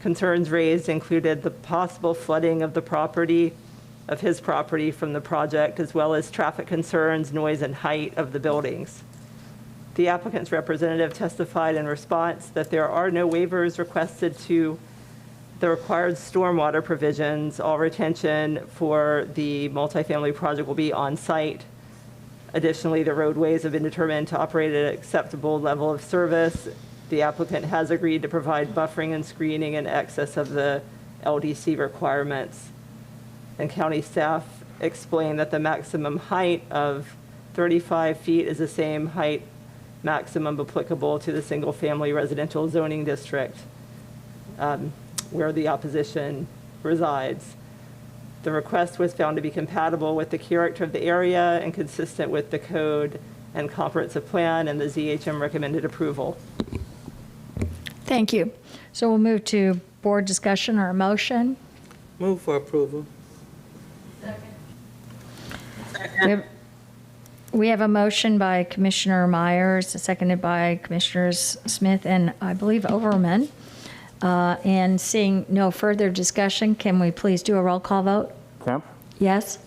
Concerns raised included the possible flooding of his property from the project, as well as traffic concerns, noise, and height of the buildings. The applicant's representative testified in response that there are no waivers requested to the required stormwater provisions. All retention for the multifamily project will be on site. Additionally, the roadways have been determined to operate at an acceptable level of service. The applicant has agreed to provide buffering and screening in excess of the LDC requirements. And county staff explained that the maximum height of 35 feet is the same height maximum applicable to the single-family residential zoning district where the opposition resides. The request was found to be compatible with the character of the area and consistent with the code and comprehensive plan, and the ZHM recommended approval. Thank you. So we'll move to board discussion or a motion. Move for approval. We have a motion by Commissioner Myers, seconded by Commissioners Smith and I believe Overman. And seeing no further discussion, can we please do a roll call vote? Kemp? Yes?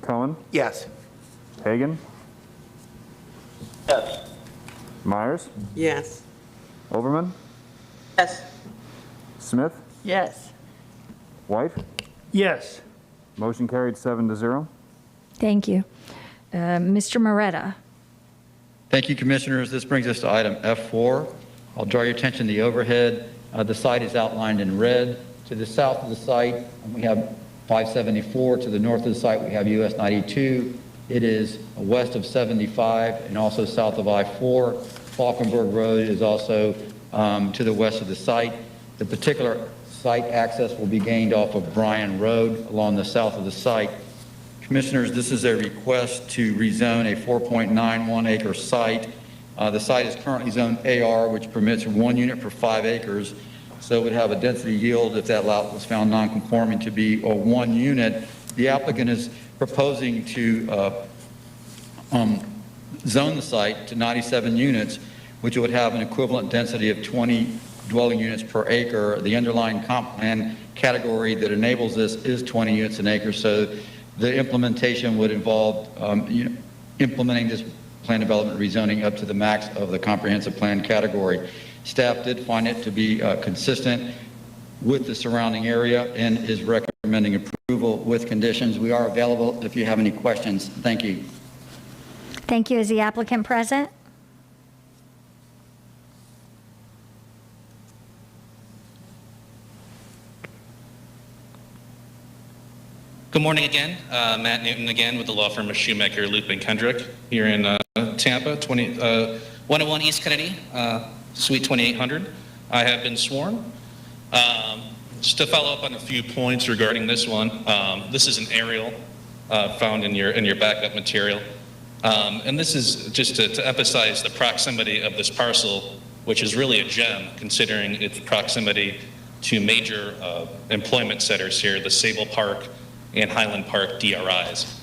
Cohen? Yes. Hagan? Yes. Myers? Yes. Overman? Yes. Smith? Yes. White? Yes. Motion carried 7-0. Thank you. Mr. Moretta. Thank you, Commissioners. This brings us to item F4. I'll draw your attention to the overhead. The site is outlined in red. To the south of the site, we have 574. To the north of the site, we have US 92. It is west of 75 and also south of I-4. Falkenberg Road is also to the west of the site. The particular site access will be gained off of Bryan Road along the south of the site. Commissioners, this is a request to rezone a 4.91 acre site. The site is currently zoned AR, which permits 1 unit per 5 acres. So it would have a density yield, if that lot was found non-conforming, to be 1 unit. The applicant is proposing to zone the site to 97 units, which would have an equivalent density of 20 dwelling units per acre. The underlying comp plan category that enables this is 20 units an acre. So the implementation would involve implementing this plan development rezoning up to the max of the comprehensive plan category. Staff did find it to be consistent with the surrounding area and is recommending approval with conditions. We are available if you have any questions. Thank you. Thank you. Is the applicant present? Good morning again. Matt Newton again with the law firm of Shoemaker, Loop & Kendrick here in Tampa, 101 East Kennedy, Suite 2800. I have been sworn. Just to follow up on a few points regarding this one, this is an aerial found in your backup material. And this is just to emphasize the proximity of this parcel, which is really a gem considering its proximity to major employment centers here, the Sable Park and Highland Park DRIs.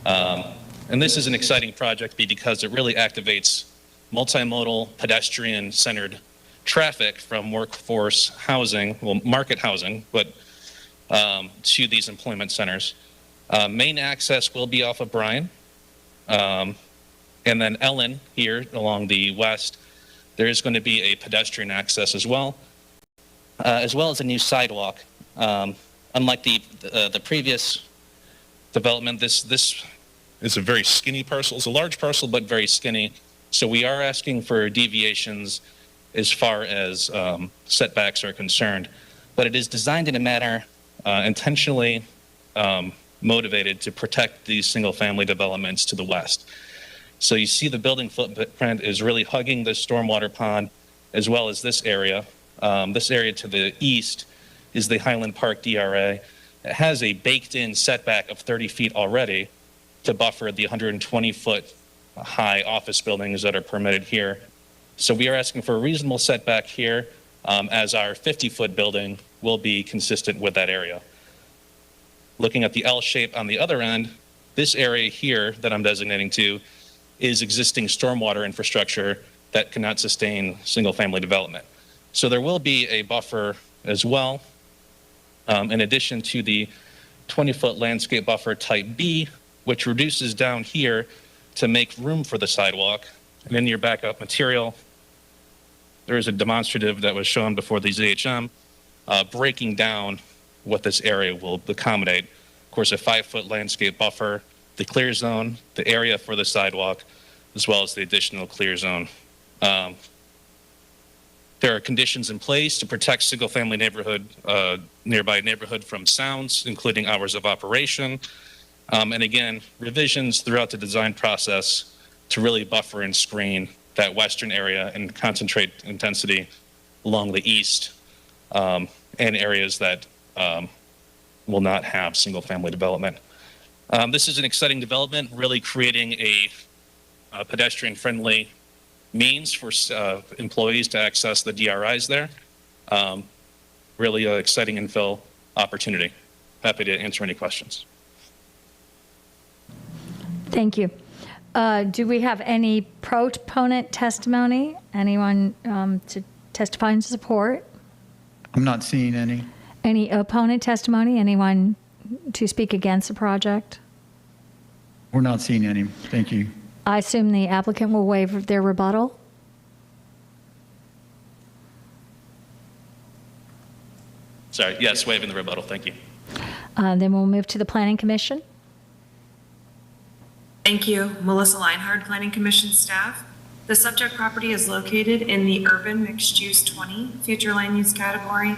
And this is an exciting project because it really activates multimodal, pedestrian-centered traffic from workforce housing, well, market housing, but to these employment centers. Main access will be off of Bryan. And then Ellen here along the west, there is going to be a pedestrian access as well as a new sidewalk. Unlike the previous development, this is a very skinny parcel. It's a large parcel, but very skinny. So we are asking for deviations as far as setbacks are concerned. But it is designed in a manner intentionally motivated to protect these single-family developments to the west. So you see the building footprint is really hugging the stormwater pond, as well as this area. This area to the east is the Highland Park DRA. It has a baked-in setback of 30 feet already to buffer the 120-foot high office buildings that are permitted here. So we are asking for a reasonable setback here, as our 50-foot building will be consistent with that area. Looking at the L shape on the other end, this area here that I'm designating to is existing stormwater infrastructure that cannot sustain single-family development. So there will be a buffer as well, in addition to the 20-foot landscape buffer type B, which reduces down here to make room for the sidewalk. And in your backup material, there is a demonstrative that was shown before the ZHM, breaking down what this area will accommodate. Of course, a 5-foot landscape buffer, the clear zone, the area for the sidewalk, as well as the additional clear zone. There are conditions in place to protect single-family neighborhood, nearby neighborhood from sounds, including hours of operation. And again, revisions throughout the design process to really buffer and screen that western area and concentrate intensity along the east and areas that will not have single-family development. This is an exciting development, really creating a pedestrian-friendly means for employees to access the DRIs there. Really an exciting infill opportunity. Happy to answer any questions. Thank you. Do we have any proponent testimony? Anyone to testify in support? I'm not seeing any. Any opponent testimony? Anyone to speak against the project? We're not seeing any. Thank you. I assume the applicant will waive their rebuttal? Sorry, yes, waiving the rebuttal, thank you. Then we'll move to the Planning Commission. Thank you. Melissa Leinhard, Planning Commission staff. The subject property is located in the urban mixed use 20 future land use category.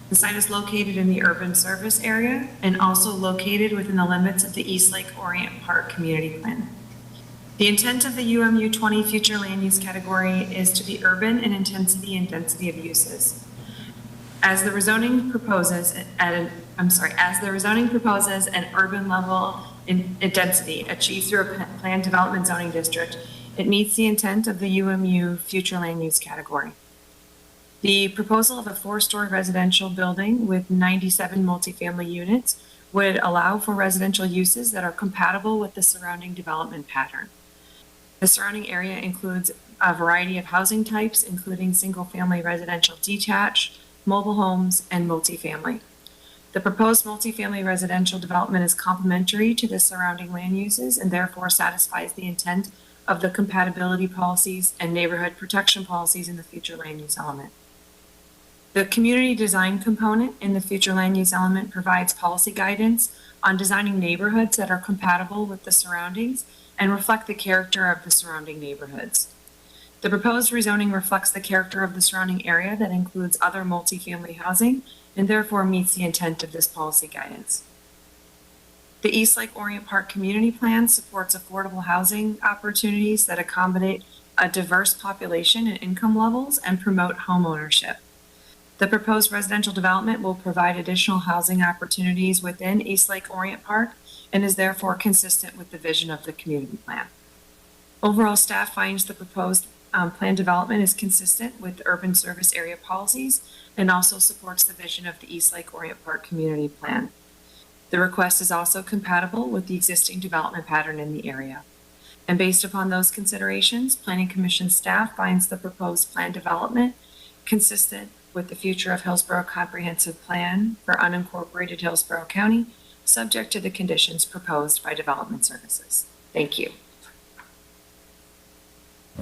The site is located in the urban service area and also located within the limits of the East Lake Orient Park Community Plan. The intent of the UMU 20 future land use category is to be urban in intensity and density of uses. As the rezoning proposes an urban level in density achieved through a planned development zoning district, it meets the intent of the UMU future land use category. The proposal of a 4-story residential building with 97 multifamily units would allow for residential uses that are compatible with the surrounding development pattern. The surrounding area includes a variety of housing types, including single-family residential detached, mobile homes, and multifamily. The proposed multifamily residential development is complementary to the surrounding land uses and therefore satisfies the intent of the compatibility policies and neighborhood protection policies in the future land use element. The community design component in the future land use element provides policy guidance on designing neighborhoods that are compatible with the surroundings and reflect the character of the surrounding neighborhoods. The proposed rezoning reflects the character of the surrounding area that includes other multifamily housing and therefore meets the intent of this policy guidance. The East Lake Orient Park Community Plan supports affordable housing opportunities that accommodate a diverse population and income levels and promote homeownership. The proposed residential development will provide additional housing opportunities within East Lake Orient Park and is therefore consistent with the vision of the community plan. Overall, staff finds the proposed plan development is consistent with the urban service area policies and also supports the vision of the East Lake Orient Park Community Plan. The request is also compatible with the existing development pattern in the area. And based upon those considerations, Planning Commission staff finds the proposed plan development consistent with the future of Hillsborough Comprehensive Plan for unincorporated Hillsborough County subject to the conditions proposed by Development Services. Thank you.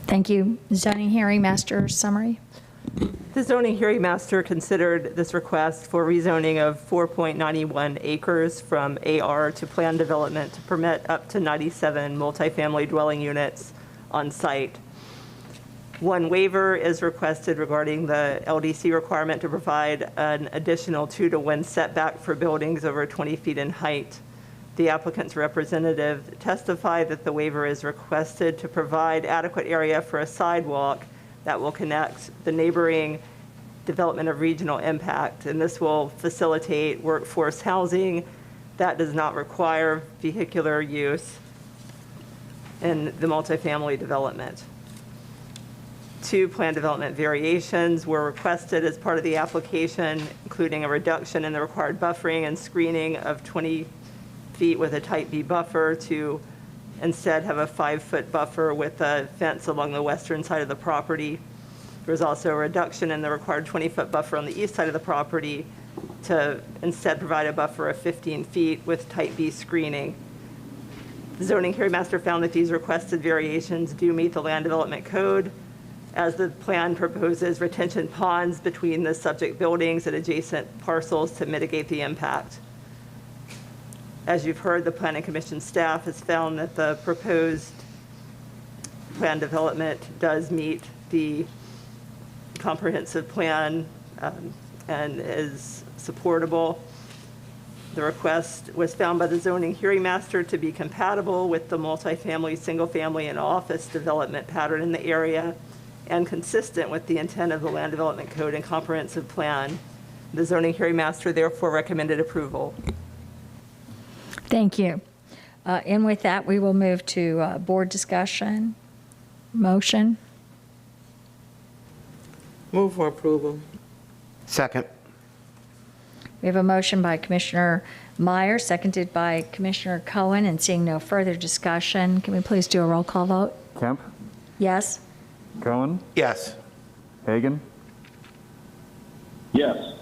Thank you. Zoning hearing master summary. The zoning hearing master considered this request for rezoning of 4.91 acres from AR to planned development to permit up to 97 multifamily dwelling units on site. One waiver is requested regarding the LDC requirement to provide an additional 2-to-1 setback for buildings over 20 feet in height. The applicant's representative testified that the waiver is requested to provide adequate area for a sidewalk that will connect the neighboring development of regional impact, and this will facilitate workforce housing that does not require vehicular use in the multifamily development. 2 planned development variations were requested as part of the application, including a reduction in the required buffering and screening of 20 feet with a type B buffer to instead have a 5-foot buffer with a fence along the western side of the property. There's also a reduction in the required 20-foot buffer on the east side of the property to instead provide a buffer of 15 feet with type B screening. The zoning hearing master found that these requested variations do meet the land development code, as the plan proposes retention ponds between the subject buildings and adjacent parcels to mitigate the impact. As you've heard, the Planning Commission staff has found that the proposed plan development does meet the comprehensive plan and is supportable. The request was found by the zoning hearing master to be compatible with the multifamily, single-family, and office development pattern in the area and consistent with the intent of the Land Development Code and comprehensive plan. The zoning hearing master therefore recommended approval. Thank you. And with that, we will move to board discussion. Motion. Move for approval. Second. We have a motion by Commissioner Meyer, seconded by Commissioner Cohen, and seeing no further discussion, can we please do a roll call vote? Kemp, Yes? Cohen, Yes. Hagan, Yes.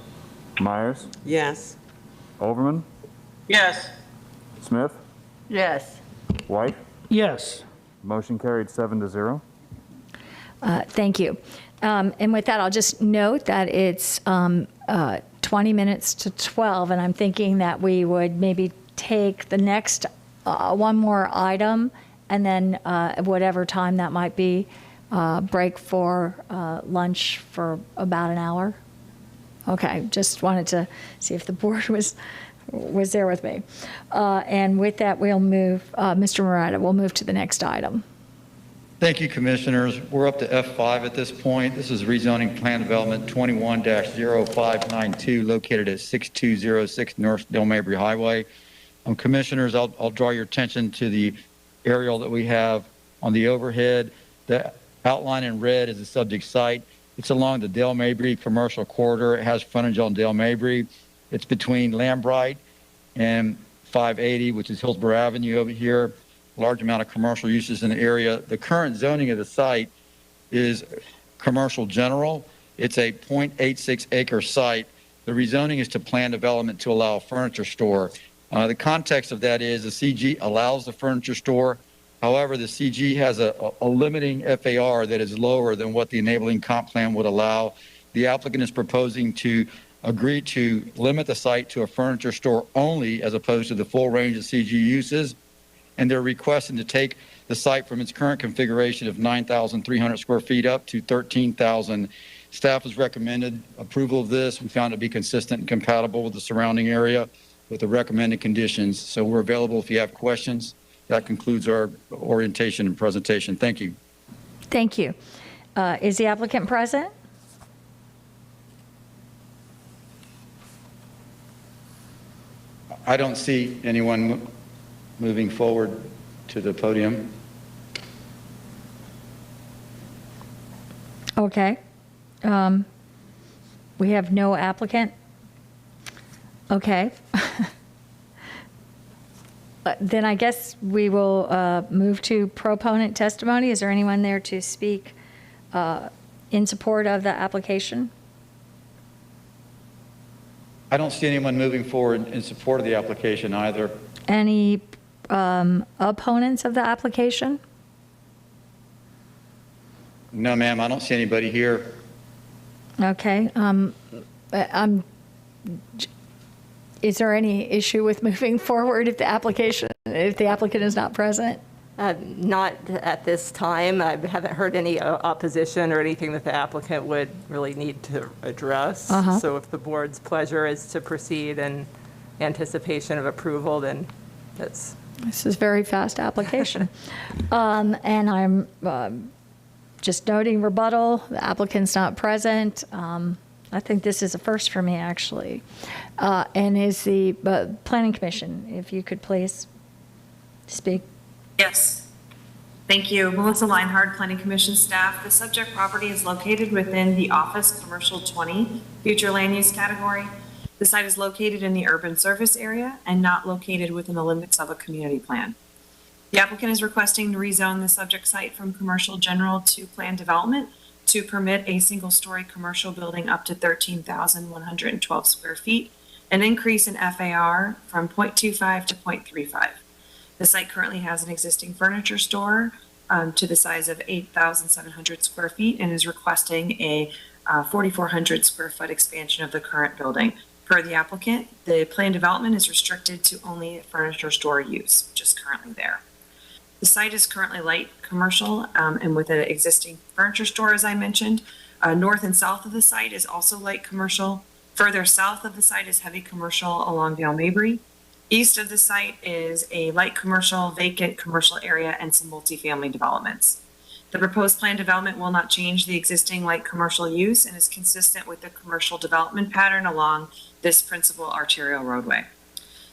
Myers, Yes. Overman, Yes. Smith, Yes. White. Yes. Motion carried 7-0. Thank you. And with that, I'll just note that it's 20 minutes to 12, and I'm thinking that we would maybe take the next one more item, and then whatever time that might be, break for lunch for about an hour. Okay, just wanted to see if the board was there with me. And with that, we'll move, Mr. Murata, we'll move to the next item. Thank you, Commissioners. We're up to F5 at this point. This is rezoning plan development 21-0592 located at 6206 North Del Mabry Highway. Commissioners, I'll draw your attention to the aerial that we have on the overhead. The outline in red is the subject site. It's along the Del Mabry commercial corridor. It has frontage on Del Mabry. It's between Lambright and 580, which is Hillsborough Avenue over here. Large amount of commercial uses in the area. The current zoning of the site is commercial general. It's a 0.86 acre site. The rezoning is to planned development to allow a furniture store. The context of that is the CG allows the furniture store. However, the CG has a limiting FAR that is lower than what the enabling comp plan would allow. The applicant is proposing to agree to limit the site to a furniture store only as opposed to the full range of CG uses. And they're requesting to take the site from its current configuration of 9,300 square feet up to 13,000. Staff has recommended approval of this. We found it to be consistent and compatible with the surrounding area with the recommended conditions. So we're available if you have questions. That concludes our orientation and presentation. Thank you. Thank you. Is the applicant present? I don't see anyone moving forward to the podium. Okay. We have no applicant? Okay. Then I guess we will move to proponent testimony. Is there anyone there to speak in support of the application? I don't see anyone moving forward in support of the application either. Any opponents of the application? No, ma'am, I don't see anybody here. Okay. Is there any issue with moving forward if the applicant is not present? Not at this time. I haven't heard any opposition or anything that the applicant would really need to address. So if the board's pleasure is to proceed in anticipation of approval, then that's... This is very fast application. And I'm just noting rebuttal, the applicant's not present. I think this is a first for me, actually. And is the Planning Commission, if you could please speak. Yes. Thank you. Melissa Leinhardt, Planning Commission staff. The subject property is located within the Office Commercial 20 future land use category. The site is located in the urban service area and not located within the limits of a community plan. The applicant is requesting to rezone the subject site from commercial general to planned development to permit a single-story commercial building up to 13,112 square feet, an increase in FAR from 0.25 to 0.35. The site currently has an existing furniture store to the size of 8,700 square feet and is requesting a 4,400 square foot expansion of the current building. Per the applicant, the planned development is restricted to only furniture store use, which is currently there. The site is currently light commercial and with an existing furniture store, as I mentioned. North and south of the site is also light commercial. Further south of the site is heavy commercial along Dale Mabry. East of the site is a light commercial, vacant commercial area, and some multifamily developments. The proposed planned development will not change the existing light commercial use and is consistent with the commercial development pattern along this principal arterial roadway.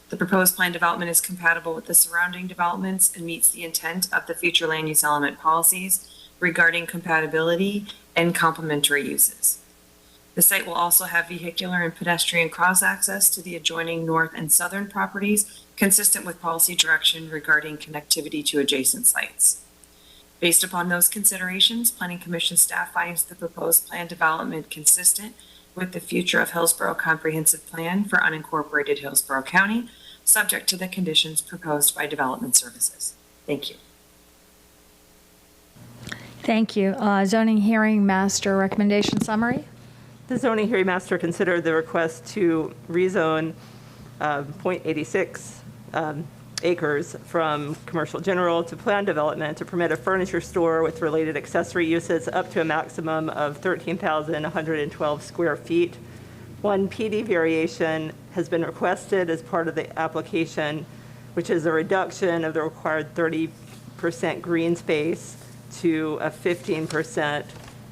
The proposed planned development is compatible with the surrounding developments and meets the intent of the future land use element policies regarding compatibility and complementary uses. The site will also have vehicular and pedestrian cross-access to the adjoining north and southern properties, consistent with policy direction regarding connectivity to adjacent sites. Based upon those considerations, Planning Commission staff finds the proposed plan development consistent with the future of Hillsborough Comprehensive Plan for unincorporated Hillsborough County, subject to the conditions proposed by Development Services. Thank you. Thank you. Zoning hearing master recommendation summary. The zoning hearing master considered the request to rezone 0.86 acres from commercial general to planned development to permit a furniture store with related accessory uses up to a maximum of 13,112 square feet. One PD variation has been requested as part of the application, which is a reduction of the required 30% green space to a 15%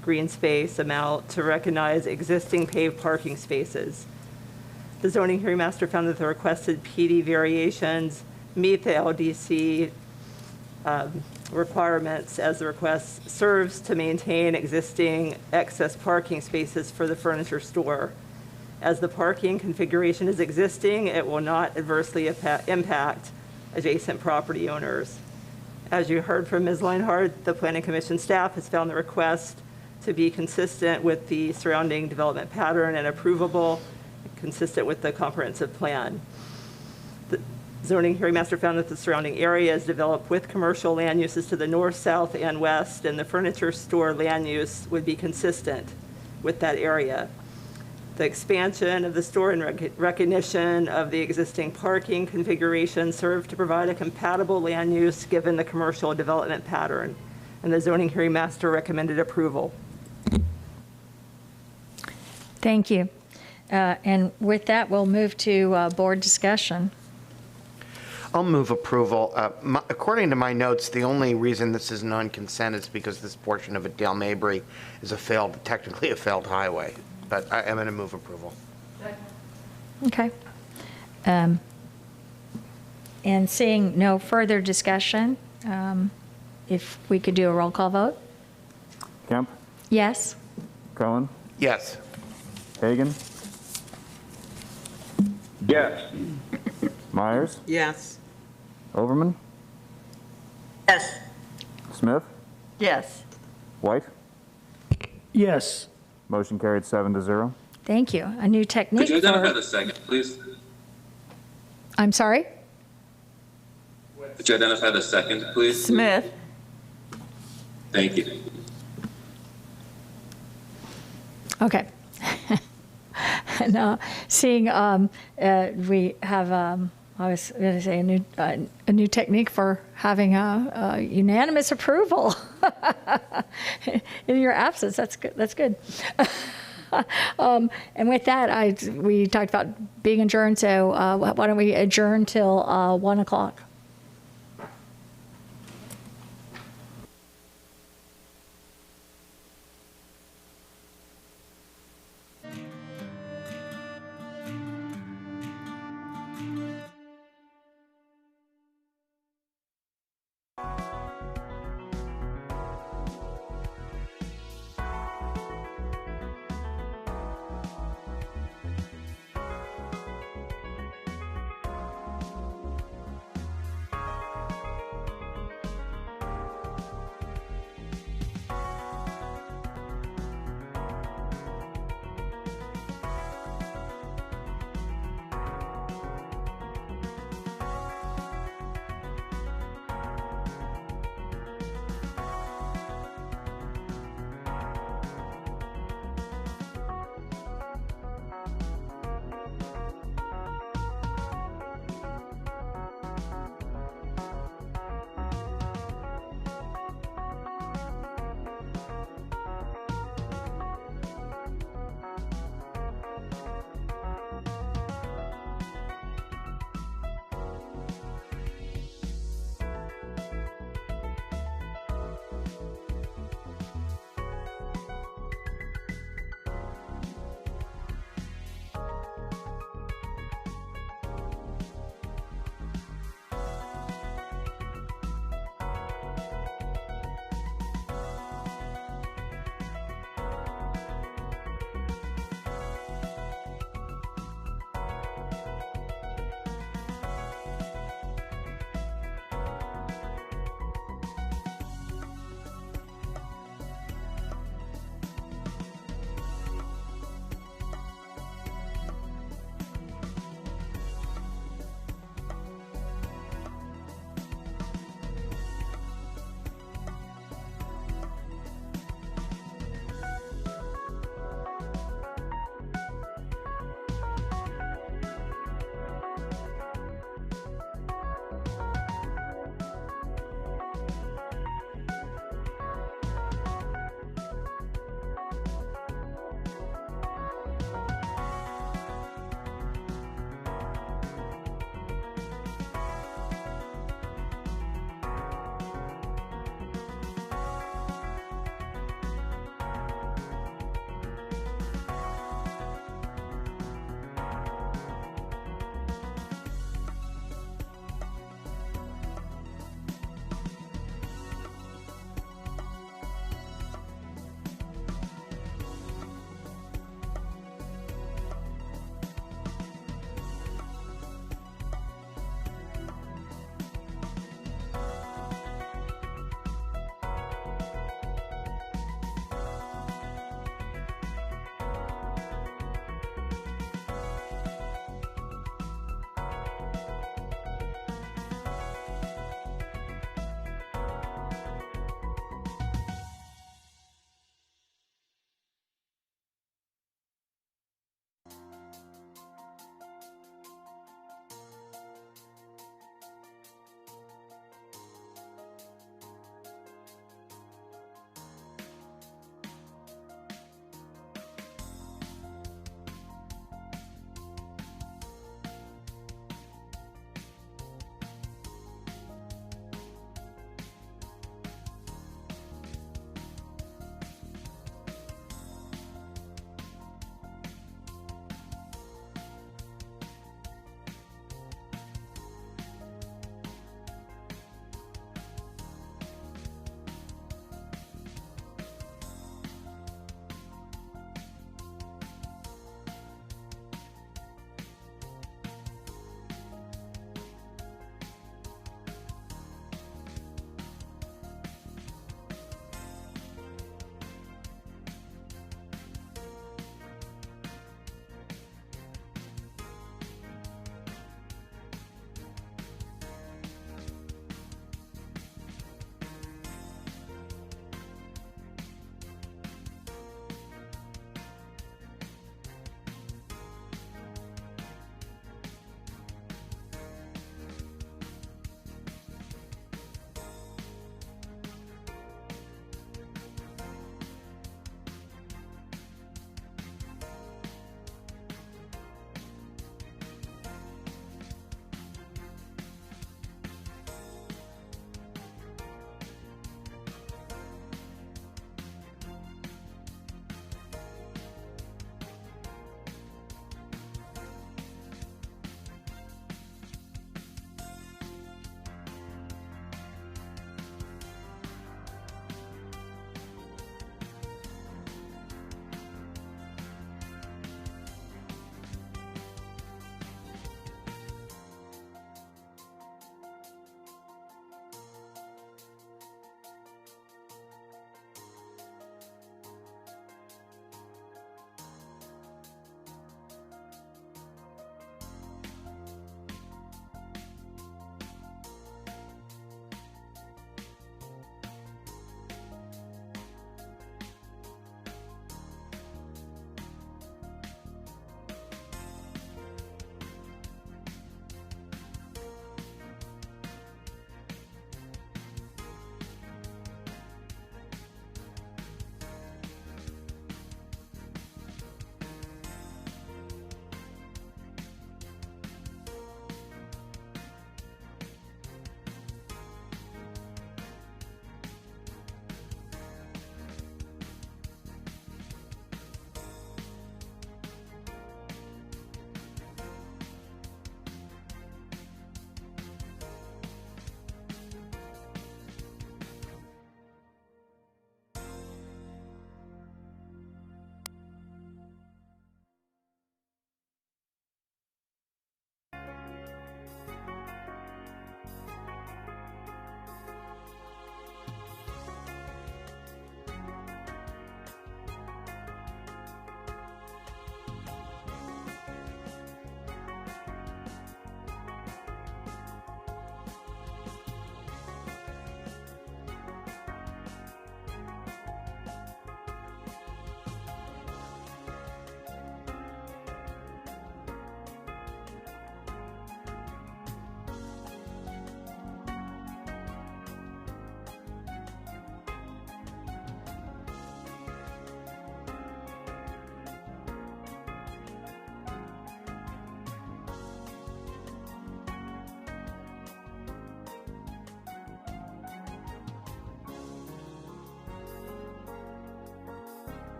green space amount to recognize existing paved parking spaces. The zoning hearing master found that the requested PD variations meet the LDC requirements as the request serves to maintain existing excess parking spaces for the furniture store. As the parking configuration is existing, it will not adversely impact adjacent property owners. As you heard from Ms. Leinhardt, the Planning Commission staff has found the request to be consistent with the surrounding development pattern and approvable, consistent with the comprehensive plan. The zoning hearing master found that the surrounding area is developed with commercial land uses to the north, south, and west, and the furniture store land use would be consistent with that area. The expansion of the store and recognition of the existing parking configuration serve to provide a compatible land use given the commercial development pattern, and the zoning hearing master recommended approval. Thank you. And with that, we'll move to board discussion. I'll move approval. According to my notes, the only reason this is non-consent is because this portion of it, Dale Mabry, is technically a failed highway. But I am going to move approval. Okay. And seeing no further discussion, if we could do a roll call vote? Kemp? Yes. Cohen? Yes. Hagan? Yes. Myers? Yes. Overman? Yes. Smith? Yes. White? Yes. Motion carried 7-0. Thank you. A new technique Could you identify for, the second, please? I'm sorry? Could you identify the second, please? Smith. Thank you. Okay. And seeing we have, I was going to say a new technique for having a unanimous approval in your absence. That's good. That's good. And with that, we talked about being adjourned. So why don't we adjourn till 1 o'clock?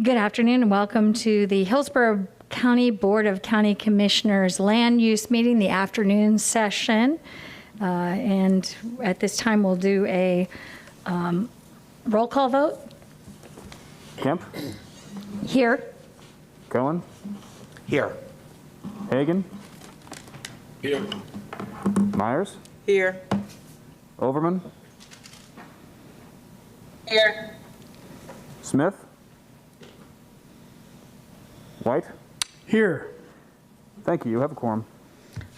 Good afternoon and welcome to the Hillsborough County Board of County Commissioners Land Use Meeting, the afternoon session. And at this time, we'll do a roll call vote. Kemp? Here. Cohen? Here. Hagan? Here. Myers? Here. Overman? Here. Smith? White? Here. Thank you. You have a quorum.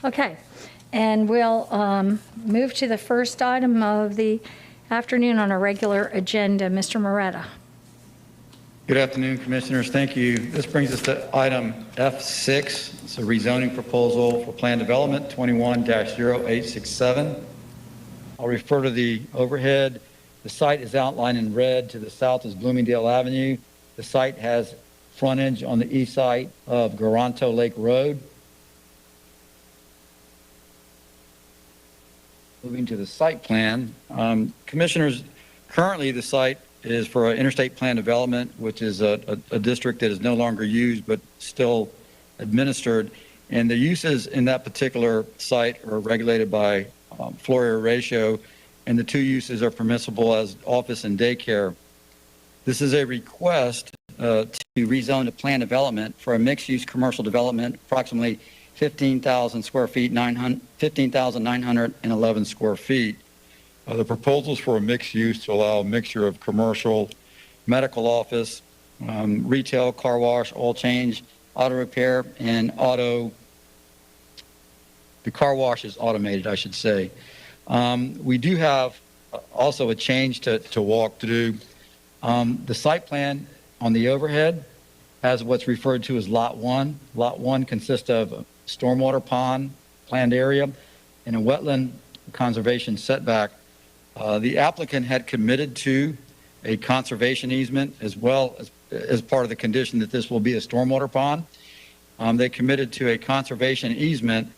Okay. And we'll move to the first item of the afternoon on our regular agenda. Mr. Moretta. Good afternoon, Commissioners. Thank you. This brings us to item F6. It's a rezoning proposal for plan development 21-0867. I'll refer to the overhead. The site is outlined in red. To the south is Bloomingdale Avenue. The site has frontage on the east side of Garanto Lake Road. Moving to the site plan. Commissioners, currently the site is for interstate plan development, which is a district that is no longer used but still administered. And the uses in that particular site are regulated by floor area ratio, and the two uses are permissible as office and daycare. This is a request to rezone to plan development for a mixed-use commercial development, approximately 15,000 square feet, 15,911 square feet. The proposals for a mixed use to allow a mixture of commercial, medical office, retail, car wash, oil change, auto repair, and the car wash is automated, I should say. We do have also a change to walk through. The site plan on the overhead has what's referred to as Lot 1. Lot 1 consists of a stormwater pond, planned area, and a wetland conservation setback. The applicant had committed to a conservation easement as well as part of the condition that this will be a stormwater pond. They committed to a conservation easement.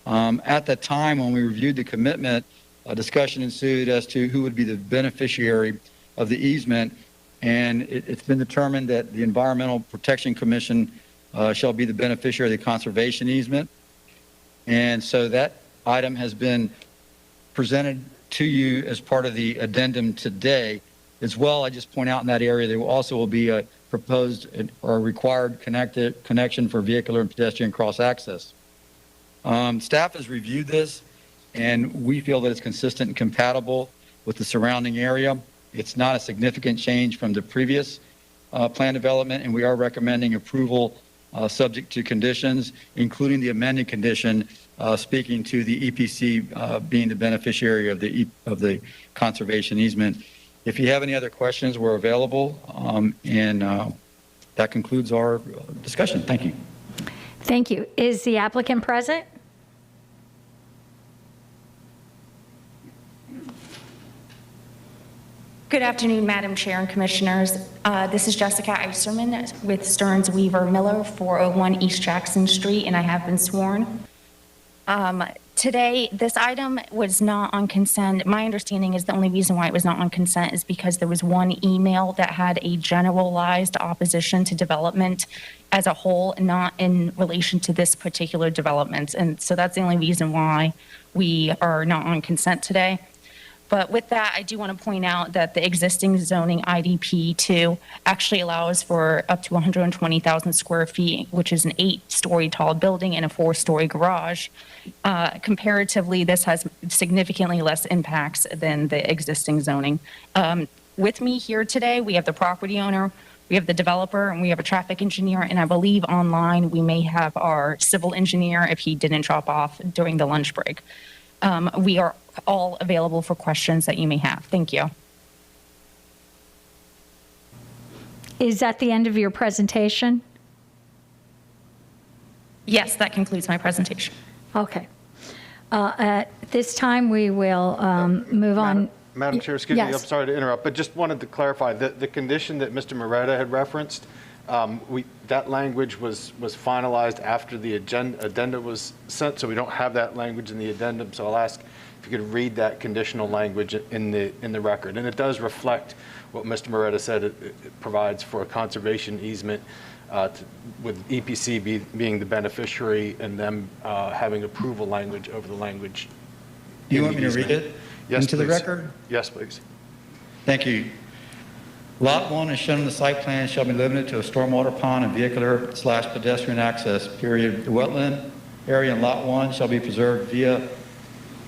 At the time when we reviewed the commitment, a discussion ensued as to who would be the beneficiary of the easement. And it's been determined that the Environmental Protection Commission shall be the beneficiary of the conservation easement. And so that item has been presented to you as part of the addendum today. As well, I just point out in that area, there also will be a proposed or required connection for vehicular and pedestrian cross access. Staff has reviewed this, and we feel that it's consistent and compatible with the surrounding area. It's not a significant change from the previous plan development, and we are recommending approval subject to conditions, including the amended condition speaking to the EPC being the beneficiary of the conservation easement. If you have any other questions, we're available, and that concludes our discussion. Thank you. Thank you. Is the applicant present? Good afternoon, Madam Chair and Commissioners. This is Jessica Eiserman with Stearns Weaver Miller, 401 East Jackson Street, and I have been sworn. Today, this item was not on consent. My understanding is the only reason why it was not on consent is because there was one email that had a generalized opposition to development as a whole, not in relation to this particular development. And so that's the only reason why we are not on consent today. But with that, I do want to point out that the existing zoning IDP 2 actually allows for up to 120,000 square feet, which is an 8-story tall building and a 4-story garage. Comparatively, this has significantly less impacts than the existing zoning. With me here today, we have the property owner, we have the developer, and we have a traffic engineer, and I believe online we may have our civil engineer if he didn't drop off during the lunch break. We are all available for questions that you may have. Thank you. Is that the end of your presentation? Yes, that concludes my presentation. Okay. At this time, we will move on. Madam Chair, excuse me, I'm Yes. sorry to interrupt, but just wanted to clarify that the condition that Mr. Moretta had referenced, that language was finalized after the addenda was sent, so we don't have that language in the addendum. So I'll ask if you could read that conditional language in the record. And it does reflect what Mr. Moretta said. It provides for a conservation easement with EPC being the beneficiary and them having approval language over the language. Do you want me to read it into the record? Yes, please. Thank you. Lot 1 as shown in the site plan shall be limited to a stormwater pond and vehicular/pedestrian access, period. The wetland area in Lot 1 shall be preserved via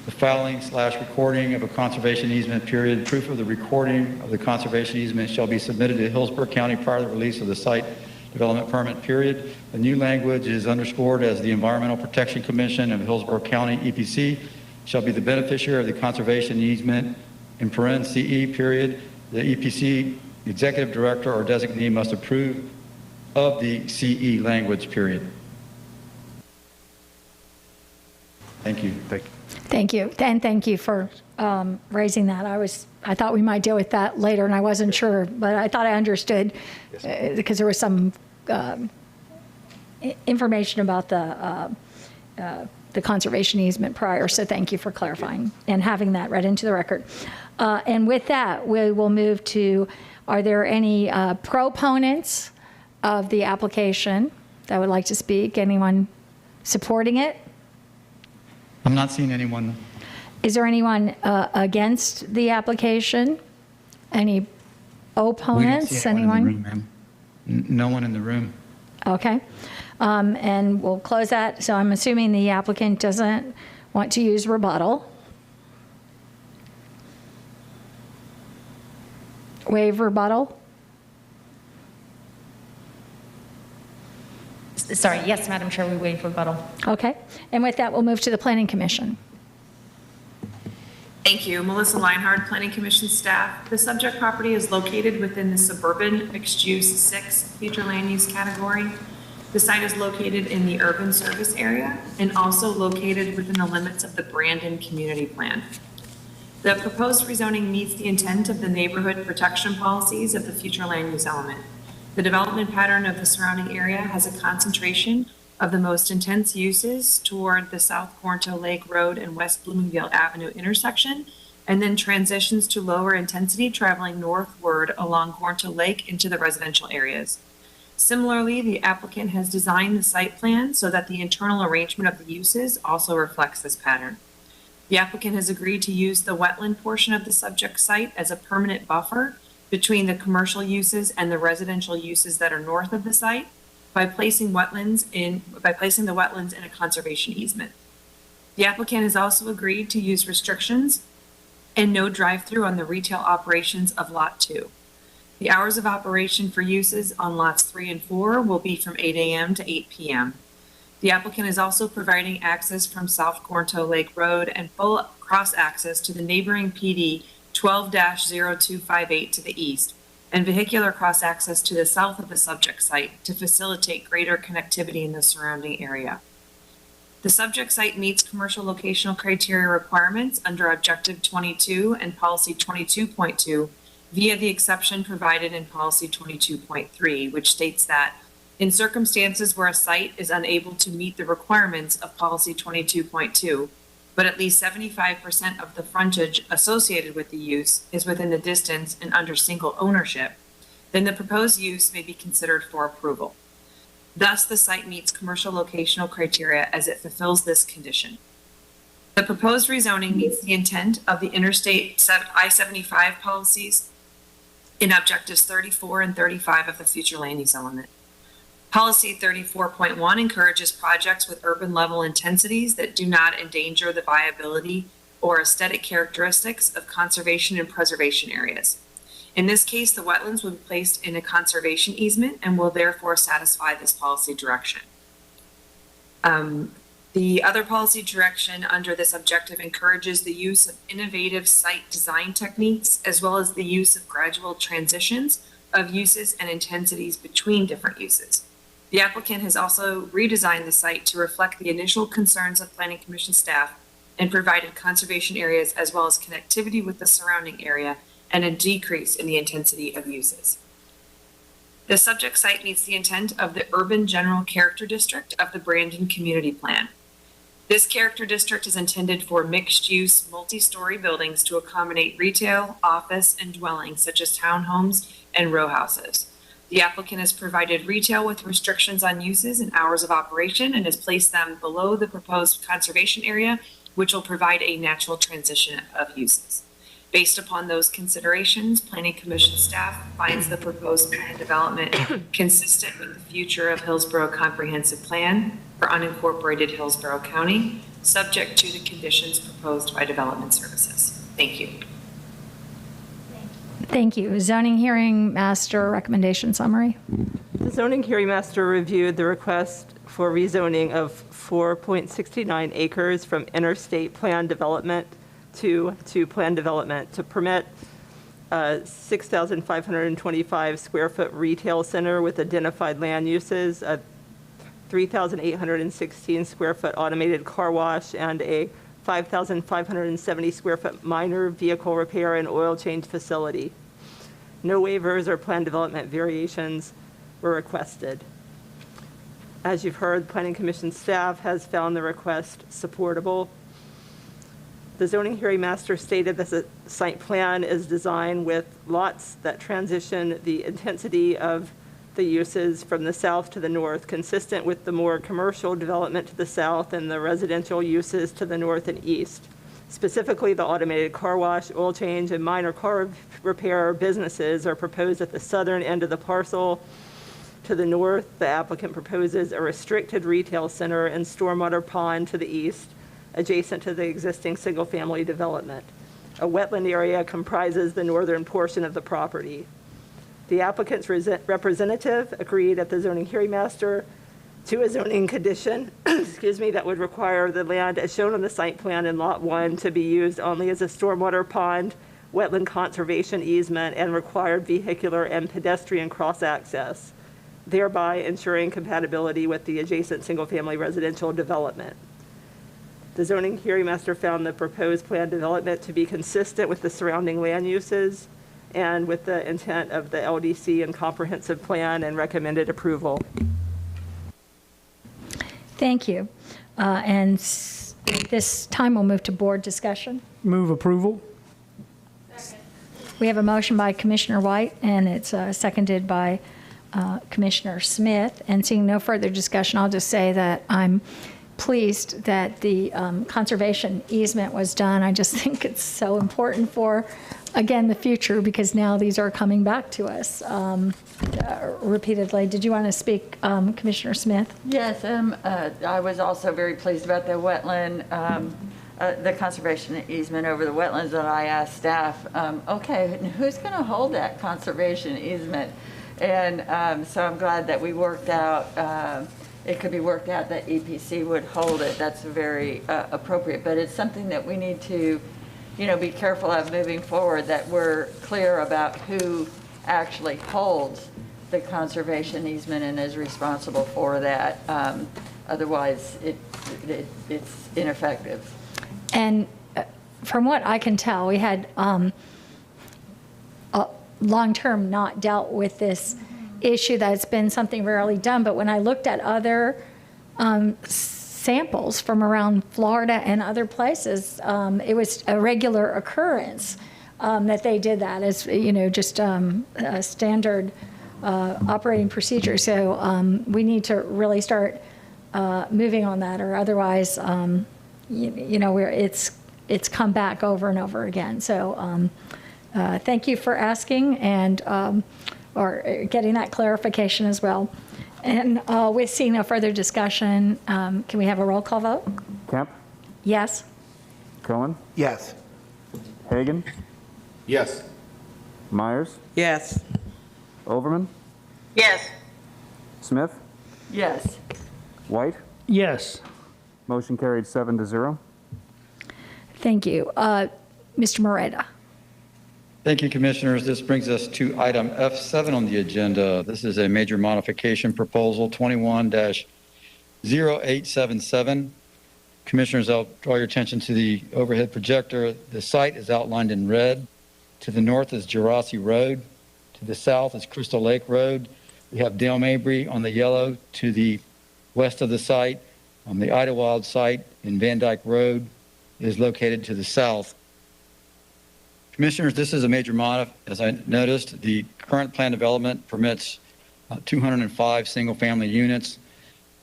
the filing/recording of a conservation easement, period. Proof of the recording of the conservation easement shall be submitted to Hillsborough County prior to the release of the site development permit, period. The new language is underscored as the Environmental Protection Commission of Hillsborough County, EPC, shall be the beneficiary of the conservation easement, in paren CE, period. The EPC executive director or designee must approve of the CE language, period. Thank you. Thank you. Thank you. And thank you for raising that. I thought we might deal with that later, and I wasn't sure, but I thought I understood because there was some information about the conservation easement prior. So thank you for clarifying and having that read into the record. And with that, we will move to, are there any proponents of the application that would like to speak? Anyone supporting it? I'm not seeing anyone. Is there anyone against the application? Any opponents? We don't see anyone in the Anyone? room, ma'am. No one in the room. Okay. And we'll close that. So I'm assuming the applicant doesn't want to use rebuttal. Waive rebuttal? Sorry, yes, Madam Chair, we waive rebuttal. Okay. And with that, we'll move to the Planning Commission. Thank you. Melissa Leinhardt, Planning Commission staff. The subject property is located within the suburban mixed-use 6 future land use category. The site is located in the urban service area and also located within the limits of the Brandon Community Plan. The proposed rezoning meets the intent of the neighborhood protection policies of the future land use element. The development pattern of the surrounding area has a concentration of the most intense uses toward the South Quarnto Lake Road and West Bloomingdale Avenue intersection, and then transitions to lower intensity traveling northward along Quarnto Lake into the residential areas. Similarly, the applicant has designed the site plan so that the internal arrangement of the uses also reflects this pattern. The applicant has agreed to use the wetland portion of the subject site as a permanent buffer between the commercial uses and the residential uses that are north of the site by placing the wetlands in a conservation easement. The applicant has also agreed to use restrictions and no drive-through on the retail operations of Lot 2. The hours of operation for uses on lots 3 and 4 will be from 8 a.m. to 8 p.m. The applicant is also providing access from South Quarnto Lake Road and full cross access to the neighboring PD 12-0258 to the east, and vehicular cross access to the south of the subject site to facilitate greater connectivity in the surrounding area. The subject site meets commercial locational criteria requirements under Objective 22 and Policy 22.2 via the exception provided in Policy 22.3, which states that in circumstances where a site is unable to meet the requirements of Policy 22.2, but at least 75% of the frontage associated with the use is within the distance and under single ownership, then the proposed use may be considered for approval. Thus, the site meets commercial locational criteria as it fulfills this condition. The proposed rezoning meets the intent of the Interstate I-75 policies in Objectives 34 and 35 of the future land use element. Policy 34.1 encourages projects with urban level intensities that do not endanger the viability or aesthetic characteristics of conservation and preservation areas. In this case, the wetlands will be placed in a conservation easement and will therefore satisfy this policy direction. The other policy direction under this objective encourages the use of innovative site design techniques, as well as the use of gradual transitions of uses and intensities between different uses. The applicant has also redesigned the site to reflect the initial concerns of Planning Commission staff and provided conservation areas as well as connectivity with the surrounding area and a decrease in the intensity of uses. The subject site meets the intent of the Urban General Character District of the Brandon Community Plan. This character district is intended for mixed-use, multi-story buildings to accommodate retail, office, and dwellings such as townhomes and row houses. The applicant has provided retail with restrictions on uses and hours of operation and has placed them below the proposed conservation area, which will provide a natural transition of uses. Based upon those considerations, Planning Commission staff finds the proposed plan development consistent with the future of Hillsborough Comprehensive Plan for unincorporated Hillsborough County, subject to the conditions proposed by Development Services. Thank you. Thank you. Zoning hearing master recommendation summary. The zoning hearing master reviewed the request for rezoning of 4.69 acres from interstate plan development to plan development to permit a 6,525 square foot retail center with identified land uses, a 3,816 square foot automated car wash, and a 5,570 square foot minor vehicle repair and oil change facility. No waivers or plan development variations were requested. As you've heard, Planning Commission staff has found the request supportable. The zoning hearing master stated that the site plan is designed with lots that transition the intensity of the uses from the south to the north, consistent with the more commercial development to the south and the residential uses to the north and east. Specifically, the automated car wash, oil change, and minor car repair businesses are proposed at the southern end of the parcel. To the north, the applicant proposes a restricted retail center and stormwater pond to the east, adjacent to the existing single-family development. A wetland area comprises the northern portion of the property. The applicant's representative agreed at the zoning hearing master to a zoning condition, that would require the land as shown on the site plan in Lot 1 to be used only as a stormwater pond, wetland conservation easement, and required vehicular and pedestrian cross-access, thereby ensuring compatibility with the adjacent single-family residential development. The zoning hearing master found the proposed plan development to be consistent with the surrounding land uses and with the intent of the LDC and comprehensive plan, and recommended approval. Thank you. And this time we'll move to board discussion. Move approval. We have a motion by Commissioner White, and it's seconded by Commissioner Smith. And seeing no further discussion, I'll just say that I'm pleased that the conservation easement was done. I just think it's so important for, again, the future, because now these are coming back to us repeatedly. Did you want to speak, Commissioner Smith? Yes, I was also very pleased about the wetland, the conservation easement over the wetlands, and I asked staff, okay, who's going to hold that conservation easement? And so I'm glad that we worked out, it could be worked out that EPC would hold it. That's very appropriate, but it's something that we need to, be careful of moving forward, that we're clear about who actually holds the conservation easement and is responsible for that. Otherwise, it's ineffective. And from what I can tell, we had long-term not dealt with this issue. That's been something rarely done. But when I looked at other samples from around Florida and other places, it was a regular occurrence that they did that as, just a standard operating procedure. So we need to really start moving on that, or otherwise, it's come back over and over again. So thank you for asking and or getting that clarification as well. And with seeing no further discussion, can we have a roll call vote? Kemp? Yes. Cohen? Yes. Hagan? Yes. Myers? Yes. Overman? Yes. Smith? Yes. White? Yes. Motion carried 7-0. Thank you. Mr. Moreta. Thank you, Commissioners. This brings us to item F7 on the agenda. This is a major modification proposal 21-0877. Commissioners, I'll draw your attention to the overhead projector. The site is outlined in red. To the north is Gerasi Road. To the south is Crystal Lake Road. We have Dale Mabry on the yellow to the west of the site, The Idlewild site in Van Dyke Road is located to the south. Commissioners, this is a major mod. As I noticed, the current plan development permits 205 single-family units.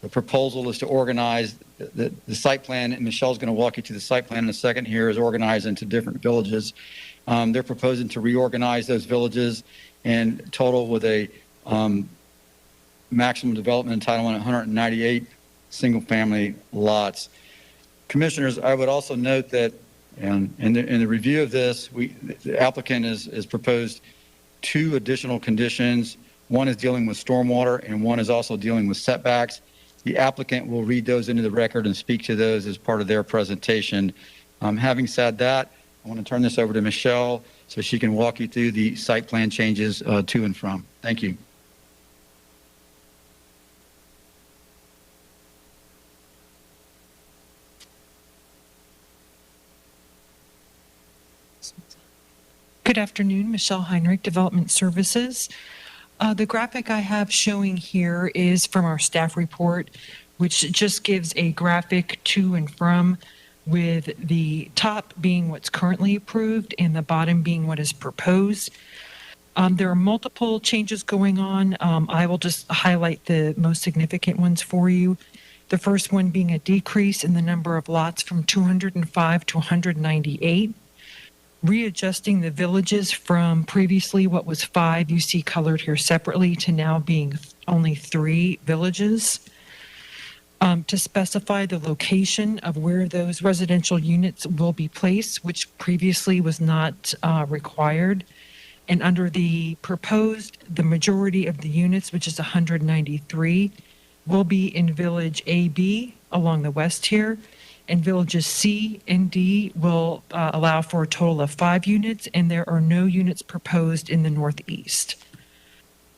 The proposal is to organize the site plan, and Michelle's going to walk you through the site plan in a second here, is organized into different villages. They're proposing to reorganize those villages and total with a maximum development entitlement of 198 single-family lots. Commissioners, I would also note that in the review of this, the applicant has proposed 2 additional conditions. One is dealing with stormwater, and one is also dealing with setbacks. The applicant will read those into the record and speak to those as part of their presentation. Having said that, I want to turn this over to Michelle so she can walk you through the site plan changes to and from. Thank you. Good afternoon, Michelle Heinrich, Development Services. The graphic I have showing here is from our staff report, which just gives a graphic to and from, with the top being what's currently approved and the bottom being what is proposed. There are multiple changes going on. I will just highlight the most significant ones for you. The first one being a decrease in the number of lots from 205 to 198. Readjusting the villages from previously what was 5, you see colored here separately, to now being only 3 villages. To specify the location of where those residential units will be placed, which previously was not required. And under the proposed, the majority of the units, which is 193, will be in Village AB along the west here. And villages C and D will allow for a total of 5 units, and there are no units proposed in the northeast.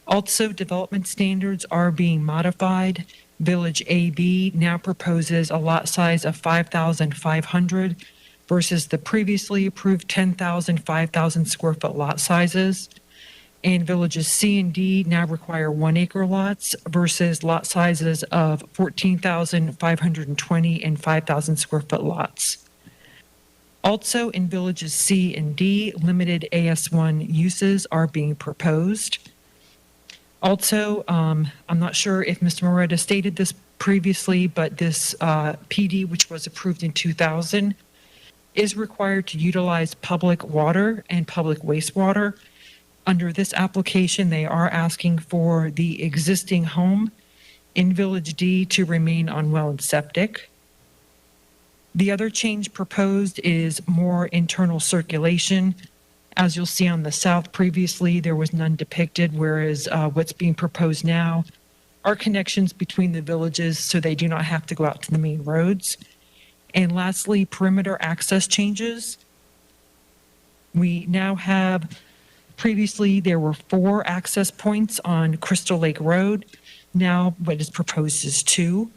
Also, development standards are being modified. Village AB now proposes a lot size of 5,500 versus the previously approved 10,000, 5,000 square foot lot sizes. And villages C and D now require 1 acre lots versus lot sizes of 14,520 and 5,000 square foot lots. Also in villages C and D, limited AS1 uses are being proposed. Also, I'm not sure if Mr. Moretta stated this previously, but this PD, which was approved in 2000, is required to utilize public water and public wastewater. Under this application, they are asking for the existing home in Village D to remain on well and septic. The other change proposed is more internal circulation. As you'll see on the south, previously there was none depicted, whereas what's being proposed now are connections between the villages so they do not have to go out to the main roads. And lastly, perimeter access changes. We now have, previously there were 4 access points on Crystal Lake Road. Now what is proposed is 2.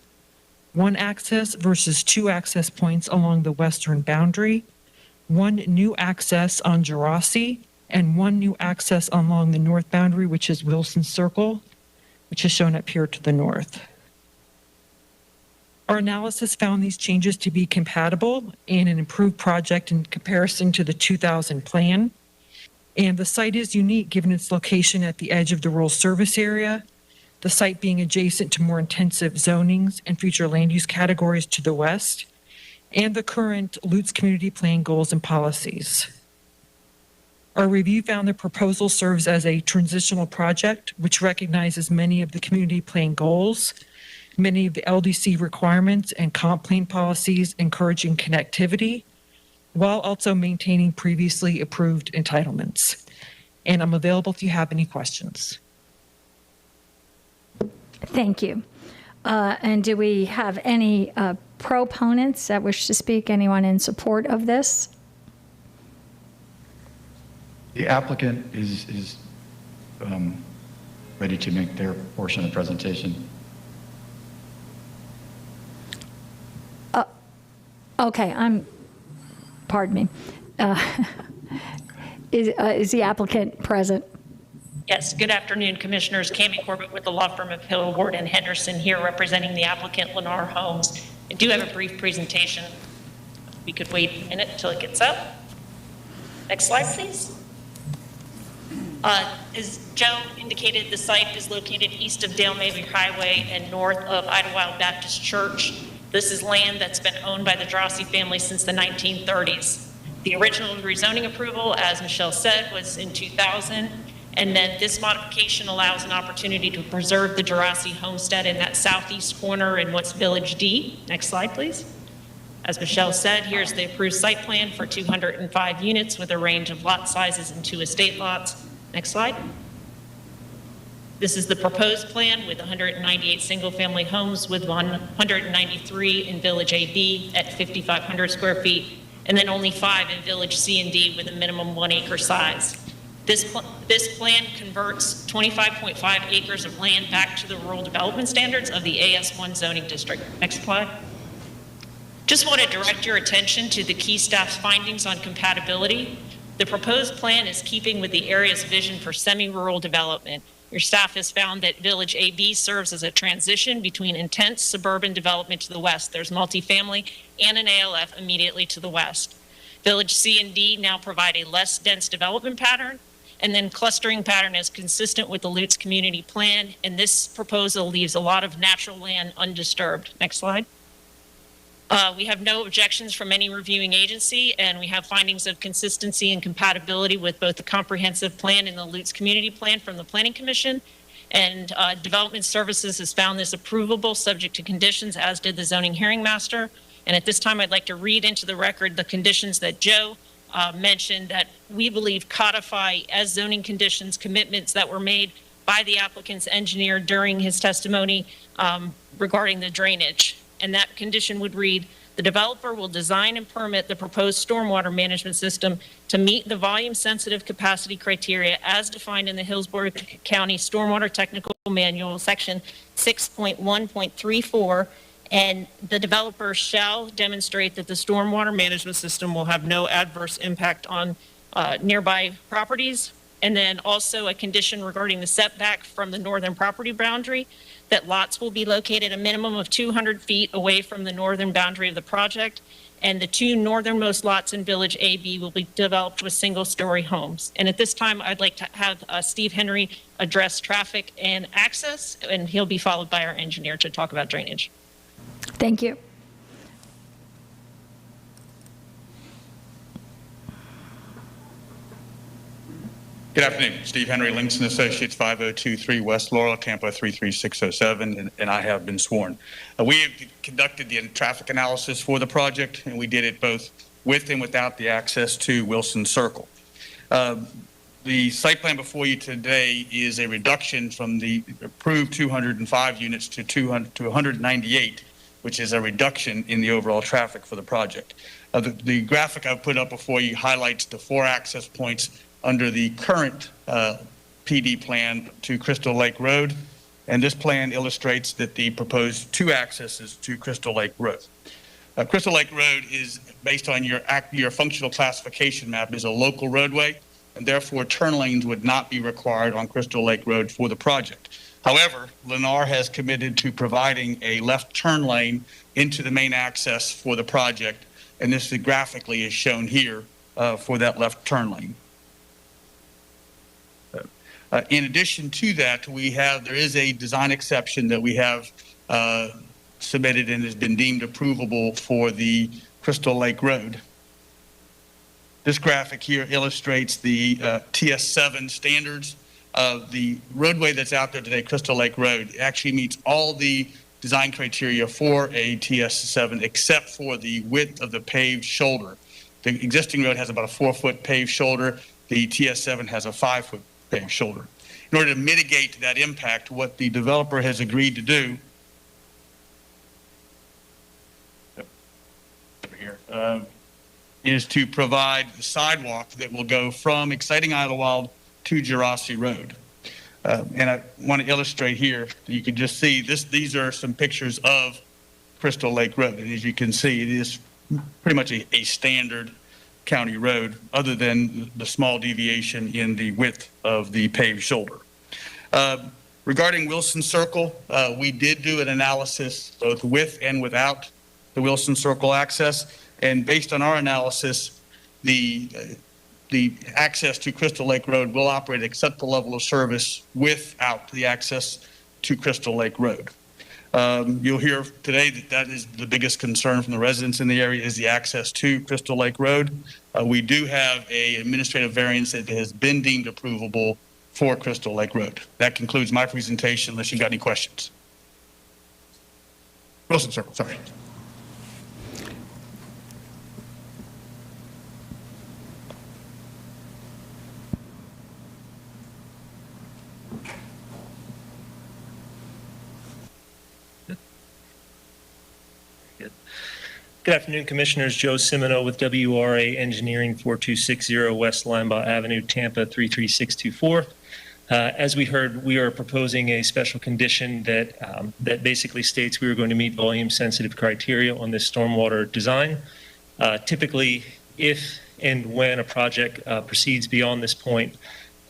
1 access versus 2 access points along the western boundary. 1 new access on Gerasi, and 1 new access along the north boundary, which is Wilson Circle, which is shown up here to the north. Our analysis found these changes to be compatible and an improved project in comparison to the 2000 plan. And the site is unique given its location at the edge of the rural service area, the site being adjacent to more intensive zonings and future land use categories to the west, and the current Lutz community plan goals and policies. Our review found the proposal serves as a transitional project, which recognizes many of the community plan goals, many of the LDC requirements and comp plan policies encouraging connectivity, while also maintaining previously approved entitlements. And I'm available if you have any questions. Thank you. And do we have any proponents that wish to speak? Anyone in support of this? The applicant is ready to make their portion of the presentation. Okay, pardon me. Is the applicant present? Yes, good afternoon, Commissioners. Cami Corbett with the law firm of Hill, Ward, and Henderson here representing the applicant Lennar Homes. I do have a brief presentation. We could wait a minute until it gets up. Next slide, please. As Joe indicated, the site is located east of Dale Mabry Highway and north of Idlewild Baptist Church. This is land that's been owned by the Drossi family since the 1930s. The original rezoning approval, as Michelle said, was in 2000, and then this modification allows an opportunity to preserve the Drossi homestead in that southeast corner in what's Village D. Next slide, please. As Michelle said, here's the approved site plan for 205 units with a range of lot sizes and 2 estate lots. Next slide. This is the proposed plan with 198 single-family homes with 193 in Village AB at 5,500 square feet, and then only 5 in Village C and D with a minimum 1 acre size. This plan converts 25.5 acres of land back to the rural development standards of the AS1 zoning district. Next slide. Just want to direct your attention to the key staff's findings on compatibility. The proposed plan is keeping with the area's vision for semi-rural development. Your staff has found that Village AB serves as a transition between intense suburban development to the west. There's multifamily and an ALF immediately to the west. Village C and D now provide a less dense development pattern, and then clustering pattern is consistent with the Lutz community plan, and this proposal leaves a lot of natural land undisturbed. Next slide. We have no objections from any reviewing agency, and we have findings of consistency and compatibility with both the comprehensive plan and the Lutz community plan from the Planning Commission. And Development Services has found this approvable subject to conditions, as did the zoning hearing master. And at this time, I'd like to read into the record the conditions that Joe mentioned that we believe codify as zoning conditions commitments that were made by the applicant's engineer during his testimony regarding the drainage. And that condition would read, the developer will design and permit the proposed stormwater management system to meet the volume-sensitive capacity criteria as defined in the Hillsborough County Stormwater Technical Manual, section 6.1.34, and the developer shall demonstrate that the stormwater management system will have no adverse impact on nearby properties. And then also a condition regarding the setback from the northern property boundary, that lots will be located a minimum of 200 feet away from the northern boundary of the project, and the 2 northernmost lots in Village AB will be developed with single-story homes. And at this time, I'd like to have Steve Henry address traffic and access, and he'll be followed by our engineer to talk about drainage. Thank you. Good afternoon. Steve Henry, Links & Associates, 5023 West Laurel, Tampa 33607, and I have been sworn. We have conducted the traffic analysis for the project, and we did it both with and without the access to Wilson Circle. The site plan before you today is a reduction from the approved 205 units to 198, which is a reduction in the overall traffic for the project. The graphic I've put up before you highlights the 4 access points under the current PD plan to Crystal Lake Road, and this plan illustrates that the proposed 2 accesses to Crystal Lake Road. Crystal Lake Road is based on your functional classification map is a local roadway, and therefore turn lanes would not be required on Crystal Lake Road for the project. However, Lennar has committed to providing a left turn lane into the main access for the project, and this graphically is shown here for that left turn lane. In addition to that, there is a design exception that we have submitted and has been deemed approvable for the Crystal Lake Road. This graphic here illustrates the TS7 standards. The roadway that's out there today, Crystal Lake Road, actually meets all the design criteria for a TS7 except for the width of the paved shoulder. The existing road has about a 4-foot paved shoulder. The TS7 has a 5-foot paved shoulder. In order to mitigate that impact, what the developer has agreed to do is to provide the sidewalk that will go from Exciting Idlewild to Drossi Road. And I want to illustrate here, you can just see these are some pictures of Crystal Lake Road. And as you can see, it is pretty much a standard county road, other than the small deviation in the width of the paved shoulder. Regarding Wilson Circle, we did do an analysis both with and without the Wilson Circle access, and based on our analysis, the access to Crystal Lake Road will operate at acceptable level of service without the access to Crystal Lake Road. You'll hear today that is the biggest concern from the residents in the area is the access to Crystal Lake Road. We do have an administrative variance that has been deemed approvable for Crystal Lake Road. That concludes my presentation, unless you've got any questions. Wilson Circle, sorry. Good afternoon, Commissioners. Joe Simino with WRA Engineering, 4260 West Linebaugh Avenue, Tampa 33624. As we heard, we are proposing a special condition that basically states we are going to meet volume-sensitive criteria on this stormwater design. Typically, if and when a project proceeds beyond this point,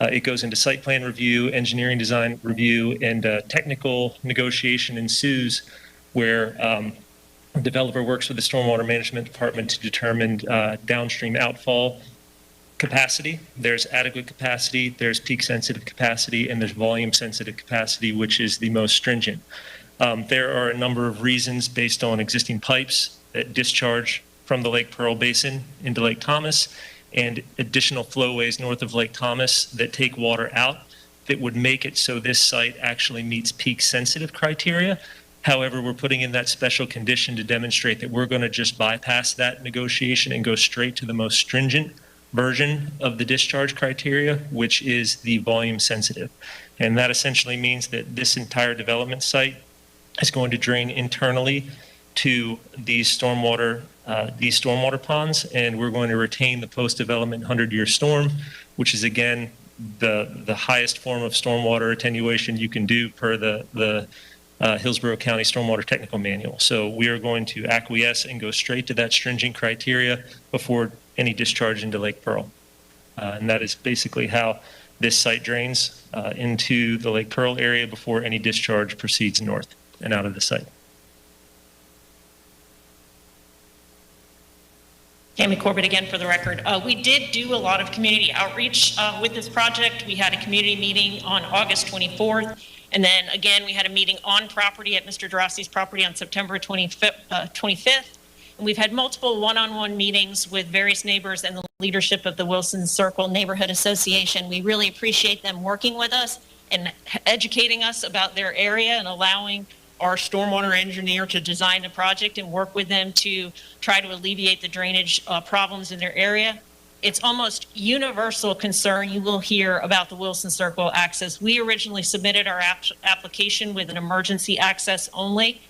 it goes into site plan review, engineering design review, and technical negotiation ensues where the developer works with the Stormwater Management Department to determine downstream outfall capacity. There's adequate capacity, there's peak sensitive capacity, and there's volume sensitive capacity, which is the most stringent. There are a number of reasons based on existing pipes that discharge from the Lake Pearl Basin into Lake Thomas and additional flowways north of Lake Thomas that take water out that would make it so this site actually meets peak sensitive criteria. However, we're putting in that special condition to demonstrate that we're going to just bypass that negotiation and go straight to the most stringent version of the discharge criteria, which is the volume sensitive. And that essentially means that this entire development site is going to drain internally to these stormwater ponds, and we're going to retain the post-development 100-year storm, which is, again, the highest form of stormwater attenuation you can do per the Hillsborough County Stormwater Technical Manual. So we are going to acquiesce and go straight to that stringent criteria before any discharge into Lake Pearl. And that is basically how this site drains into the Lake Pearl area before any discharge proceeds north and out of the site. Tammy Corbett again for the record. We did do a lot of community outreach with this project. We had a community meeting on August 24th. And then again, we had a meeting on property at Mr. Derassi's property on September 25th. And we've had multiple one-on-one meetings with various neighbors and the leadership of the Wilson Circle Neighborhood Association. We really appreciate them working with us and educating us about their area and allowing our stormwater engineer to design a project and work with them to try to alleviate the drainage problems in their area. It's almost universal concern you will hear about the Wilson Circle access. We originally submitted our application with an emergency access only.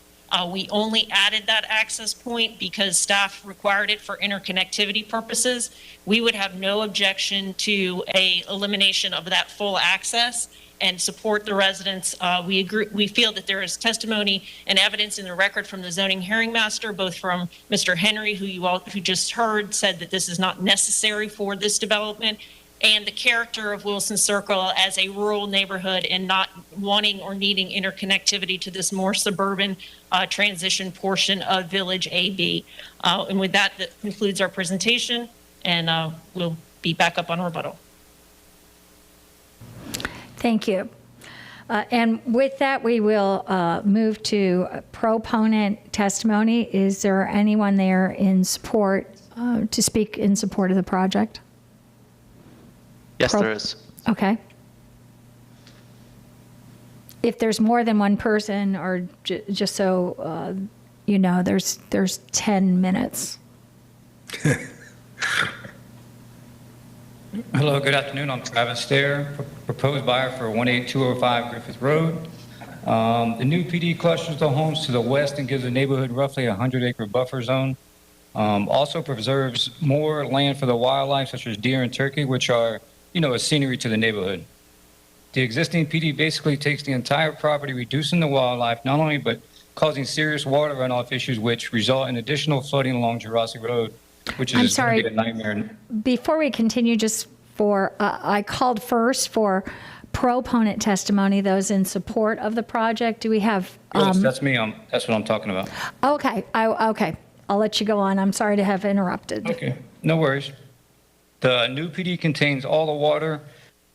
We only added that access point because staff required it for interconnectivity purposes. We would have no objection to a elimination of that full access and support the residents. We feel that there is testimony and evidence in the record from the zoning hearing master, both from Mr. Henry, who just heard, said that this is not necessary for this development, and the character of Wilson Circle as a rural neighborhood and not wanting or needing interconnectivity to this more suburban transition portion of Village AB. And with that, that concludes our presentation, and we'll be back up on rebuttal. Thank you. And with that, we will move to proponent testimony. Is there anyone there in support, to speak in support of the project? Yes, there is. Okay. If there's more than one person, or just so you know, there's 10 minutes. Hello, good afternoon. I'm Travis Stair, proposed buyer for 18205 Griffith Road. The new PD clusters the homes to the west and gives the neighborhood roughly a 100-acre buffer zone. Also preserves more land for the wildlife, such as deer and turkey, which are, a scenery to the neighborhood. The existing PD basically takes the entire property, reducing the wildlife, not only but causing serious water runoff issues, which result in additional flooding along Jurassic Road which I'm is going sorry. to be a nightmare. Before we continue, just for, I called first for proponent testimony, those in support of the project. Do we have? Yes, that's me. That's what I'm talking about. Okay, okay. I'll let you go on. I'm sorry to have interrupted. Okay, no worries. The new PD contains all the water,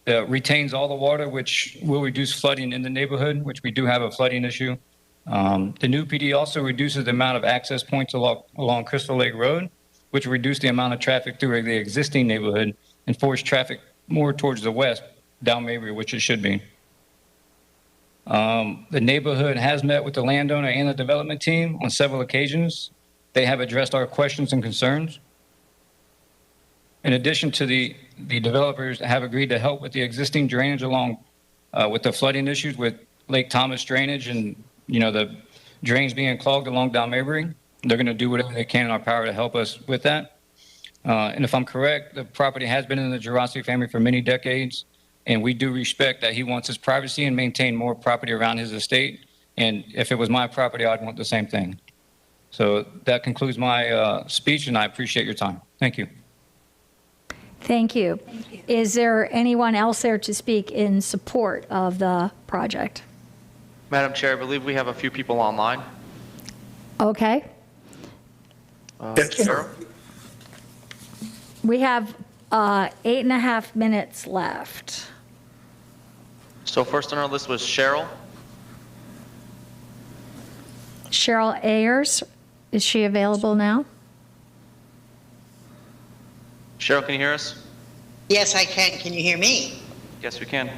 retains all the water, which will reduce flooding in the neighborhood, which we do have a flooding issue. The new PD also reduces the amount of access points along Crystal Lake Road, which will reduce the amount of traffic through the existing neighborhood and force traffic more towards the west, down Mabry, which it should be. The neighborhood has met with the landowner and the development team on several occasions. They have addressed our questions and concerns. In addition to the developers have agreed to help with the existing drainage along with the flooding issues with Lake Thomas drainage and, the drains being clogged along down Mabry. They're going to do whatever they can in our power to help us with that. And if I'm correct, the property has been in the Gerasi family for many decades, and we do respect that he wants his privacy and maintain more property around his estate. And if it was my property, I'd want the same thing. So that concludes my speech, and I appreciate your time. Thank you. Thank you. Is there anyone else there to speak in support of the project? Madam Chair, I believe we have a few people online. Okay. Cheryl? We have 8.5 minutes left. So first on our list was Cheryl. Cheryl Ayers, is she available now? Cheryl, can you hear us? Yes, I can. Can you hear me? Yes, we can.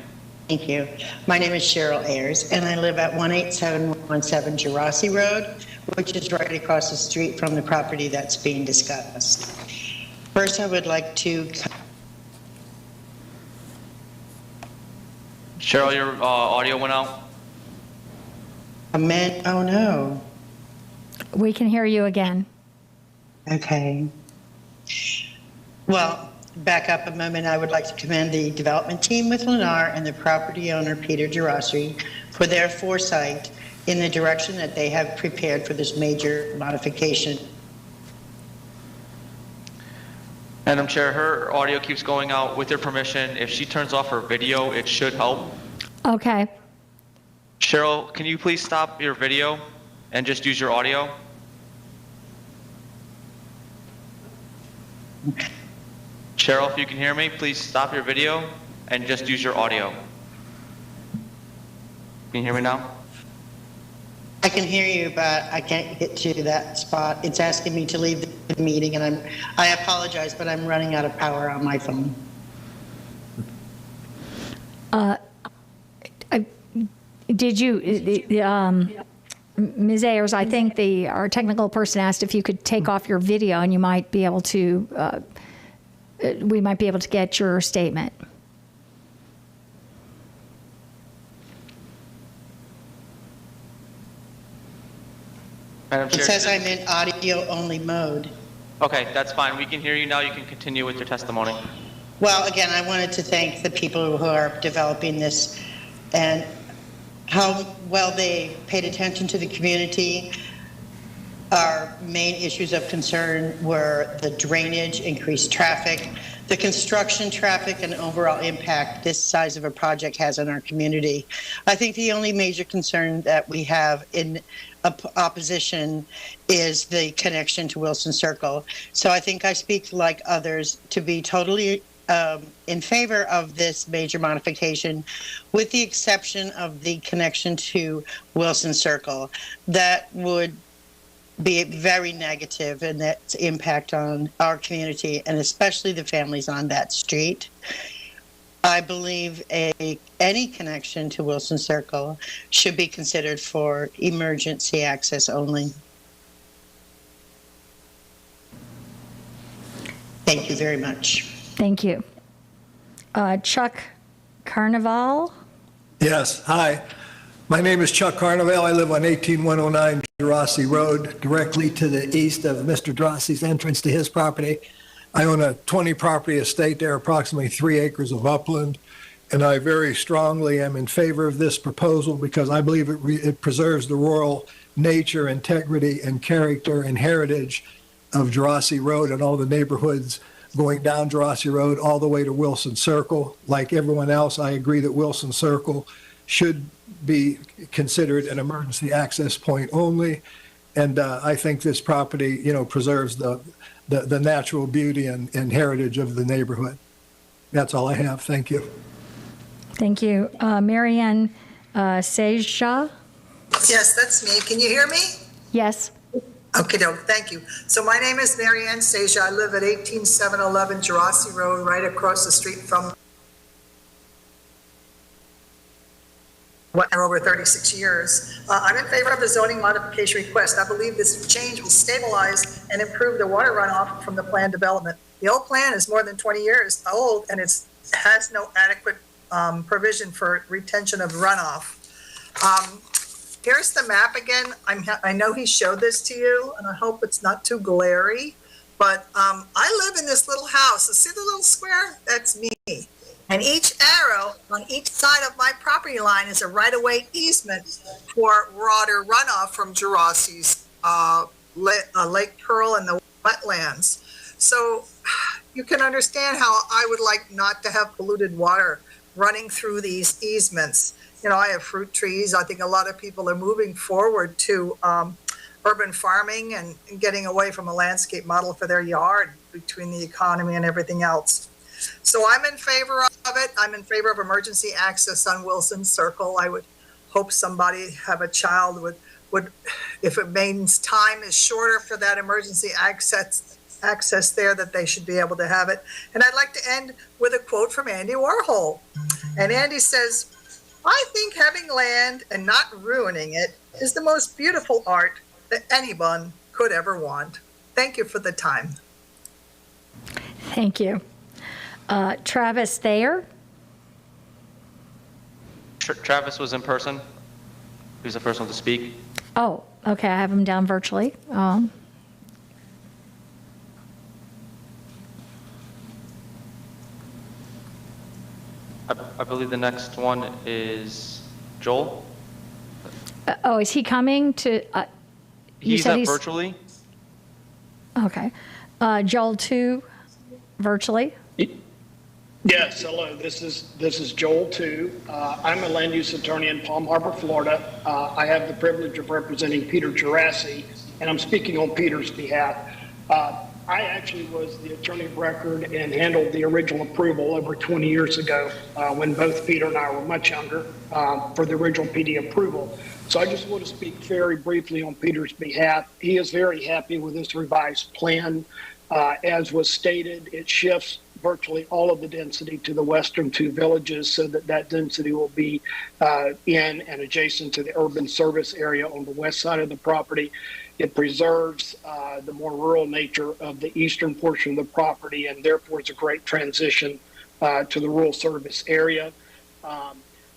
Thank you. My name is Cheryl Ayers, and I live at 18717 Gerasi Road, which is right across the street from the property that's being discussed. First, I would like to... Cheryl, your audio went out. Oh, no. We can hear you again. Okay. Well, back up a moment. I would like to commend the development team with Lennar and the property owner, Peter Gerasi, for their foresight in the direction that they have prepared for this major modification. Madam Chair, her audio keeps going out. With your permission, if she turns off her video, it should help. Okay. Cheryl, can you please stop your video and just use your audio? Cheryl, if you can hear me, please stop your video and just use your audio. Can you hear me now? I can hear you, but I can't get to that spot. It's asking me to leave the meeting, and I apologize, but I'm running out of power on my phone. Did you, Ms. Ayers, I think our technical person asked if you could take off your video and you might be able to, we might be able to get your statement. Madam Chair, It says I'm in audio-only mode. okay, that's fine. We can hear you now. You can continue with your testimony. Well, again, I wanted to thank the people who are developing this and how well they paid attention to the community. Our main issues of concern were the drainage, increased traffic, the construction traffic, and overall impact this size of a project has on our community. I think the only major concern that we have in opposition is the connection to Wilson Circle. So I think I speak like others to be totally in favor of this major modification, with the exception of the connection to Wilson Circle. That would be very negative in its impact on our community and especially the families on that street. I believe any connection to Wilson Circle should be considered for emergency access only. Thank you very much. Thank you. Chuck Carnival? Yes, hi. My name is Chuck Carnival. I live on 18109 Gerasi Road, directly to the east of Mr. Gerasi's entrance to his property. I own a 20-property estate there, approximately 3 acres of upland, and I very strongly am in favor of this proposal because I believe it preserves the rural nature, integrity, and character and heritage of Jurassic Road and all the neighborhoods going down Jurassic Road all the way to Wilson Circle. Like everyone else, I agree that Wilson Circle should be considered an emergency access point only. And I think this property, preserves the natural beauty and heritage of the neighborhood. That's all I have. Thank you. Thank you. Marianne Seja? Yes, that's me. Can you hear me? Yes. Okay, thank you. So my name is Marianne Seja. I live at 18711 Jurassic Road, right across the street from over 36 years. I'm in favor of the zoning modification request. I believe this change will stabilize and improve the water runoff from the planned development. The old plan is more than 20 years old, and it has no adequate provision for retention of runoff. Here's the map again. I know he showed this to you, and I hope it's not too glary, but I live in this little house. See the little square? That's me. And each arrow on each side of my property line is a right-of-way easement for water runoff from Jurassi's Lake Pearl and the wetlands. So you can understand how I would like not to have polluted water running through these easements. I have fruit trees. I think a lot of people are moving forward to urban farming and getting away from a landscape model for their yard between the economy and everything else. So I'm in favor of it. I'm in favor of emergency access on Wilson Circle. I would hope somebody have a child would if it means time is shorter for that emergency access there, that they should be able to have it. And I'd like to end with a quote from Andy Warhol. And Andy says, "I think having land and not ruining it is the most beautiful art that anyone could ever want." Thank you for the time. Thank you. Travis Thayer? Travis was in person. He was the first one to speak. Oh, okay. I have him down virtually. I believe the next one is Joel. Is he coming to? He's up virtually. Okay. Joel 2, virtually. Yes, hello. This is Joel 2. I'm a land use attorney in Palm Harbor, Florida. I have the privilege of representing Peter Jurassic, and I'm speaking on Peter's behalf. I actually was the attorney of record and handled the original approval over 20 years ago when both Peter and I were much younger for the original PD approval. So I just want to speak very briefly on Peter's behalf. He is very happy with this revised plan. As was stated, it shifts virtually all of the density to the western two villages so that density will be in and adjacent to the urban service area on the west side of the property. It preserves the more rural nature of the eastern portion of the property, and therefore it's a great transition to the rural service area.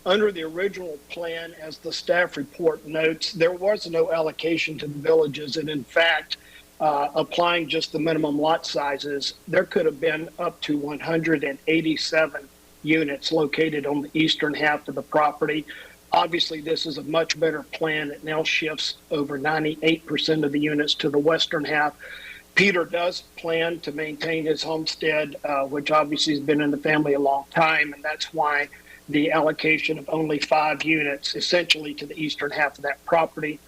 Under the original plan, as the staff report notes, there was no allocation to the villages, and in fact, applying just the minimum lot sizes, there could have been up to 187 units located on the eastern half of the property. Obviously, this is a much better plan. It now shifts over 98% of the units to the western half. Peter does plan to maintain his homestead, which obviously has been in the family a long time, and that's why the allocation of only 5 units essentially to the eastern half of that property.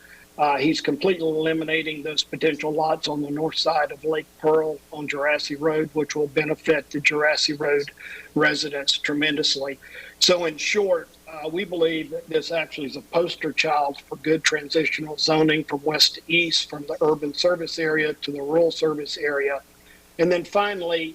He's completely eliminating those potential lots on the north side of Lake Pearl on Jurassic Road, which will benefit the Jurassic Road residents tremendously. So in short, we believe that this actually is a poster child for good transitional zoning from west to east, from the urban service area to the rural service area. And then finally,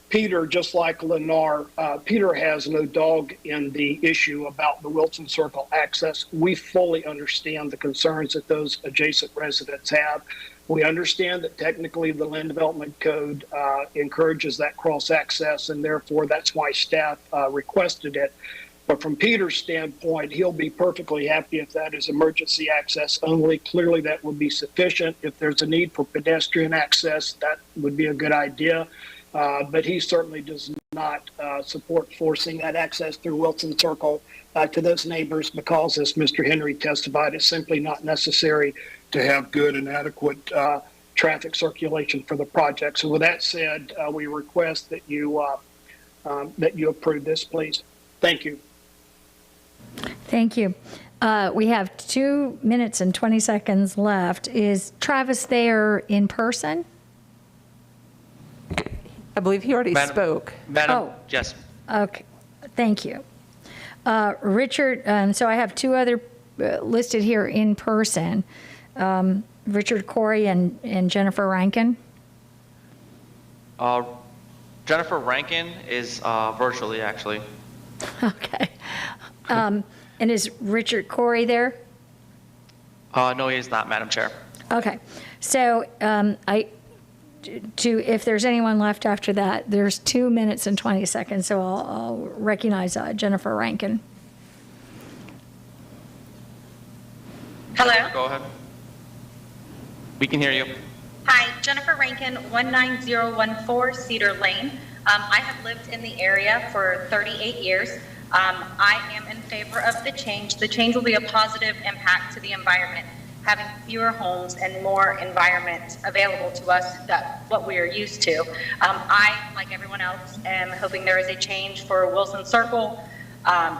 Peter, just like Lennar, Peter has no dog in the issue about the Wilson Circle access. We fully understand the concerns that those adjacent residents have. We understand that technically the Land Development Code encourages that cross access, and therefore that's why staff requested it. But from Peter's standpoint, he'll be perfectly happy if that is emergency access only. Clearly that would be sufficient. If there's a need for pedestrian access, that would be a good idea. But he certainly does not support forcing that access through Wilson Circle to those neighbors because, as Mr. Henry testified, it's simply not necessary to have good and adequate traffic circulation for the project. So with that said, we request that you approve this, please. Thank you. Thank you. We have 2 minutes and 20 seconds left. Is Travis there in person? I believe he already spoke. Oh. Yes. Okay, thank you. Richard, so I have two other listed here in person. Richard Corey and Jennifer Rankin. Jennifer Rankin is virtually, actually. Okay. And is Richard Corey there? No, he is not, Madam Chair. Okay. So if there's anyone left after that, there's 2 minutes and 20 seconds, so I'll recognize Jennifer Rankin. Hello? Go ahead. We can hear you. Hi, Jennifer Rankin, 19014 Cedar Lane. I have lived in the area for 38 years. I am in favor of the change. The change will be a positive impact to the environment, having fewer homes and more environment available to us, that what we are used to. I, like everyone else, am hoping there is a change for Wilson Circle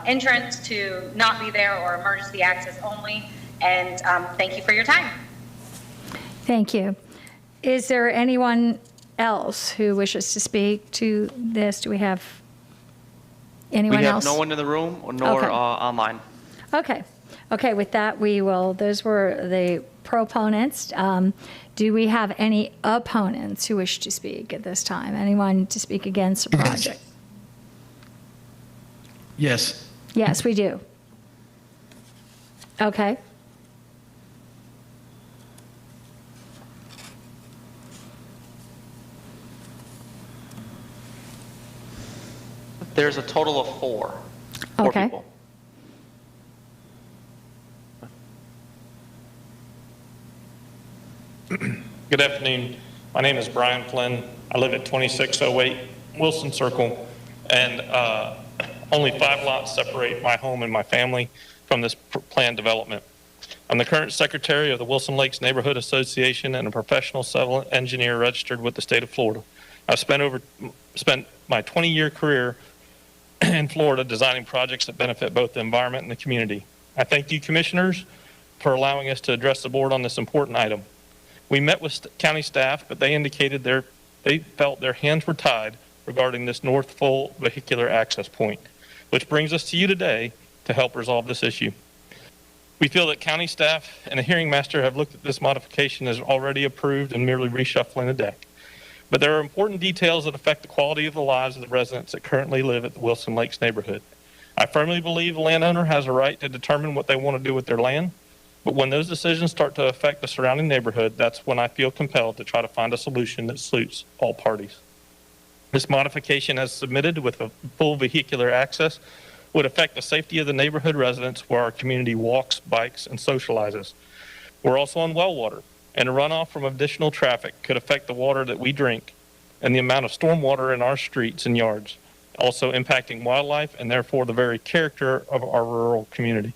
entrance to not be there or emergency access only. And thank you for your time. Thank you. Is there anyone else who wishes to speak to this? Do we have anyone else? We have no one in the room nor Okay. online. Okay. Okay, with that, those were the proponents. Do we have any opponents who wish to speak at this time? Anyone to speak against the project? Yes. Yes, we do. Okay. There's a total of four Okay. people. Good afternoon. My name is Brian Flynn. I live at 2608 Wilson Circle, and only 5 lots separate my home and my family from this planned development. I'm the current secretary of the Wilson Lakes Neighborhood Association and a professional civil engineer registered with the state of Florida. I've spent my 20-year career in Florida designing projects that benefit both the environment and the community. I thank you, commissioners, for allowing us to address the board on this important item. We met with county staff, but they indicated they felt their hands were tied regarding this north full vehicular access point, which brings us to you today to help resolve this issue. We feel that county staff and the hearing master have looked at this modification as already approved and merely reshuffling the deck. But there are important details that affect the quality of the lives of the residents that currently live at the Wilson Lakes neighborhood. I firmly believe the landowner has a right to determine what they want to do with their land, but when those decisions start to affect the surrounding neighborhood, that's when I feel compelled to try to find a solution that suits all parties. This modification as submitted with a full vehicular access would affect the safety of the neighborhood residents where our community walks, bikes, and socializes. We're also on well water, and a runoff from additional traffic could affect the water that we drink and the amount of storm water in our streets and yards, also impacting wildlife and therefore the very character of our rural community.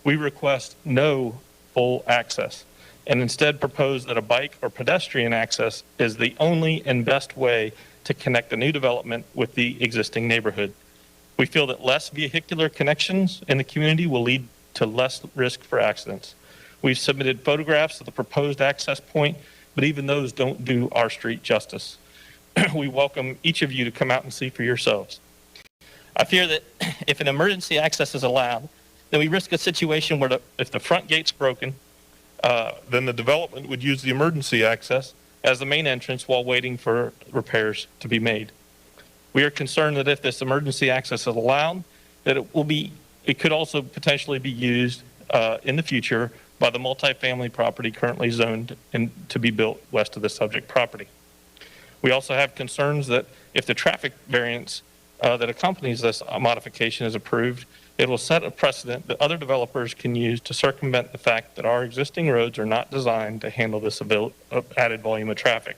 We request no full access and instead propose that a bike or pedestrian access is the only and best way to connect the new development with the existing neighborhood. We feel that less vehicular connections in the community will lead to less risk for accidents. We've submitted photographs of the proposed access point, but even those don't do our street justice. We welcome each of you to come out and see for yourselves. I fear that if an emergency access is allowed, then we risk a situation where if the front gate's broken, then the development would use the emergency access as the main entrance while waiting for repairs to be made. We are concerned that if this emergency access is allowed, that it could also potentially be used in the future by the multifamily property currently zoned and to be built west of the subject property. We also have concerns that if the traffic variance that accompanies this modification is approved, it will set a precedent that other developers can use to circumvent the fact that our existing roads are not designed to handle this added volume of traffic.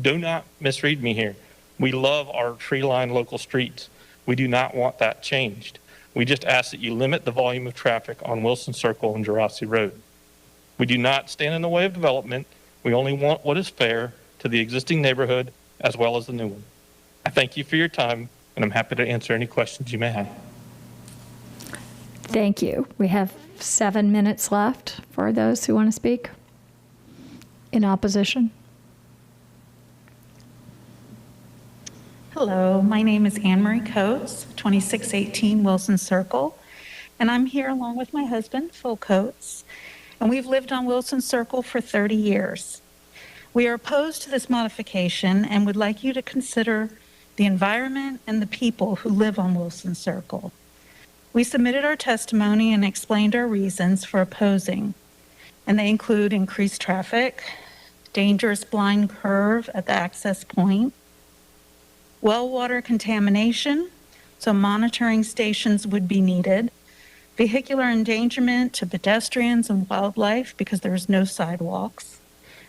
Do not misread me here. We love our tree-lined local streets. We do not want that changed. We just ask that you limit the volume of traffic on Wilson Circle and Jurassic Road. We do not stand in the way of development, We only want what is fair to the existing neighborhood as well as the new one. I thank you for your time, and I'm happy to answer any questions you may have. Thank you. We have 7 minutes left for those who want to speak in opposition. Hello, my name is Anne Marie Coates, 2618 Wilson Circle, and I'm here along with my husband, Phil Coates, and we've lived on Wilson Circle for 30 years. We are opposed to this modification and would like you to consider the environment and the people who live on Wilson Circle. We submitted our testimony and explained our reasons for opposing, and they include increased traffic, dangerous blind curve at the access point, well water contamination, so monitoring stations would be needed, vehicular endangerment to pedestrians and wildlife because there's no sidewalks,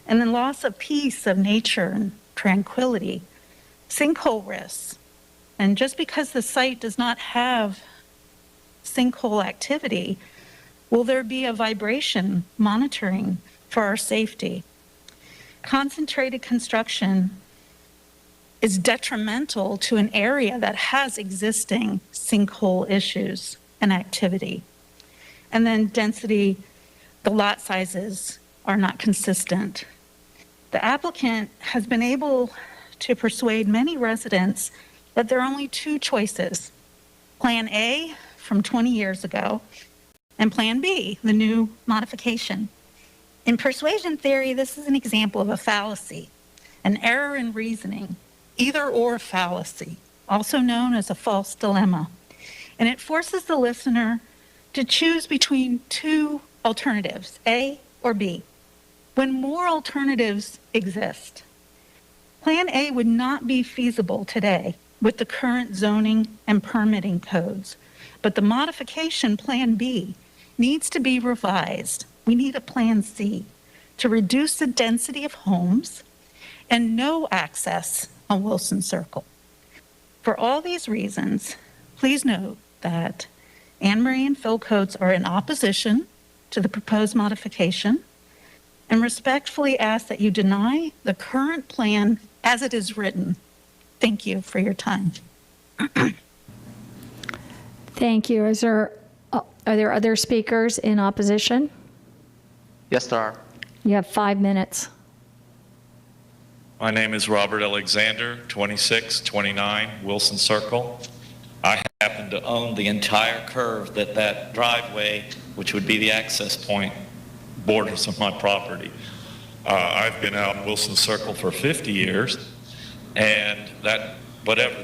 and then loss of peace of nature and tranquility, sinkhole risks. And just because the site does not have sinkhole activity, will there be a vibration monitoring for our safety? Concentrated construction is detrimental to an area that has existing sinkhole issues and activity. And then density, the lot sizes are not consistent. The applicant has been able to persuade many residents that there are only two choices: Plan A from 20 years ago and Plan B, the new modification. In persuasion theory, this is an example of a fallacy, an error in reasoning, either or fallacy, also known as a false dilemma. And it forces the listener to choose between two alternatives, A or B, when more alternatives exist. Plan A would not be feasible today with the current zoning and permitting codes, but the modification Plan B needs to be revised. We need a Plan C to reduce the density of homes and no access on Wilson Circle. For all these reasons, please note that Anne Marie and Phil Coates are in opposition to the proposed modification and respectfully ask that you deny the current plan as it is written. Thank you for your time. Thank you. Are there other speakers in opposition? Yes, there are. You have 5 minutes. My name is Robert Alexander, 2629 Wilson Circle. I happen to own the entire curve that driveway, which would be the access point, borders of my property. I've been out in Wilson Circle for 50 years, and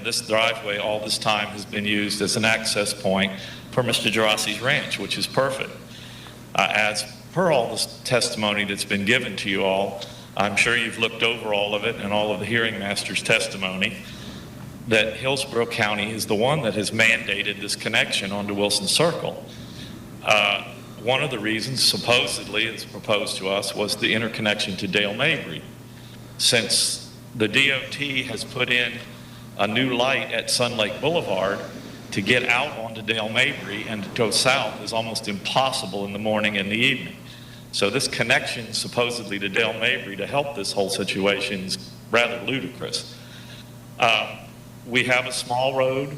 this driveway all this time has been used as an access point for Mr. Geraci's ranch, which is perfect. As per all this testimony that's been given to you all, I'm sure you've looked over all of it and all of the hearing master's testimony, that Hillsborough County is the one that has mandated this connection onto Wilson Circle. One of the reasons, supposedly, it's proposed to us, was the interconnection to Dale Mabry. Since the DOT has put in a new light at Sun Lake Boulevard, to get out onto Dale Mabry and to go south is almost impossible in the morning and the evening. So this connection supposedly to Dale Mabry to help this whole situation is rather ludicrous. We have a small road.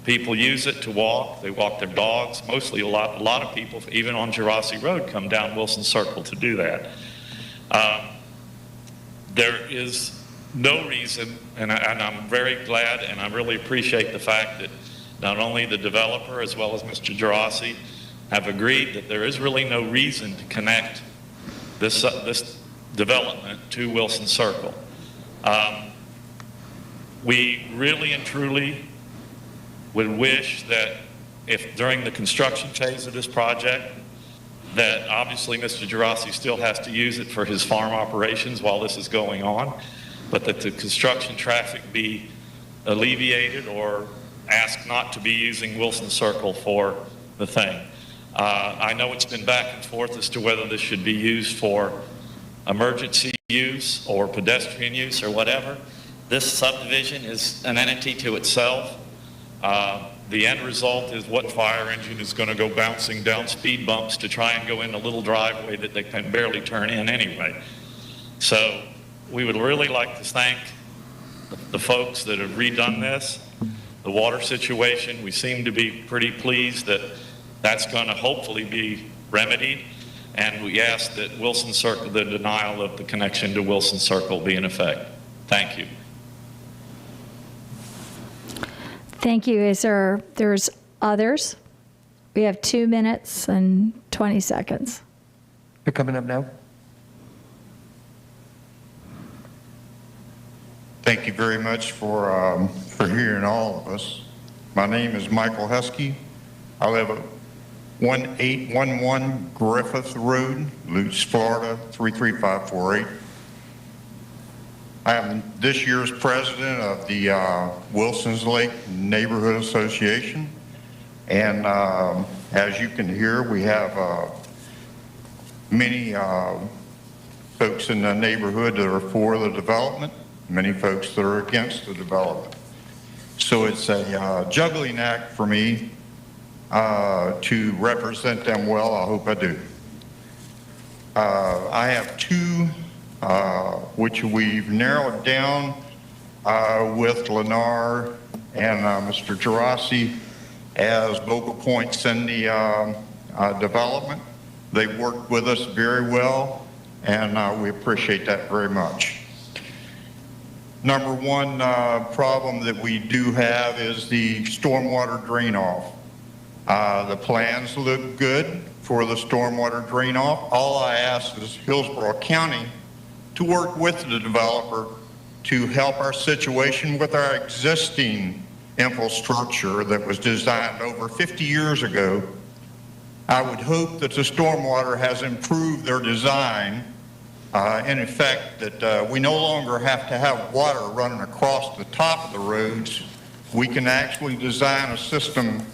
People use it to walk. They walk their dogs. Mostly a lot of people, even on Geraci Road, come down Wilson Circle to do that. There is no reason, and I'm very glad and I really appreciate the fact that not only the developer as well as Mr. Geraci have agreed that there is really no reason to connect this development to Wilson Circle. We really and truly would wish that if during the construction phase of this project, that obviously Mr. Geraci still has to use it for his farm operations while this is going on, but that the construction traffic be alleviated or asked not to be using Wilson Circle for the thing. I know it's been back and forth as to whether this should be used for emergency use or pedestrian use or whatever. This subdivision is an entity to itself. The end result is what fire engine is going to go bouncing down speed bumps to try and go in a little driveway that they can barely turn in anyway. So we would really like to thank the folks that have redone this. The water situation, we seem to be pretty pleased that that's going to hopefully be remedied. And we ask that Wilson Circle, the denial of the connection to Wilson Circle be in effect. Thank you. Thank you. There's others? We have 2 minutes and 20 seconds. You're coming up now. Thank you very much for hearing all of us. My name is Michael Husky. I live at 1811 Griffith Road, Lutz, Florida, 33548. I am this year's president of the Wilsons Lake Neighborhood Association. And as you can hear, we have many folks in the neighborhood that are for the development, many folks that are against the development. So it's a juggling act for me to represent them well. I hope I do. I have two, which we've narrowed down with Lennar and Mr. Gerasi as vocal points in the development. They've worked with us very well, and we appreciate that very much. Number one problem that we do have is the stormwater drain off. The plans look good for the stormwater drain off. All I ask is Hillsborough County to work with the developer to help our situation with our existing infrastructure that was designed over 50 years ago. I would hope that the stormwater has improved their design in effect that we no longer have to have water running across the top of the roads. We can actually design a system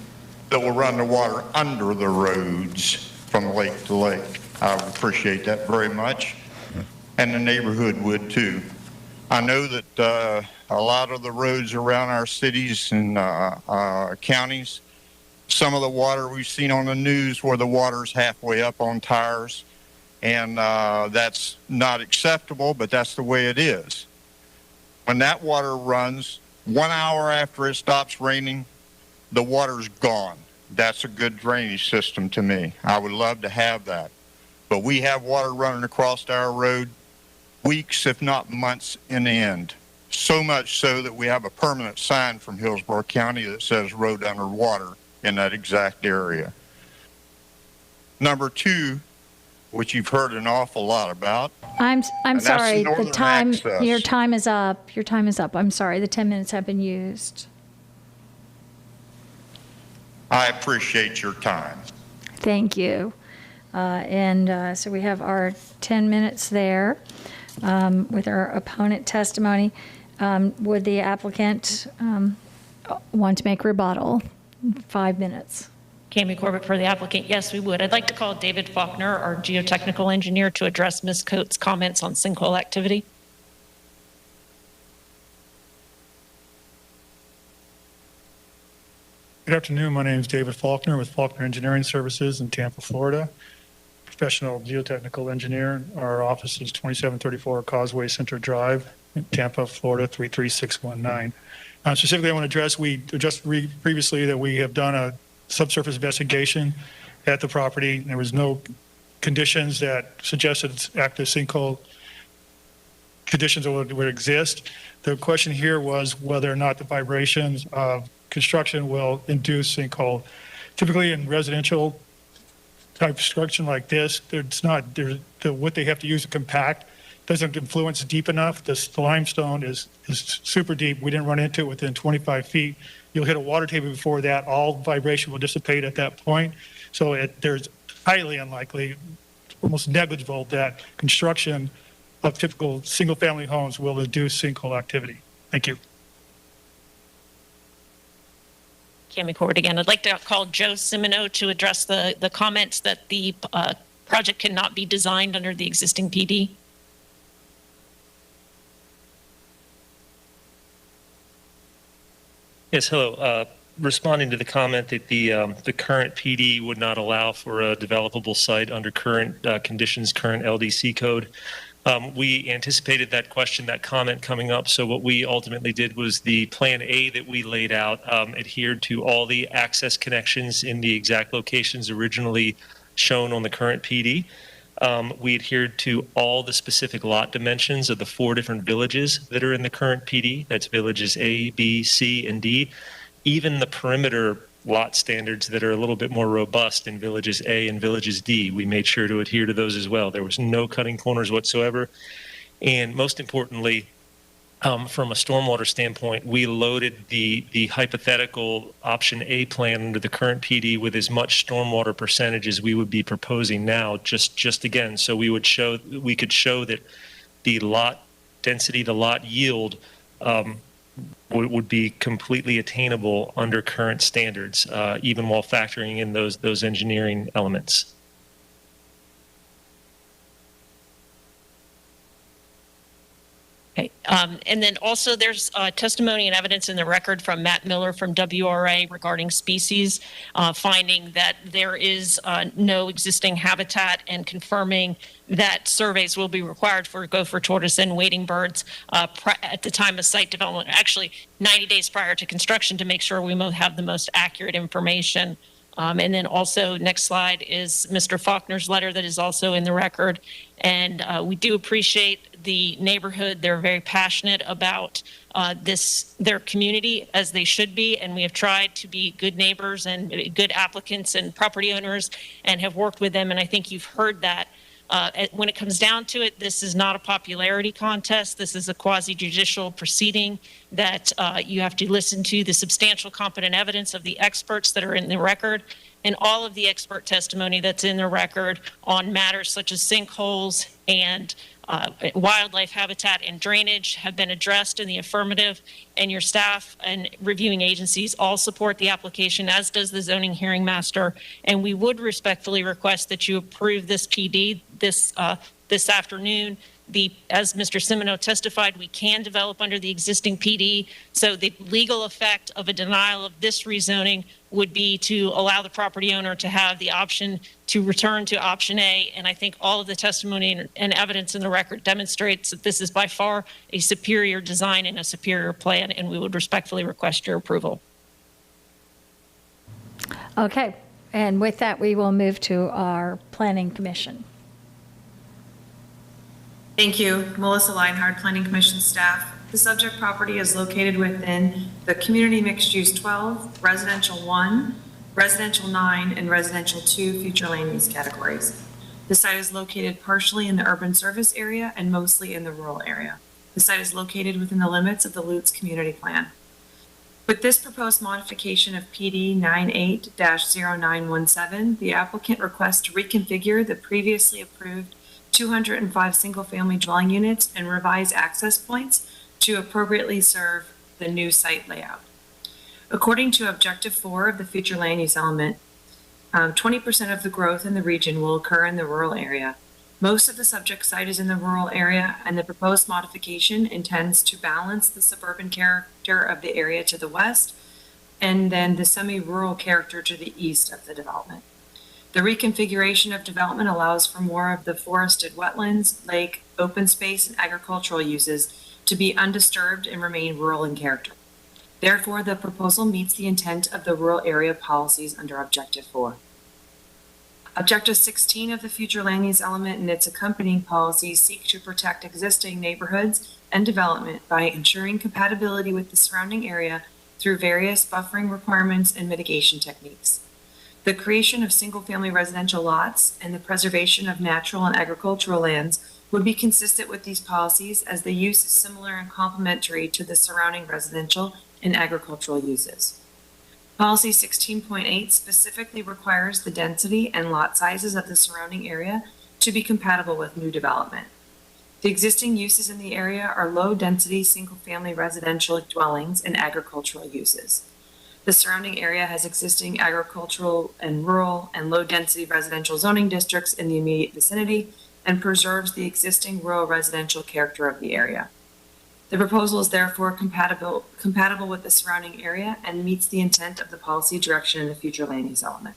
that will run the water under the roads from lake to lake. I would appreciate that very much, and the neighborhood would too. I know that a lot of the roads around our cities and counties, some of the water we've seen on the news where the water's halfway up on tires, and that's not acceptable, but that's the way it is. When that water runs, 1 hour after it stops raining, the water's gone. That's a good drainage system to me. I would love to have that. But we have water running across our road weeks, if not months in end. So much so that we have a permanent sign from Hillsborough County that says road underwater in that exact area. Number two, which you've heard an awful lot about. I'm sorry, the the time, access. your time is up. Your time is up. I'm sorry, the 10 minutes have been used. I appreciate your time. Thank you. So we have our 10 minutes there with our opponent testimony. Would the applicant want to make rebuttal? 5 minutes. Cami Corbett for the applicant. Yes, we would. I'd like to call David Faulkner, our geotechnical engineer, to address Ms. Coates' comments on sinkhole activity. Good afternoon. My name is David Faulkner with Faulkner Engineering Services in Tampa, Florida. Professional geotechnical engineer. Our office is 2734 Causeway Center Drive in Tampa, Florida, 33619. Specifically, I want to address, we addressed previously that we have done a subsurface investigation at the property. There was no conditions that suggested active sinkhole conditions would exist. The question here was whether or not the vibrations of construction will induce sinkhole. Typically in residential type construction like this, what they have to use to compact doesn't influence deep enough. The limestone is super deep. We didn't run into it within 25 feet. You'll hit a water table before that. All vibration will dissipate at that point. So there's highly unlikely, almost negligible, that construction of typical single-family homes will induce sinkhole activity. Thank you. Cami Corbett again. I'd like to call Joe Cimino to address the comments that the project cannot be designed under the existing PD. Yes, hello. Responding to the comment that the current PD would not allow for a developable site under current conditions, current LDC code. We anticipated that question, that comment coming up. So what we ultimately did was the Plan A that we laid out adhered to all the access connections in the exact locations originally shown on the current PD. We adhered to all the specific lot dimensions of the 4 different villages that are in the current PD. That's villages A, B, C, and D. Even the perimeter lot standards that are a little bit more robust in villages A and villages D, we made sure to adhere to those as well. There was no cutting corners whatsoever. And most importantly, from a stormwater standpoint, we loaded the hypothetical option A plan under the current PD with as much stormwater percentage as we would be proposing now, just again, so we could show that the lot density, the lot yield would be completely attainable under current standards, even while factoring in those engineering elements. Okay. And then also there's testimony and evidence in the record from Matt Miller from WRA regarding species, finding that there is no existing habitat and confirming that surveys will be required for gopher tortoise and wading birds at the time of site development, actually 90 days prior to construction, to make sure we have the most accurate information. And then also, next slide is Mr. Faulkner's letter that is also in the record. And we do appreciate the neighborhood. They're very passionate about their community, as they should be. And we have tried to be good neighbors and good applicants and property owners and have worked with them. And I think you've heard that. When it comes down to it, this is not a popularity contest. This is a quasi-judicial proceeding that you have to listen to the substantial competent evidence of the experts that are in the record, and all of the expert testimony that's in the record on matters such as sinkholes and wildlife habitat and drainage have been addressed in the affirmative, and your staff and reviewing agencies all support the application, as does the zoning hearing master. And we would respectfully request that you approve this PD this afternoon. As Mr. Simoneau testified, we can develop under the existing PD. So the legal effect of a denial of this rezoning would be to allow the property owner to have the option to return to option A. And I think all of the testimony and evidence in the record demonstrates that this is by far a superior design and a superior plan, and we would respectfully request your approval. Okay, and with that, we will move to our Planning Commission. Thank you. Melissa Leinhardt, Planning Commission staff. The subject property is located within the Community Mixed Use 12, Residential 1, Residential 9, and Residential 2 future land use categories. The site is located partially in the urban service area and mostly in the rural area. The site is located within the limits of the Lutz Community Plan. With this proposed modification of PD 98-0917, the applicant requests to reconfigure the previously approved 205 single-family dwelling units and revise access points to appropriately serve the new site layout. According to Objective 4 of the future land use element, 20% of the growth in the region will occur in the rural area. Most of the subject site is in the rural area, and the proposed modification intends to balance the suburban character of the area to the west and then the semi-rural character to the east of the development. The reconfiguration of development allows for more of the forested wetlands, lake, open space, and agricultural uses to be undisturbed and remain rural in character. Therefore, the proposal meets the intent of the rural area policies under Objective 4. Objective 16 of the future land use element and its accompanying policies seek to protect existing neighborhoods and development by ensuring compatibility with the surrounding area through various buffering requirements and mitigation techniques. The creation of single-family residential lots and the preservation of natural and agricultural lands would be consistent with these policies, as the use is similar and complementary to the surrounding residential and agricultural uses. Policy 16.8 specifically requires the density and lot sizes of the surrounding area to be compatible with new development. The existing uses in the area are low-density single-family residential dwellings and agricultural uses. The surrounding area has existing agricultural and rural and low-density residential zoning districts in the immediate vicinity and preserves the existing rural residential character of the area. The proposal is therefore compatible with the surrounding area and meets the intent of the policy direction in the future land use element.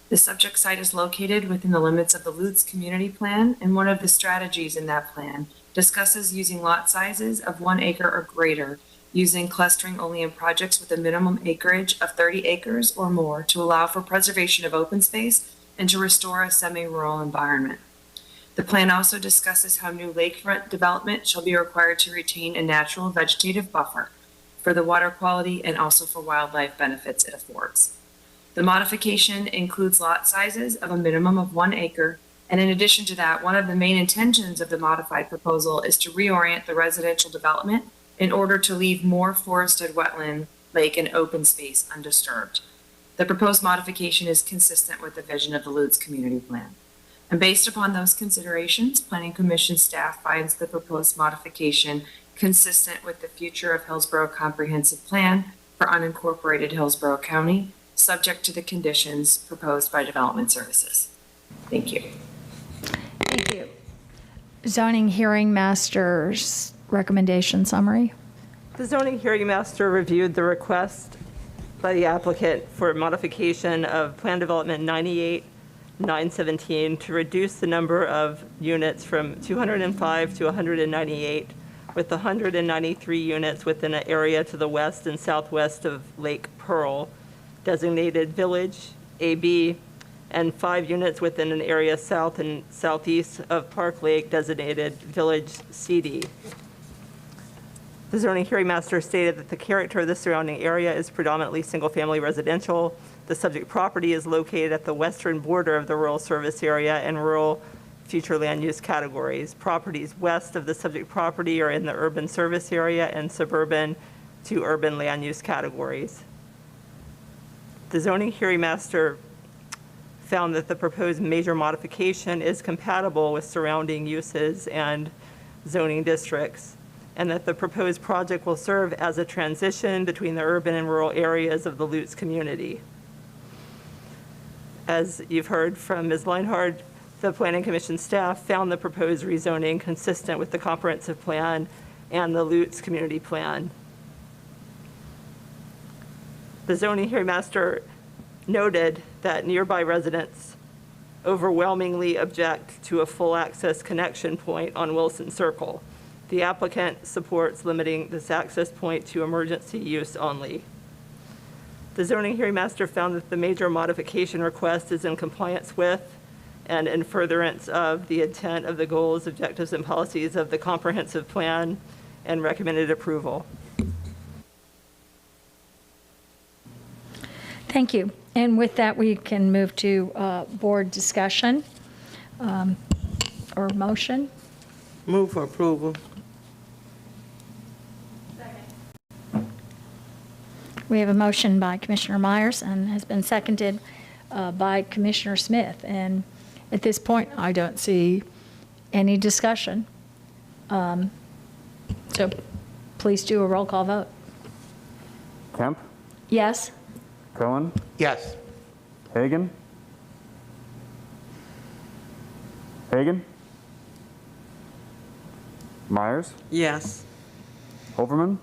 The subject site is located within the limits of the Lutz Community Plan, and one of the strategies in that plan discusses using lot sizes of 1 acre or greater, using clustering only in projects with a minimum acreage of 30 acres or more to allow for preservation of open space and to restore a semi-rural environment. The plan also discusses how new lakefront development shall be required to retain a natural vegetative buffer for the water quality and also for wildlife benefits it affords. The modification includes lot sizes of a minimum of 1 acre, and in addition to that, one of the main intentions of the modified proposal is to reorient the residential development in order to leave more forested wetland, lake, and open space undisturbed. The proposed modification is consistent with the vision of the Lutz Community Plan. And based upon those considerations, Planning Commission staff finds the proposed modification consistent with the future of Hillsborough Comprehensive Plan for unincorporated Hillsborough County, subject to the conditions proposed by Development Services. Thank you. Thank you. Zoning Hearing Master's recommendation summary. The zoning hearing master reviewed the request by the applicant for modification of Plan Development 98-917 to reduce the number of units from 205 to 198, with 193 units within an area to the west and southwest of Lake Pearl, designated Village AB, and 5 units within an area south and southeast of Park Lake, designated Village CD. The zoning hearing master stated that the character of the surrounding area is predominantly single-family residential. The subject property is located at the western border of the rural service area and rural future land use categories. Properties west of the subject property are in the urban service area and suburban to urban land use categories. The zoning hearing master found that the proposed major modification is compatible with surrounding uses and zoning districts, and that the proposed project will serve as a transition between the urban and rural areas of the Lutz community. As you've heard from Ms. Leinhard, the Planning Commission staff found the proposed rezoning consistent with the comprehensive plan and the Lutz community plan. The zoning hearing master noted that nearby residents overwhelmingly object to a full access connection point on Wilson Circle. The applicant supports limiting this access point to emergency use only. The zoning hearing master found that the major modification request is in compliance with and in furtherance of the intent of the goals, objectives, and policies of the comprehensive plan, and recommended approval. Thank you. And with that, we can move to board discussion or motion. Move for approval. We have a motion by Commissioner Myers and has been seconded by Commissioner Smith. And at this point, I don't see any discussion. So please do a roll call vote. Kemp? Yes? Cohen? Yes. Hagan? Hagan? Myers? Yes. Overman?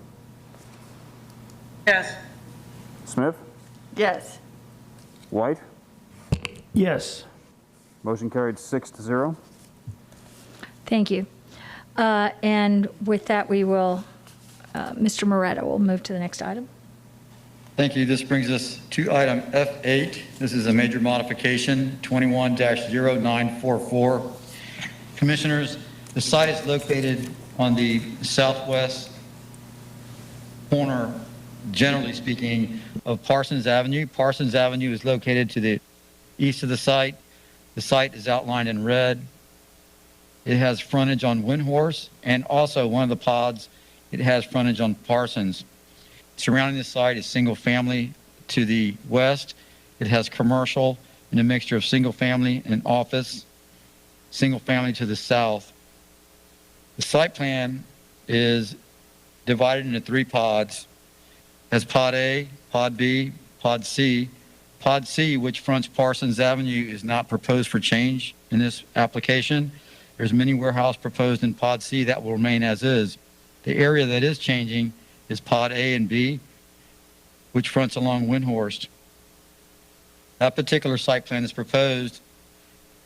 Yes. Smith? Yes. White? Yes. Motion carried 6-0. Thank you. And with that, we will, Mr. Moretto will move to the next item. Thank you. This brings us to item F8. This is a major modification, 21-0944. Commissioners, the site is located on the southwest corner, generally speaking, of Parsons Avenue. Parsons Avenue is located to the east of the site. The site is outlined in red. It has frontage on Windhorse, and also one of the pods, it has frontage on Parsons. Surrounding the site is single family to the west. It has commercial and a mixture of single family and office, single family to the south. The site plan is divided into 3 pods. It has Pod A, Pod B, Pod C. Pod C, which fronts Parsons Avenue, is not proposed for change in this application. There's mini warehouse proposed in Pod C that will remain as is. The area that is changing is Pod A and B, which fronts along Windhorst. That particular site plan is proposed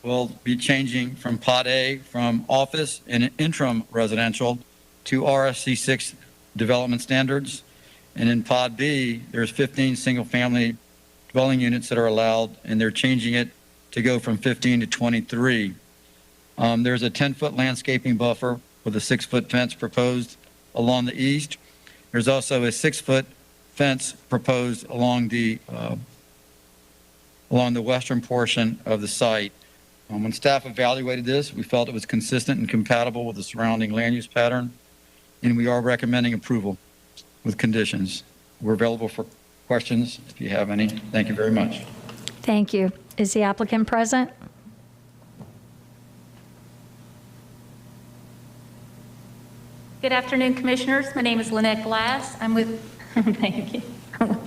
will be changing from Pod A from office and interim residential to RSC 6 development standards. And in Pod B, there's 15 single-family dwelling units that are allowed, and they're changing it to go from 15 to 23. There's a 10-foot landscaping buffer with a 6-foot fence proposed along the east. There's also a 6-foot fence proposed along the western portion of the site. When staff evaluated this, we felt it was consistent and compatible with the surrounding land use pattern, and we are recommending approval with conditions. We're available for questions if you have any. Thank you very much. Thank you. Is the applicant present? Good afternoon, Commissioners. My name is Lynette Glass. I'm with, thank you, a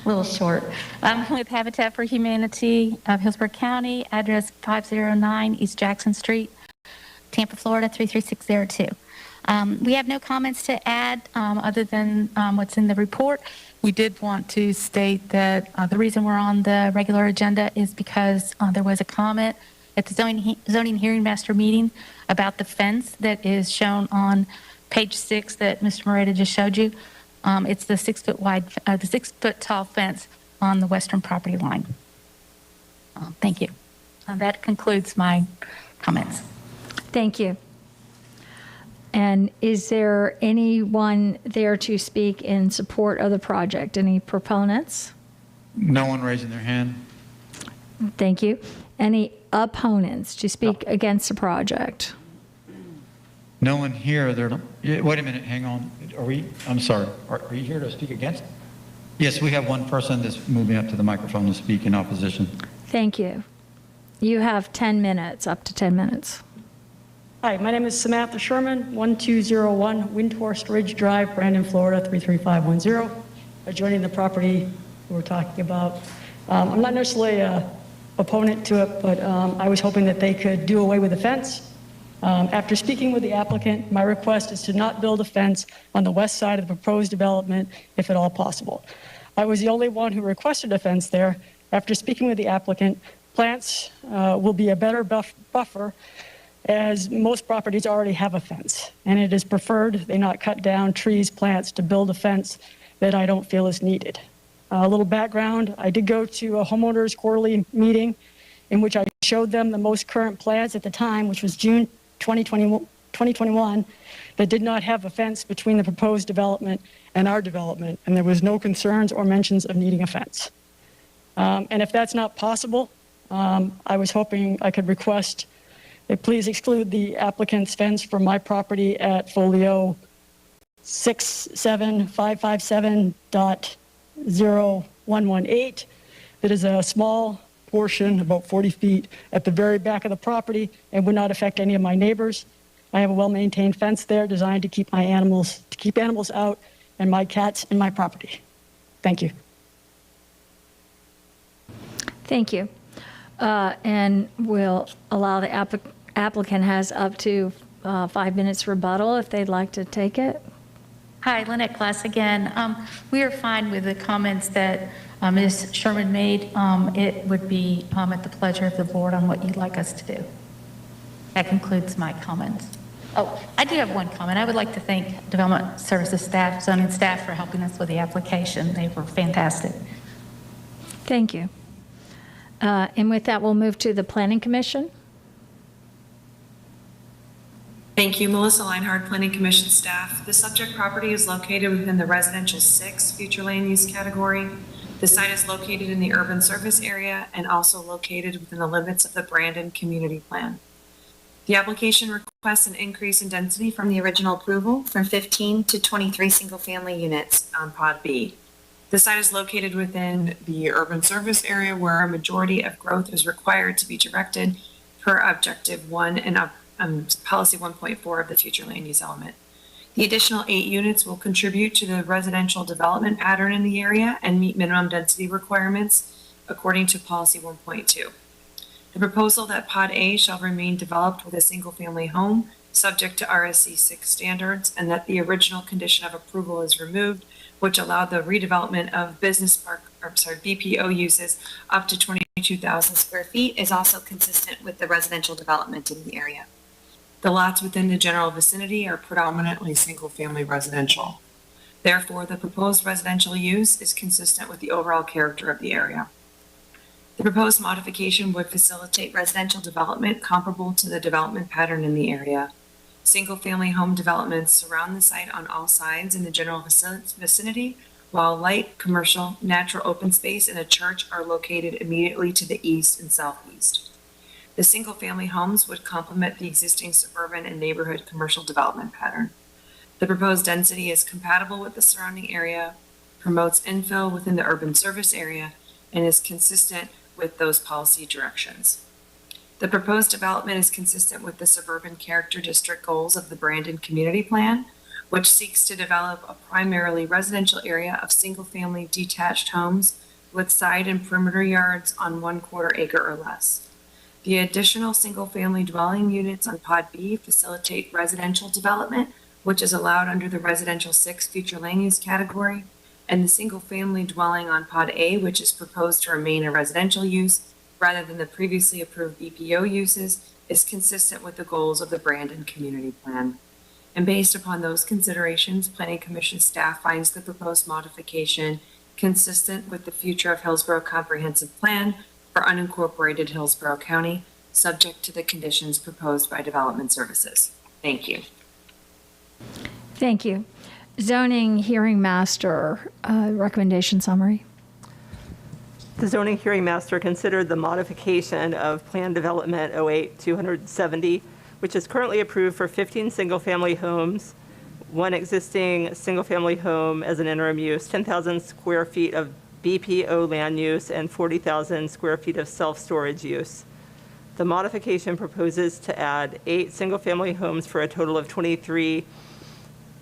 little short. I'm with Habitat for Humanity of Hillsborough County, address 509 East Jackson Street, Tampa, Florida, 33602. We have no comments to add other than what's in the report. We did want to state that the reason we're on the regular agenda is because there was a comment at the zoning hearing master meeting about the fence that is shown on page 6 that Mr. Moreta just showed you. It's the 6-foot wide, the 6-foot tall fence on the western property line. Thank you. That concludes my comments. Thank you. And is there anyone there to speak in support of the project? Any proponents? No one raising their hand? Thank you. Any opponents to speak against the project? No one here. Wait a minute, hang on. I'm sorry. Are you here to speak against? Yes, we have one person that's moving up to the microphone to speak in opposition. Thank you. You have 10 minutes, up to 10 minutes. Hi, my name is Samantha Sherman, 1201 Windhorst Ridge Drive, Brandon, Florida, 33510. Adjoining the property we're talking about. I'm not necessarily an opponent to it, but I was hoping that they could do away with the fence. After speaking with the applicant, my request is to not build a fence on the west side of the proposed development, if at all possible. I was the only one who requested a fence there. After speaking with the applicant, plants will be a better buffer, as most properties already have a fence, and it is preferred they not cut down trees, plants to build a fence that I don't feel is needed. A little background, I did go to a homeowners quarterly meeting in which I showed them the most current plans at the time, which was June 2021, that did not have a fence between the proposed development and our development, and there was no concerns or mentions of needing a fence. And if that's not possible, I was hoping I could request that please exclude the applicant's fence from my property at folio 67557.0118. That is a small portion, about 40 feet, at the very back of the property and would not affect any of my neighbors. I have a well-maintained fence there designed to keep animals out and my cats in my property. Thank you. Thank you. And we'll allow the applicant has up to 5 minutes rebuttal if they'd like to take it. Hi, Lynette Glass again. We are fine with the comments that Ms. Sherman made. It would be at the pleasure of the board on what you'd like us to do. That concludes my comments. Oh, I do have one comment. I would like to thank Development Services staff, zoning staff, for helping us with the application. They were fantastic. Thank you. And with that, we'll move to the Planning Commission. Thank you, Melissa Leinhardt, Planning Commission staff. The subject property is located within the residential 6 future land use category. The site is located in the urban service area and also located within the limits of the Brandon Community Plan. The application requests an increase in density from the original approval from 15 to 23 single-family units on Pod B. The site is located within the urban service area where a majority of growth is required to be directed per Objective 1 and Policy 1.4 of the future land use element. The additional 8 units will contribute to the residential development pattern in the area and meet minimum density requirements according to Policy 1.2. The proposal that Pod A shall remain developed with a single-family home subject to RSC 6 standards, and that the original condition of approval is removed, which allowed the redevelopment of business park, BPO uses up to 20 22,000 square feet is also consistent with the residential development in the area. The lots within the general vicinity are predominantly single-family residential. Therefore, the proposed residential use is consistent with the overall character of the area. The proposed modification would facilitate residential development comparable to the development pattern in the area. Single-family home developments surround the site on all sides in the general vicinity, while light, commercial, natural open space, and a church are located immediately to the east and southeast. The single-family homes would complement the existing suburban and neighborhood commercial development pattern. The proposed density is compatible with the surrounding area, promotes infill within the urban service area, and is consistent with those policy directions. The proposed development is consistent with the suburban character district goals of the Brandon Community Plan, which seeks to develop a primarily residential area of single-family detached homes with side and perimeter yards on 1/4 acre or less. The additional single-family dwelling units on Pod B facilitate residential development, which is allowed under the Residential 6 future land use category, and the single-family dwelling on Pod A, which is proposed to remain a residential use rather than the previously approved BPO uses, is consistent with the goals of the Brandon Community Plan. And based upon those considerations, Planning Commission staff finds the proposed modification consistent with the future of Hillsborough Comprehensive Plan for unincorporated Hillsborough County, subject to the conditions proposed by Development Services. Thank you. Thank you. Zoning Hearing Master, recommendation summary. The zoning hearing master considered the modification of Plan Development 08-270, which is currently approved for 15 single-family homes, one existing single-family home as an interim use, 10,000 square feet of BPO land use, and 40,000 square feet of self-storage use. The modification proposes to add 8 single-family homes for a total of 23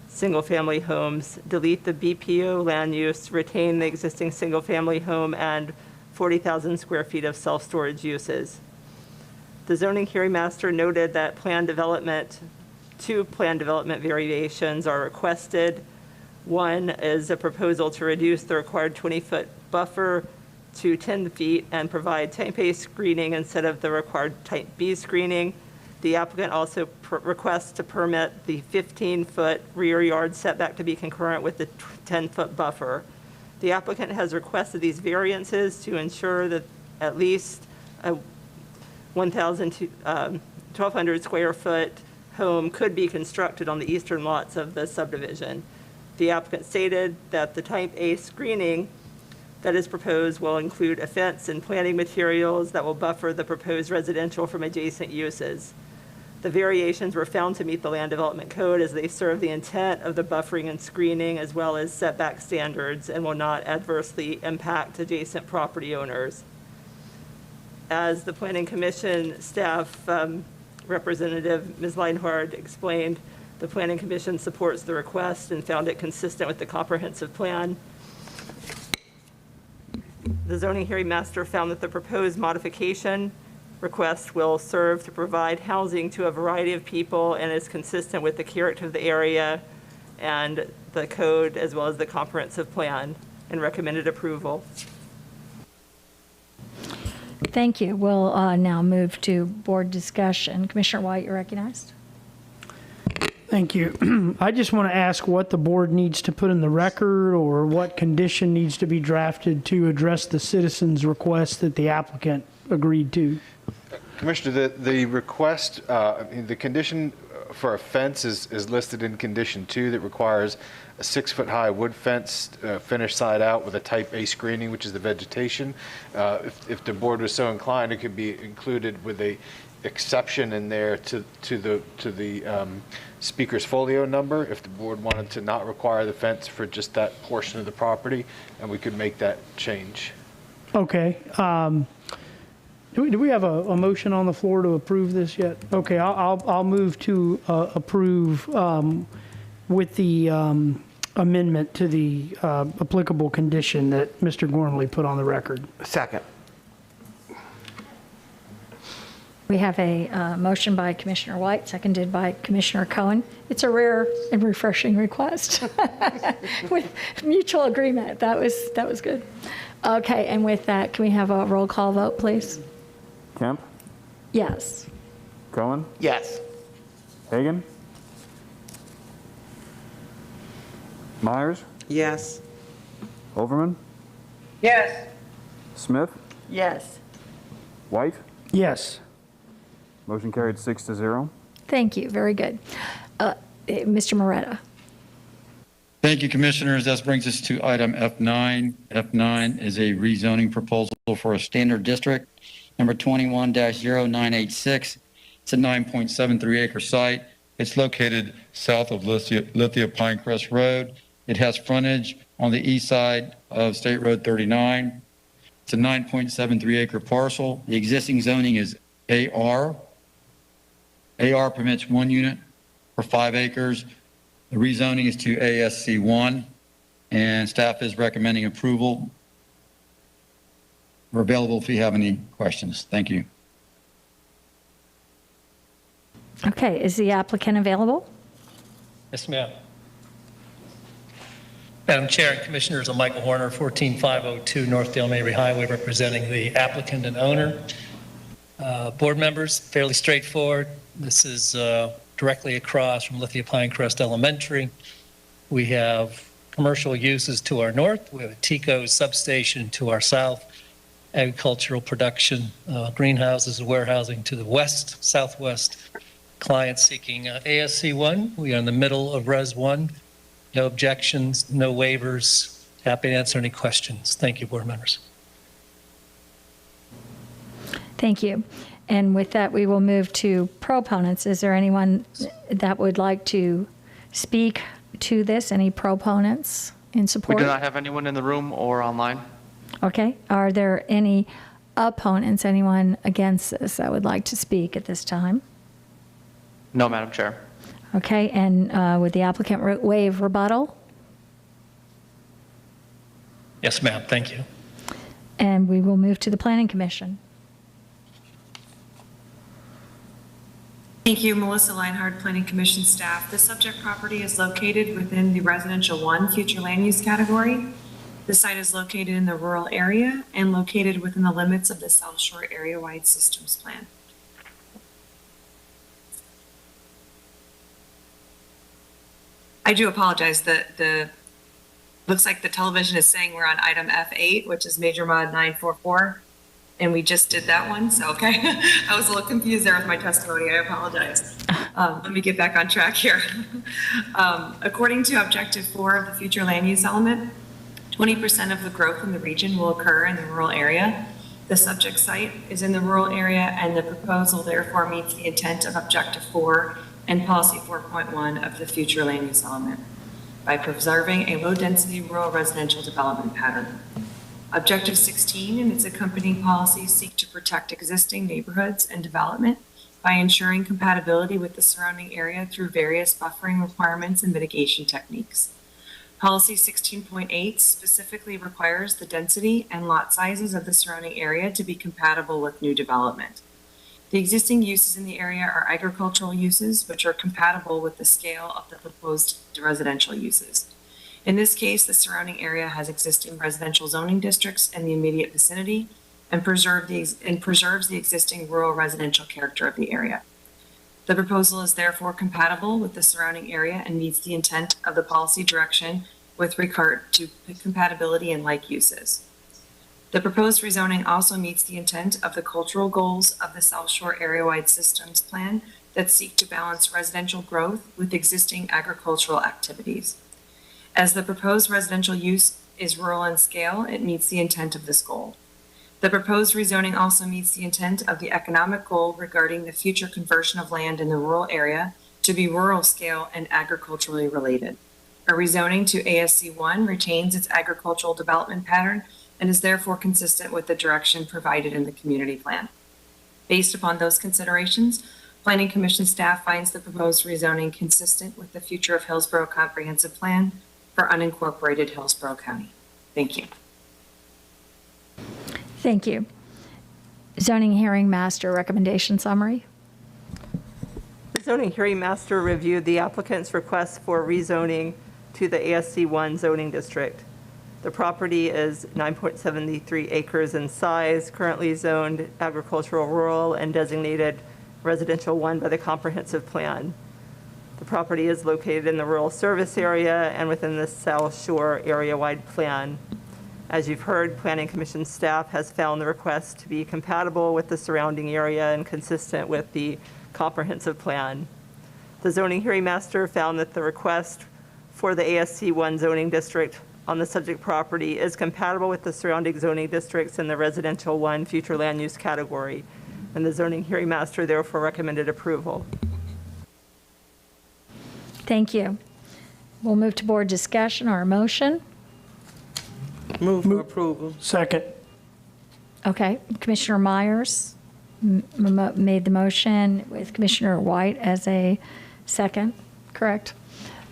single-family homes, delete the BPO land use, retain the existing single-family home, and 40,000 square feet of self-storage uses. The zoning hearing master noted that two plan development variations are requested. One is a proposal to reduce the required 20-foot buffer to 10 feet and provide type A screening instead of the required type B screening. The applicant also requests to permit the 15-foot rear yard setback to be concurrent with the 10-foot buffer. The applicant has requested these variances to ensure that at least a 1,200 square foot home could be constructed on the eastern lots of the subdivision. The applicant stated that the type A screening that is proposed will include a fence and planting materials that will buffer the proposed residential from adjacent uses. The variations were found to meet the Land Development Code as they serve the intent of the buffering and screening as well as setback standards and will not adversely impact adjacent property owners. As the Planning Commission staff representative, Ms. Leinhard, explained, the Planning Commission supports the request and found it consistent with the comprehensive plan. The zoning hearing master found that the proposed modification request will serve to provide housing to a variety of people and is consistent with the character of the area and the code as well as the comprehensive plan, and recommended approval. Thank you. We'll now move to board discussion. Commissioner White, you're recognized. Thank you. I just want to ask what the board needs to put in the record or what condition needs to be drafted to address the citizens' request that the applicant agreed to. Commissioner, the request, the condition for a fence is listed in condition 2 that requires a 6-foot-high wood fence finished side out with a type A screening, which is the vegetation. If the board was so inclined, it could be included with a exception in there to the speaker's folio number if the board wanted to not require the fence for just that portion of the property, and we could make that change. Okay. Do we have a motion on the floor to approve this yet? Okay, I'll move to approve with the amendment to the applicable condition that Mr. Gormley put on the record. Second. We have a motion by Commissioner White, seconded by Commissioner Cohen. It's a rare and refreshing request with mutual agreement. That was good. Okay, and with that, can we have a roll call vote, please? Kemp, Yes. Cohen, Yes. Hagan, Myers, Yes. Overman, Yes. Smith, Yes. White. Yes. Motion carried 6-0. Thank you, very good. Mr. Moretta. Thank you, Commissioners. That brings us to item F9. F9 is a rezoning proposal for a standard district, number 21-0986. It's a 9.73 acre site. It's located south of Lithia Pinecrest Road. It has frontage on the east side of State Road 39. It's a 9.73 acre parcel. The existing zoning is AR. AR permits 1 unit for 5 acres. The rezoning is to ASC1, and staff is recommending approval. We're available if you have any questions. Thank you. Okay, is the applicant available? Yes, ma'am. Madam Chair and Commissioners, I'm Michael Horner, 14502 North Dale Mabry Highway, representing the applicant and owner. Board members, fairly straightforward. This is directly across from Lithia Pinecrest Elementary. We have commercial uses to our north. We have a TECO substation to our south, agricultural production, greenhouses and warehousing to the west, southwest. Clients seeking ASC1. We are in the middle of Res 1. No objections, no waivers. Happy to answer any questions. Thank you, board members. Thank you. And with that, we will move to proponents. Is there anyone that would like to speak to this? Any proponents in We support? do not have anyone in the room or online. Okay. Are there any opponents, anyone against this that would like to speak at this time? No, Madam Chair. Okay. And would the applicant waive rebuttal? Yes, ma'am. Thank you. And we will move to the Planning Commission. Thank you, Melissa Leinhardt, Planning Commission staff. The subject property is located within the Residential 1 future land use category. The site is located in the rural area and located within the limits of the South Shore Area-Wide Systems Plan. I do apologize. The looks like the television is saying we're on item F8, which is Major Mod 944. And we just did that one, so okay. I was a little confused there with my testimony. I apologize. Let me get back on track here. According to Objective 4 of the future land use element, 20% of the growth in the region will occur in the rural area. The subject site is in the rural area, and the proposal therefore meets the intent of Objective 4 and Policy 4.1 of the future land use element by preserving a low-density rural residential development pattern. Objective 16 and its accompanying policies seek to protect existing neighborhoods and development by ensuring compatibility with the surrounding area through various buffering requirements and mitigation techniques. Policy 16.8 specifically requires the density and lot sizes of the surrounding area to be compatible with new development. The existing uses in the area are agricultural uses, which are compatible with the scale of the proposed residential uses. In this case, the surrounding area has existing residential zoning districts in the immediate vicinity and preserves the existing rural residential character of the area. The proposal is therefore compatible with the surrounding area and meets the intent of the policy direction with regard to compatibility and like uses. The proposed rezoning also meets the intent of the cultural goals of the South Shore Area-Wide Systems Plan that seek to balance residential growth with existing agricultural activities. As the proposed residential use is rural in scale, it meets the intent of this goal. The proposed rezoning also meets the intent of the economic goal regarding the future conversion of land in the rural area to be rural scale and agriculturally related. A rezoning to ASC1 retains its agricultural development pattern and is therefore consistent with the direction provided in the community plan. Based upon those considerations, Planning Commission staff finds the proposed rezoning consistent with the Future of Hillsborough Comprehensive Plan for unincorporated Hillsborough County. Thank you. Thank you. Zoning Hearing Master recommendation summary. The zoning hearing master reviewed the applicant's request for rezoning to the ASC1 zoning district. The property is 9.73 acres in size, currently zoned agricultural rural and designated residential 1 by the comprehensive plan. The property is located in the rural service area and within the South Shore area-wide plan. As you've heard, Planning Commission staff has found the request to be compatible with the surrounding area and consistent with the comprehensive plan. The zoning hearing master found that the request for the ASC 1 zoning district on the subject property is compatible with the surrounding zoning districts in the residential 1 future land use category, and the zoning hearing master therefore recommended approval. Thank you. We'll move to board discussion or a motion. Move for approval. Second. Okay, Commissioner Myers made the motion with Commissioner White as a second, correct?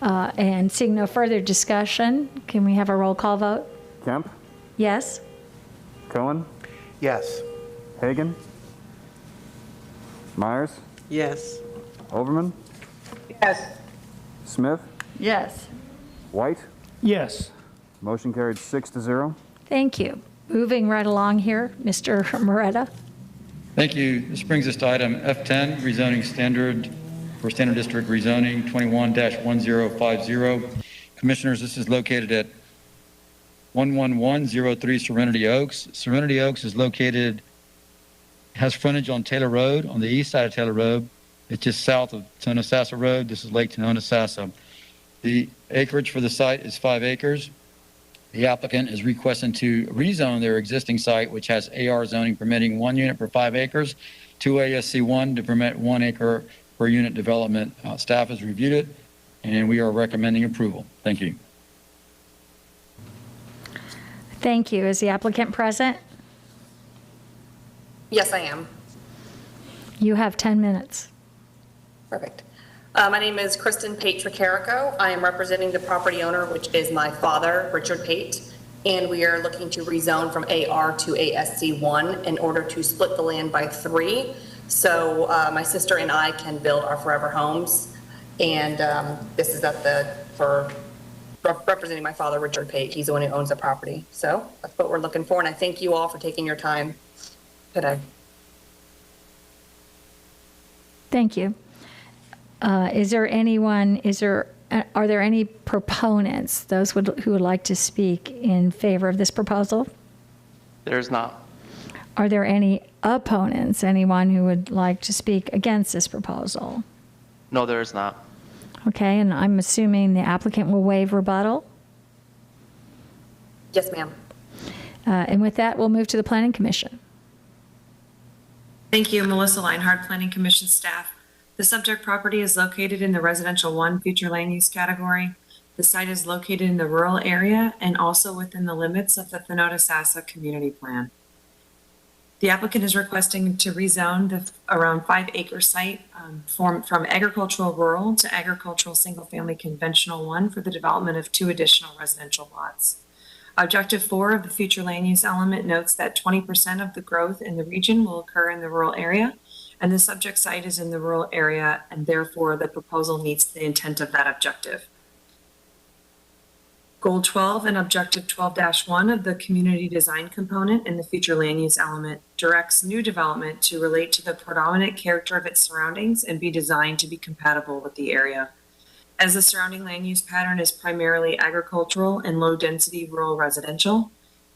And seeing no further discussion, can we have a roll call vote? Kemp, Yes? Cohen, Yes. Hagan, Myers, Yes. Overman, Yes. Smith, Yes. White. Yes. Motion carried 6-0. Thank you. Moving right along here, Mr. Moretta. Thank you. This brings us to item F10, rezoning standard for Standard District rezoning 21-1050. Commissioners, this is located at 11103 Serenity Oaks. Serenity Oaks is located, has frontage on Taylor Road, on the east side of Taylor Road. It's just south of Tonasassa Road. This is Lake Tonasassa. The acreage for the site is 5 acres. The applicant is requesting to rezone their existing site, which has AR zoning permitting 1 unit per 5 acres, to ASC 1 to permit 1 acre per unit development. Staff has reviewed it, and we are recommending approval. Thank you. Thank you. Is the applicant present? Yes, I am. You have 10 minutes. Perfect. My name is Kristen Pate Tricarico. I am representing the property owner, which is my father, Richard Pate, and we are looking to rezone from AR to ASC 1 in order to split the land by 3. So my sister and I can build our forever homes. And this is for representing my father, Richard Pate. He's the one who owns the property. So that's what we're looking for. And I thank you all for taking your time today. Thank you. Are there any proponents, those who would like to speak in favor of this proposal? There's not. Are there any opponents, anyone who would like to speak against this proposal? No, there is not. Okay, and I'm assuming the applicant will waive rebuttal? Yes, ma'am. And with that, we'll move to the Planning Commission. Thank you, Melissa Leinhardt, Planning Commission staff. The subject property is located in the Residential 1 future land use category. The site is located in the rural area and also within the limits of the Thanota-Sassa Community Plan. The applicant is requesting to rezone the around 5-acre site from agricultural rural to agricultural single-family conventional 1 for the development of 2 additional residential lots. Objective 4 of the future land use element notes that 20% of the growth in the region will occur in the rural area, and the subject site is in the rural area, and therefore the proposal meets the intent of that objective. Goal 12 and Objective 12-1 of the community design component in the future land use element directs new development to relate to the predominant character of its surroundings and be designed to be compatible with the area. As the surrounding land use pattern is primarily agricultural and low-density rural residential,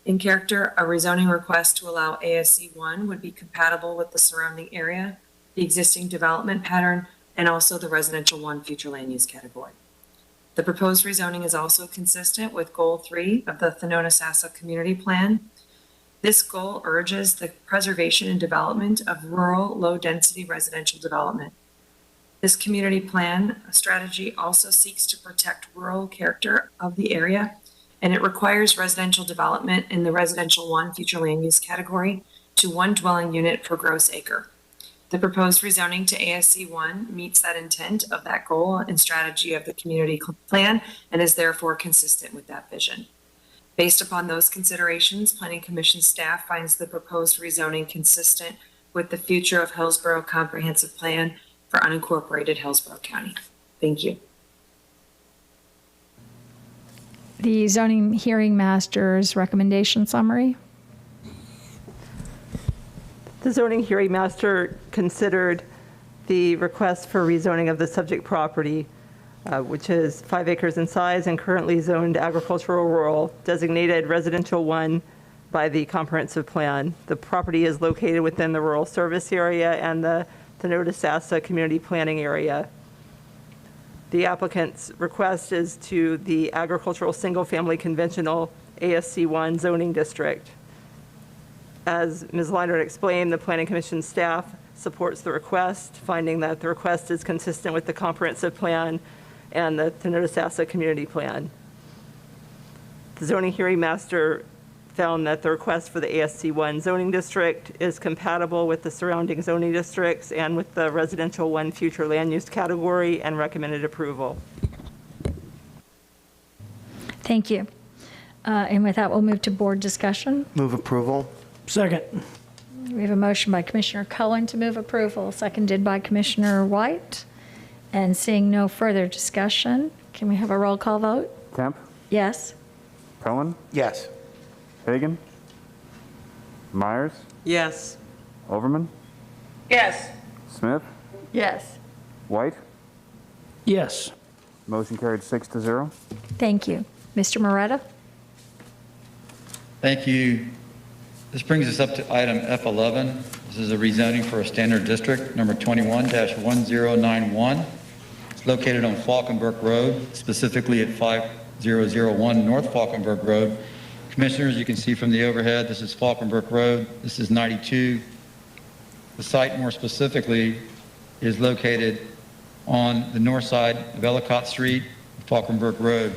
in character, a rezoning request to allow ASC 1 would be compatible with the surrounding area, the existing development pattern, and also the residential 1 future land use category. The proposed rezoning is also consistent with Goal 3 of the Thanota-Sassa Community Plan. This goal urges the preservation and development of rural, low-density residential development. This community plan strategy also seeks to protect rural character of the area, and it requires residential development in the residential 1 future land use category to 1 dwelling unit per gross acre. The proposed rezoning to ASC 1 meets that intent of that goal and strategy of the community plan and is therefore consistent with that vision. Based upon those considerations, Planning Commission staff finds the proposed rezoning consistent with the future of Hillsborough Comprehensive Plan for unincorporated Hillsborough County. Thank you. the zoning hearing master's recommendation summary. The zoning hearing master considered the request for rezoning of the subject property, which is 5 acres in size and currently zoned agricultural rural, designated residential 1 by the comprehensive plan. The property is located within the rural service area and the Thenodisassa community planning area. The applicant's request is to the agricultural single-family conventional ASC1 zoning district. As Ms. Leinert explained, the Planning Commission staff supports the request, finding that the request is consistent with the comprehensive plan and the Thenodisassa community plan. The zoning hearing master found that the request for the ASC1 zoning district is compatible with the surrounding zoning districts and with the residential 1 future land use category and recommended approval. Thank you. And with that, we'll move to board discussion. Move approval. Second. We have a motion by Commissioner Cohen to move approval, seconded by Commissioner White. And seeing no further discussion, can we have a roll call vote? Kemp, Yes? Cohen, Yes. Hagan, Myers, Yes. Overman, Yes. Smith, Yes. White. Yes. Motion carried 6-0. Thank you. Mr. Moretta? Thank you. This brings us up to item F11. This is a rezoning for a standard district, number 21-1091. It's located on Falkenberg Road, specifically at 5001 North Falkenberg Road. Commissioners, you can see from the overhead, this is Falkenberg Road. This is 92. The site, more specifically, is located on the north side of Ellicott Street, Falkenberg Road.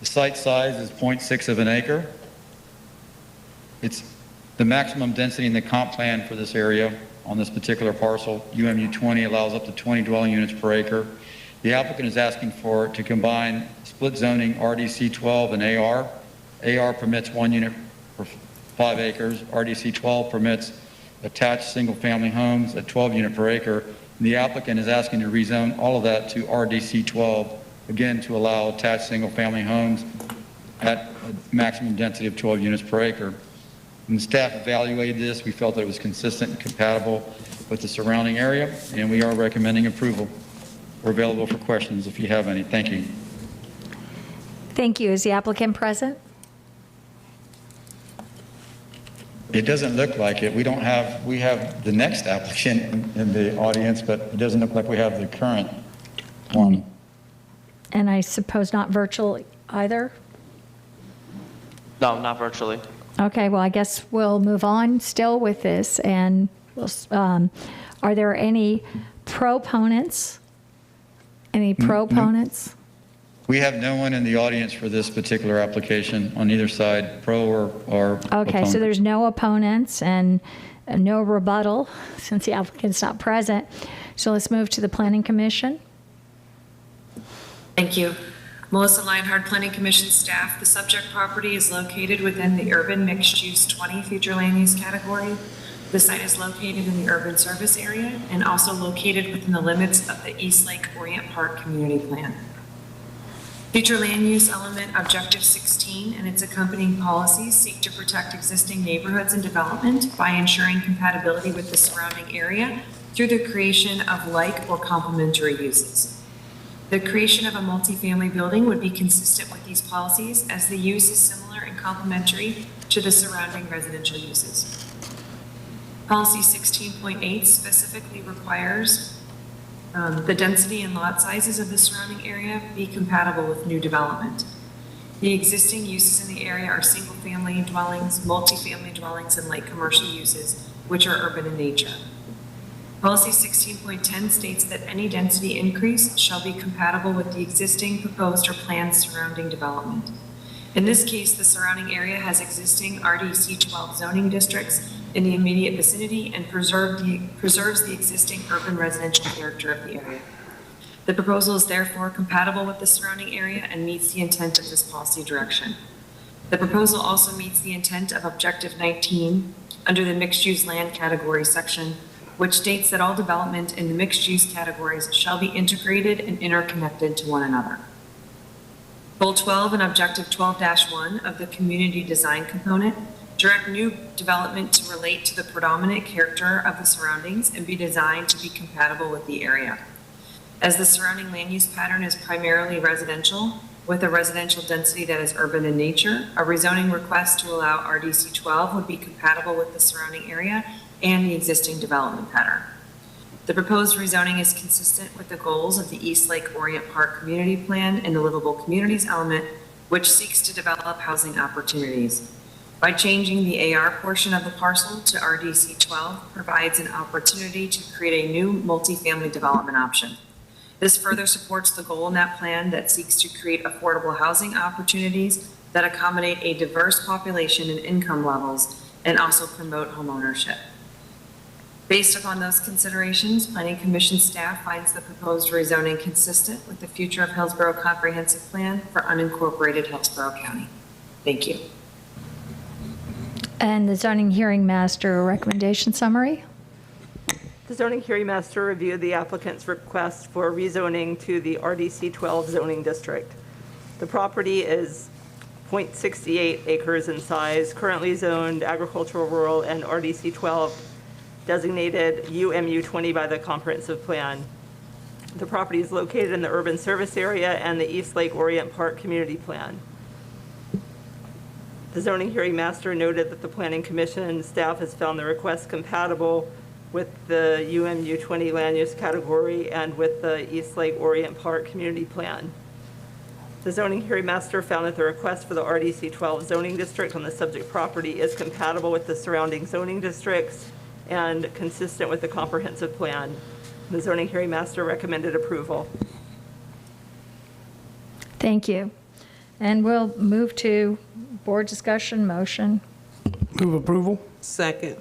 The site size is 0.6 of an acre. It's the maximum density in the comp plan for this area on this particular parcel. UMU 20 allows up to 20 dwelling units per acre. The applicant is asking to combine split zoning RDC 12 and AR. AR permits 1 unit per 5 acres. RDC 12 permits attached single-family homes at 12 unit per acre. And the applicant is asking to rezone all of that to RDC 12, again, to allow attached single-family homes at a maximum density of 12 units per acre. When staff evaluated this, we felt that it was consistent and compatible with the surrounding area, and we are recommending approval. We're available for questions if you have any. Thank you. Thank you. Is the applicant present? It doesn't look like it. We have the next applicant in the audience, but it doesn't look like we have the current one. And I suppose not virtual either? No, not virtually. Okay, well, I guess we'll move on still with this. And are there any proponents? Any proponents? We have no one in the audience for this particular application on either side, pro or Okay, opponent. so there's no opponents and no rebuttal since the applicant's not present. So let's move to the Planning Commission. Thank you. Melissa Leinhard, Planning Commission staff. The subject property is located within the urban mixed-use 20 future land use category. The site is located in the urban service area and also located within the limits of the East Lake Orient Park Community Plan. Future land use element Objective 16 and its accompanying policies seek to protect existing neighborhoods and development by ensuring compatibility with the surrounding area through the creation of like or complementary uses. The creation of a multifamily building would be consistent with these policies as the use is similar and complementary to the surrounding residential uses. Policy 16.8 specifically requires the density and lot sizes of the surrounding area be compatible with new development. The existing uses in the area are single-family dwellings, multifamily dwellings, and light commercial uses, which are urban in nature. Policy 16.10 states that any density increase shall be compatible with the existing proposed or planned surrounding development. In this case, the surrounding area has existing RDC 12 zoning districts in the immediate vicinity and preserves the existing urban residential character of the area. The proposal is therefore compatible with the surrounding area and meets the intent of this policy direction. The proposal also meets the intent of Objective 19 under the mixed-use land category section, which states that all development in the mixed-use categories shall be integrated and interconnected to one another. Goal 12 and Objective 12-1 of the Community Design Component direct new development to relate to the predominant character of the surroundings and be designed to be compatible with the area. As the surrounding land use pattern is primarily residential, with a residential density that is urban in nature, a rezoning request to allow RDC 12 would be compatible with the surrounding area and the existing development pattern. The proposed rezoning is consistent with the goals of the East Lake Orient Park Community Plan and the Livable Communities element, which seeks to develop housing opportunities. By changing the AR portion of the parcel to RDC 12 provides an opportunity to create a new multifamily development option. This further supports the goal in that plan that seeks to create affordable housing opportunities that accommodate a diverse population and income levels and also promote homeownership. Based upon those considerations, Planning Commission staff finds the proposed rezoning consistent with the future of Hillsborough Comprehensive Plan for unincorporated Hillsborough County. Thank you. And the zoning hearing master recommendation summary? The zoning hearing master reviewed the applicant's request for rezoning to the RDC 12 zoning district. The property is 0.68 acres in size, currently zoned agricultural, rural, and RDC 12 designated UMU 20 by the comprehensive plan. The property is located in the urban service area and the East Lake Orient Park community plan. The zoning hearing master noted that the Planning Commission staff has found the request compatible with the UMU 20 land use category and with the East Lake Orient Park community plan. The zoning hearing master found that the request for the RDC 12 zoning district on the subject property is compatible with the surrounding zoning districts and consistent with the comprehensive plan. The zoning hearing master recommended approval. Thank you. And we'll move to board discussion, motion. Move approval. Second.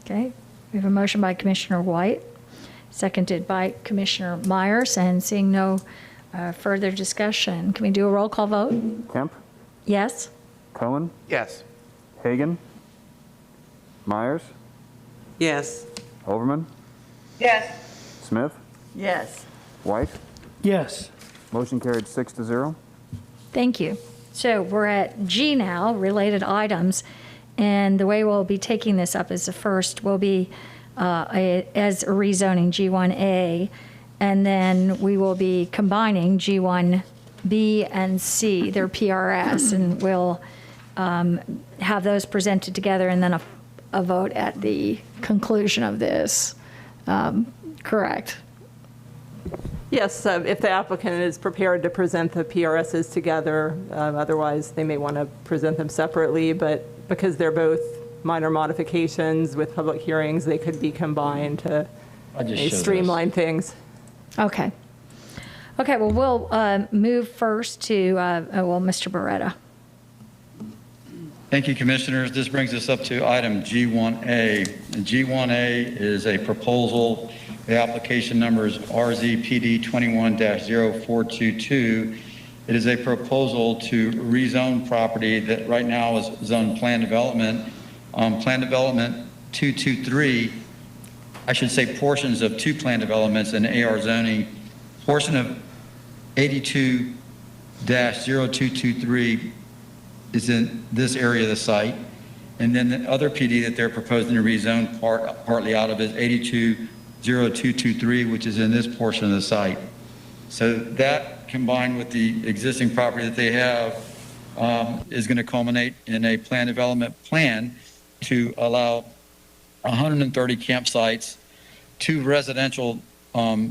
Okay, we have a motion by Commissioner White, seconded by Commissioner Myers, and seeing no further discussion, can we do a roll call vote? Kemp, Yes? Cohen, Yes. Hagan, Myers, Yes. Overman, Yes. Smith, Yes. White. Yes. Motion carried 6-0. Thank you. So we're at G now, related items, and the way we'll be taking this up is the first will be as a rezoning G1A, and then we will be combining G1B and C, their PRS, and we'll have those presented together and then a vote at the conclusion of this. Correct? Yes, if the applicant is prepared to present the PRSs together, otherwise they may want to present them separately, but because they're both minor modifications with public hearings, they could be combined to streamline things. Okay. Okay, well, we'll move first to, Mr. Beretta. Thank you, Commissioners. This brings us up to item G1A. And G1A is a proposal. The application number is RZPD 21-0422. It is a proposal to rezone property that right now is zoned plan development. Plan development 223, I should say portions of two plan developments in AR zoning. Portion of 82-0223 is in this area of the site. And then the other PD that they're proposing to rezone partly out of is 82-0223, which is in this portion of the site. So that combined with the existing property that they have is going to culminate in a plan development plan to allow 130 campsites, 2 residential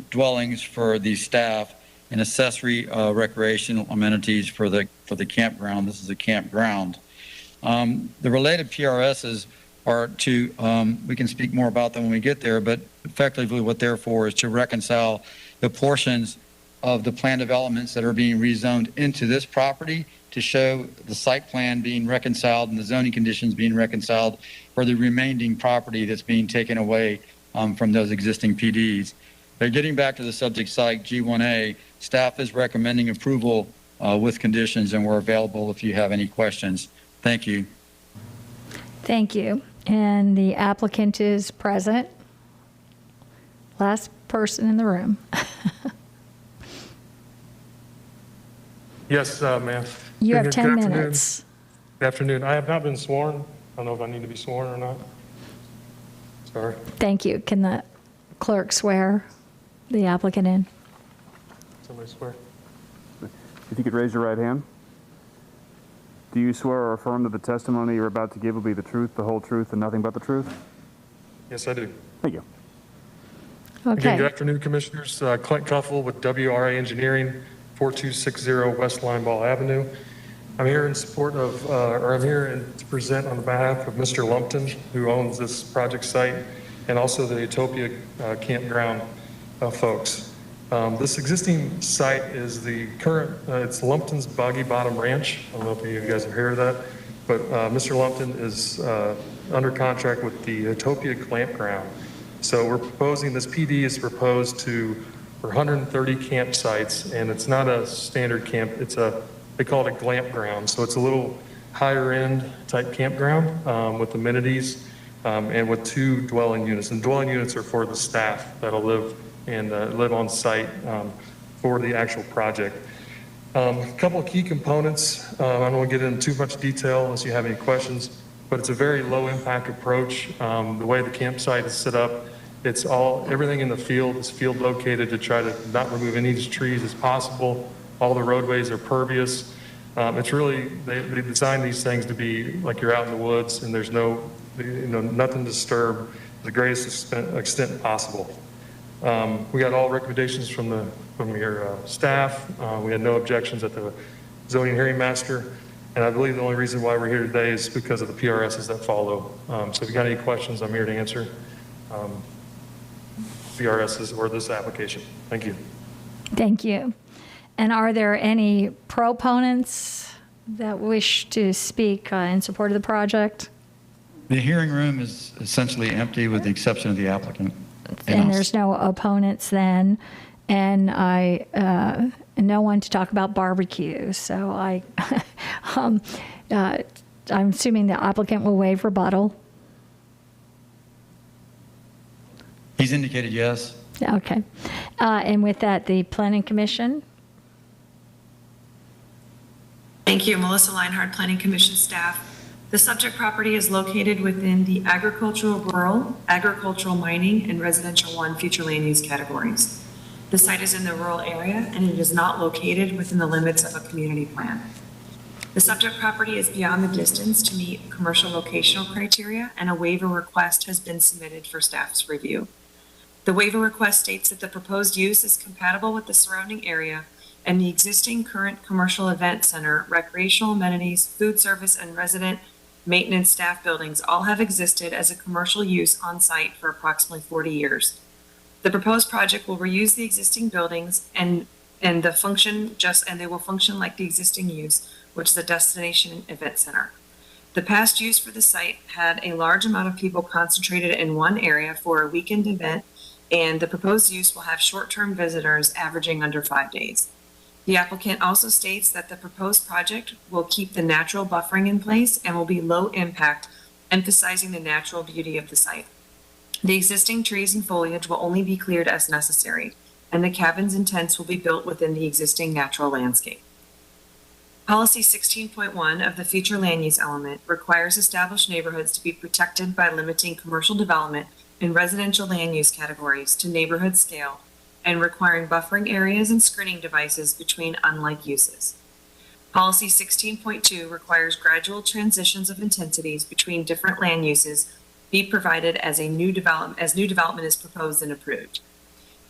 dwellings for the staff, and accessory recreational amenities for the campground. This is a campground. The related PRSs are to, we can speak more about them when we get there, but effectively what they're for is to reconcile the portions of the plan developments that are being rezoned into this property to show the site plan being reconciled and the zoning conditions being reconciled for the remaining property that's being taken away from those existing PDs. But getting back to the subject site, G1A, staff is recommending approval with conditions, and we're available if you have any questions. Thank you. Thank you. And the applicant is present. Last person in the room. Yes, ma'am. You have Good 10 afternoon. minutes. Good afternoon. I have not been sworn. I don't know if I need to be sworn or not. Sorry. Thank you. Can the clerk swear the applicant in? Somebody swear. If you could raise your right hand. Do you swear or affirm that the testimony you're about to give will be the truth, the whole truth, and nothing but the truth? Yes, I do. Thank you. Again, good Okay. afternoon, Commissioners. Clint Cuffle with WRA Engineering, 4260 West Linebaugh Avenue. I'm here in support of, or I'm here to present on behalf of Mr. Lumpton, who owns this project site, and also the Utopia Campground folks. This existing site is the current, it's Lumpton's Boggy Bottom Ranch. I don't know if you guys have heard of that, but Mr. Lumpton is under contract with the Utopia Campground. So we're proposing, this PD is proposed for 130 campsites, and it's not a standard camp, they call it a glamp ground. So it's a little higher end type campground with amenities and with 2 dwelling units. And dwelling units are for the staff that'll live on site for the actual project. A couple of key components. I don't want to get into too much detail unless you have any questions, but it's a very low impact approach. The way the campsite is set up, everything in the field is field located to try to not remove any trees as possible. All the roadways are pervious. It's really, they designed these things to be like you're out in the woods and there's nothing disturbed to the greatest extent possible. We got all recommendations from your staff. We had no objections at the zoning hearing master. And I believe the only reason why we're here today is because of the PRSs that follow. So if you got any questions, I'm here to answer PRSs or this application. Thank you. Thank you. And are there any proponents that wish to speak in support of the project? The hearing room is essentially empty with the exception of the applicant. And there's no opponents then, and no one to talk about barbecue. So I'm assuming the applicant will waive rebuttal. He's indicated yes. Okay. And with that, the Planning Commission. Thank you, Melissa Leinhardt, Planning Commission staff. The subject property is located within the agricultural, rural, agricultural, mining, and residential 1 future land use categories. The site is in the rural area and it is not located within the limits of a community plan. The subject property is beyond the distance to meet commercial locational criteria, and a waiver request has been submitted for staff's review. The waiver request states that the proposed use is compatible with the surrounding area and the existing current commercial event center, recreational amenities, food service, and resident maintenance staff buildings all have existed as a commercial use on site for approximately 40 years. The proposed project will reuse the existing buildings and they will function like the existing use, which is a destination event center. The past use for the site had a large amount of people concentrated in one area for a weekend event, and the proposed use will have short-term visitors averaging under 5 days. The applicant also states that the proposed project will keep the natural buffering in place and will be low impact, emphasizing the natural beauty of the site. The existing trees and foliage will only be cleared as necessary, and the cabins and tents will be built within the existing natural landscape. Policy 16.1 of the future land use element requires established neighborhoods to be protected by limiting commercial development in residential land use categories to neighborhood scale and requiring buffering areas and screening devices between unlike uses. Policy 16.2 requires gradual transitions of intensities between different land uses be provided as new development is proposed and approved.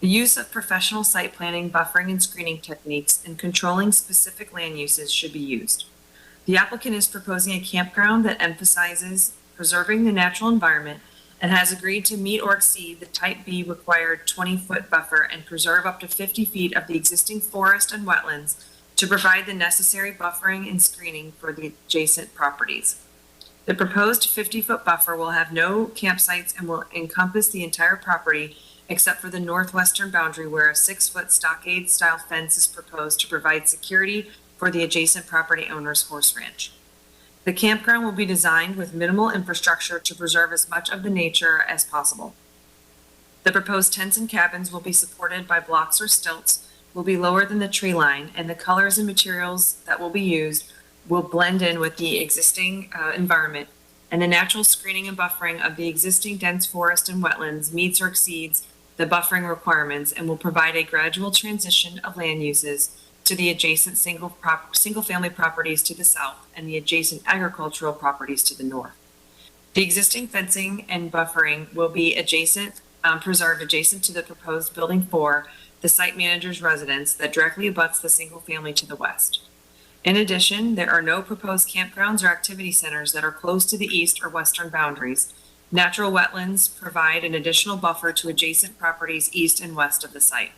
The use of professional site planning, buffering, and screening techniques in controlling specific land uses should be used. The applicant is proposing a campground that emphasizes preserving the natural environment and has agreed to meet or exceed the Type B required 20-foot buffer and preserve up to 50 feet of the existing forest and wetlands to provide the necessary buffering and screening for the adjacent properties. The proposed 50-foot buffer will have no campsites and will encompass the entire property except for the northwestern boundary where a 6-foot stockade-style fence is proposed to provide security for the adjacent property owner's horse ranch. The campground will be designed with minimal infrastructure to preserve as much of the nature as possible. The proposed tents and cabins will be supported by blocks or stilts will be lower than the tree line, and the colors and materials that will be used will blend in with the existing environment, and the natural screening and buffering of the existing dense forest and wetlands meets or exceeds the buffering requirements and will provide a gradual transition of land uses to the adjacent single-family properties to the south and the adjacent agricultural properties to the north. The existing fencing and buffering will be preserved adjacent to the proposed Building 4, the site manager's residence that directly abuts the single family to the west. In addition, there are no proposed campgrounds or activity centers that are close to the east or western boundaries. Natural wetlands provide an additional buffer to adjacent properties east and west of the site.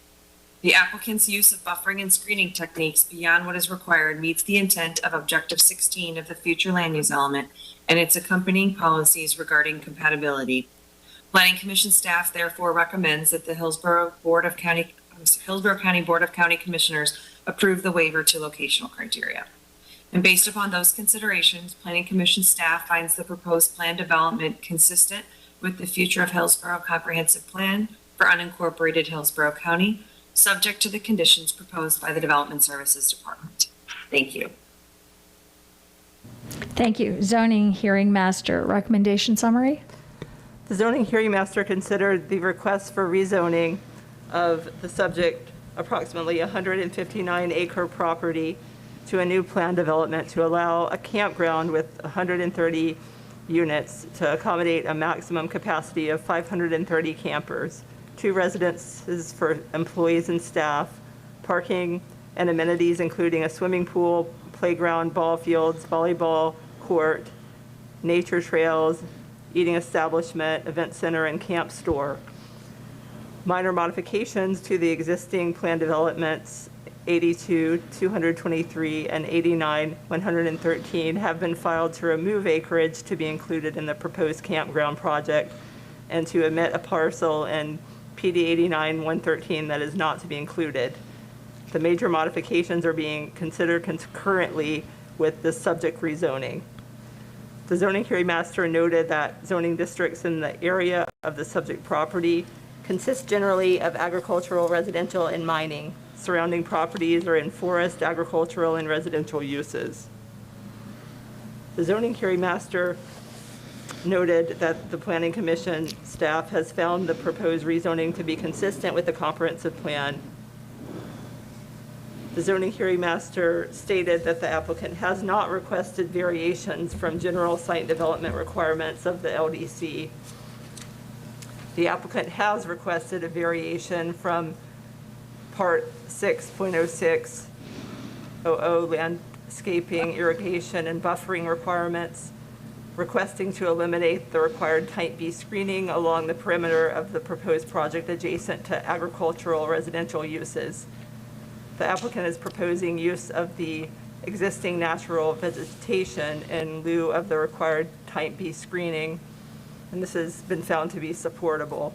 The applicant's use of buffering and screening techniques beyond what is required meets the intent of Objective 16 of the future land use element and its accompanying policies regarding compatibility. Planning Commission staff therefore recommends that the Hillsborough County Board of County Commissioners approve the waiver to locational criteria. And based upon those considerations, Planning Commission staff finds the proposed plan development consistent with the future of Hillsborough Comprehensive Plan for unincorporated Hillsborough County, subject to the conditions proposed by the Development Services Department. Thank you. Thank you. Zoning Hearing Master, recommendation summary? The zoning hearing master considered the request for rezoning of the subject approximately 159-acre property to a new plan development to allow a campground with 130 units to accommodate a maximum capacity of 530 campers, 2 residences for employees and staff, parking and amenities including a swimming pool, playground, ball fields, volleyball court, nature trails, eating establishment, event center, and camp store. Minor modifications to the existing plan developments 82, 223, and 89, 113 have been filed to remove acreage to be included in the proposed campground project and to omit a parcel in PD 89, 113 that is not to be included. The major modifications are being considered concurrently with the subject rezoning. The zoning hearing master noted that zoning districts in the area of the subject property consist generally of agricultural, residential, and mining. Surrounding properties are in forest, agricultural, and residential uses. The zoning hearing master noted that the Planning Commission staff has found the proposed rezoning to be consistent with the comprehensive plan. The zoning hearing master stated that the applicant has not requested variations from general site development requirements of the LDC. The applicant has requested a variation from Part 6.0600 landscaping, irrigation, and buffering requirements, requesting to eliminate the required Type B screening along the perimeter of the proposed project adjacent to agricultural residential uses. The applicant is proposing use of the existing natural vegetation in lieu of the required Type B screening, and this has been found to be supportable.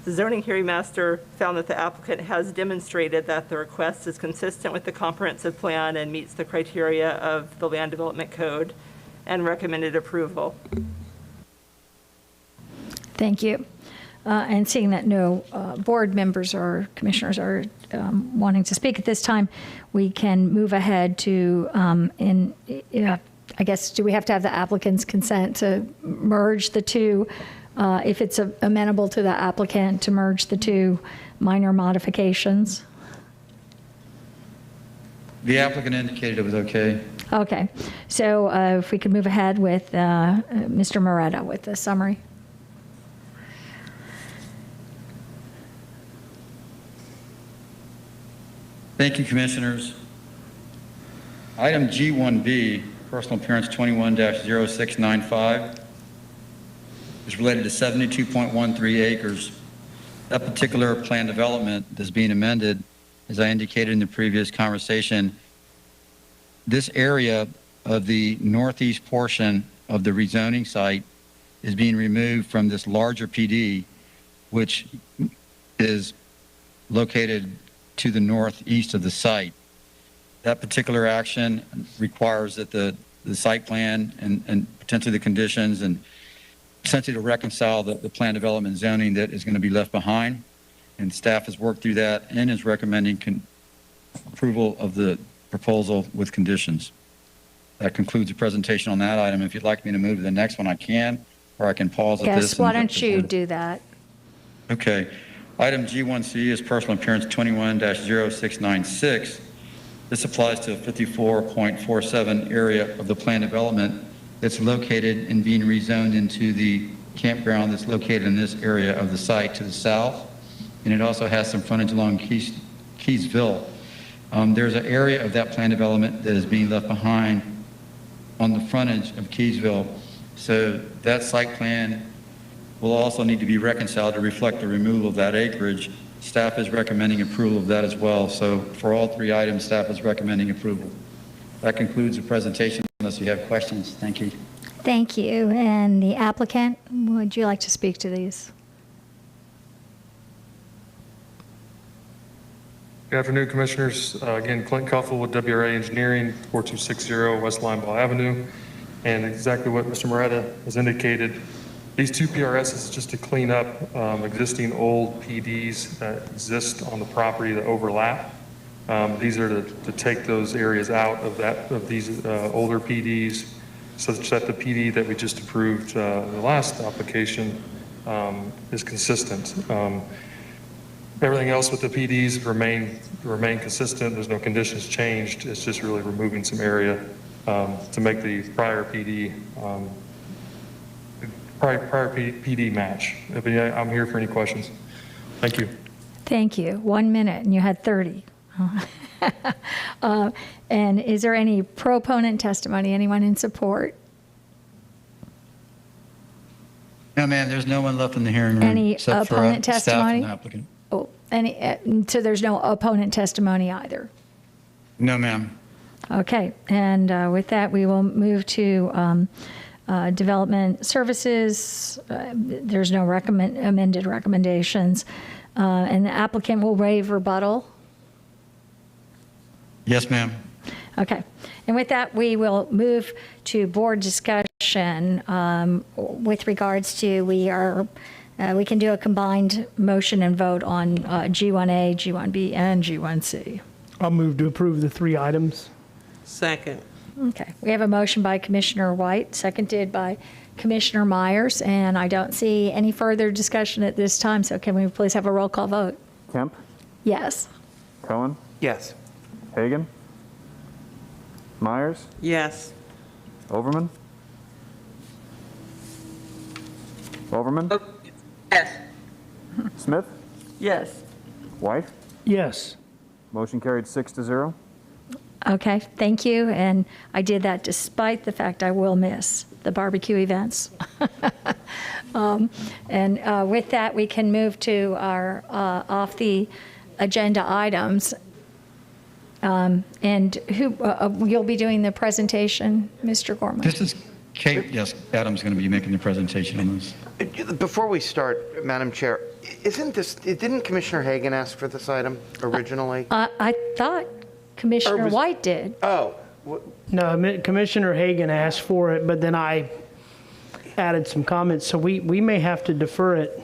The zoning hearing master found that the applicant has demonstrated that the request is consistent with the comprehensive plan and meets the criteria of the Land Development Code and recommended approval. Thank you. And seeing that no board members or commissioners are wanting to speak at this time, we can move ahead to, I guess, do we have to have the applicant's consent to merge the two? If it's amenable to the applicant to merge the two minor modifications? The applicant indicated it was okay. Okay. So if we could move ahead with Mr. Moretta with the summary. Thank you, Commissioners. Item G1B, personal appearance 21-0695, is related to 72.13 acres. That particular plan development is being amended, as I indicated in the previous conversation. This area of the northeast portion of the rezoning site is being removed from this larger PD, which is located to the northeast of the site. That particular action requires that the site plan and potentially the conditions and essentially to reconcile the plan development zoning that is going to be left behind. and staff has worked through that and is recommending approval of the proposal with conditions. That concludes the presentation on that item. If you'd like me to move to the next one, I can, or I can pause at this. Yes, why don't you do that? Okay. Item G1C is personal appearance 21-0696. This applies to a 54.47 area of the planned development that's located and being rezoned into the campground that's located in this area of the site to the south. And it also has some frontage along Keysville. There's an area of that planned development that is being left behind on the frontage of Keysville. So that site plan will also need to be reconciled to reflect the removal of that acreage. Staff is recommending approval of that as well. So for all three items, staff is recommending approval. That concludes the presentation, unless you have questions. Thank you. Thank you. And the applicant, would you like to speak to these? Good afternoon, Commissioners. Again, Clint Cuffle with WRA Engineering, 4260 West Linebaugh Avenue. And exactly what Mr. Moretta has indicated, these two PRSs is just to clean up existing old PDs that exist on the property that overlap. These are to take those areas out of these older PDs, such that the PD that we just approved in the last application is consistent. Everything else with the PDs remain consistent. There's no conditions changed. It's just really removing some area to make the prior PD PD match. I'm here for any questions. Thank you. Thank you. 1 minute, and you had 30. And is there any proponent testimony? Anyone in support? No, ma'am, there's no one left in the hearing room. Any except for, opponent staff testimony? and the applicant. Oh, so there's no opponent testimony either? No, ma'am. Okay, and with that, we will move to development services. There's no amended recommendations. And the applicant will waive rebuttal. Yes, ma'am. Okay, and with that, we will move to board discussion with regards to we can do a combined motion and vote on G1A, G1B, and G1C. I'll move to approve the three items. Second. Okay, we have a motion by Commissioner White, seconded by Commissioner Myers, and I don't see any further discussion at this time, so can we please have a roll call vote? Kemp, Yes. Cohen, Yes. Hagan, Myers, Yes. Overman, Yes. Smith, Yes. White. Yes. Motion carried 6-0. Okay, thank you, and I did that despite the fact I will miss the barbecue events. And with that, we can move to our off the agenda items. And who, you'll be doing the presentation, Mr. Gorman? This is Kate. Yes, Adam's going to be making the presentation on this. Before we start, Madam Chair, didn't Commissioner Hagan ask for this item originally? I thought Commissioner White did. Oh. No, Commissioner Hagan asked for it, but then I added some comments, so we may have to defer it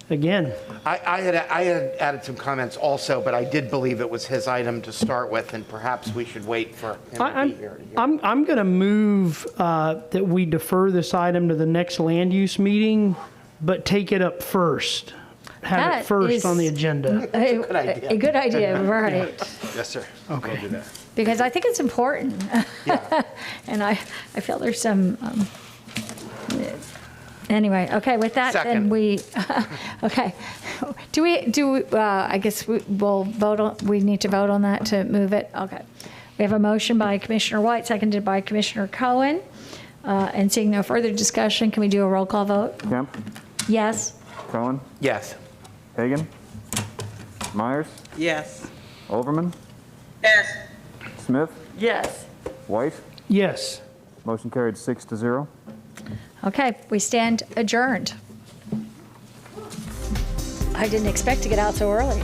again. I had added some comments also, but I did believe it was his item to start with, and perhaps we should wait for him to be here. I'm going to move that we defer this item to the next land use meeting, but take it up first. Have it first on the agenda. That's a good idea. A good idea, right. Yes, sir. Okay. We'll do that. Because I think it's important. Yeah. And I feel there's some, anyway, okay, with that, then we, okay. I guess we'll vote on, we need to vote on that to move it? Okay. We have a motion by Commissioner White, seconded by Commissioner Cohen. And seeing no further discussion, can we do a roll call vote? Kemp, Yes? Cohen, Yes. Hagan, Myers, Yes. Overman, Yes. Smith, Yes. White. Yes. Motion carried 6-0. Okay, we stand adjourned. I didn't expect to get out so early.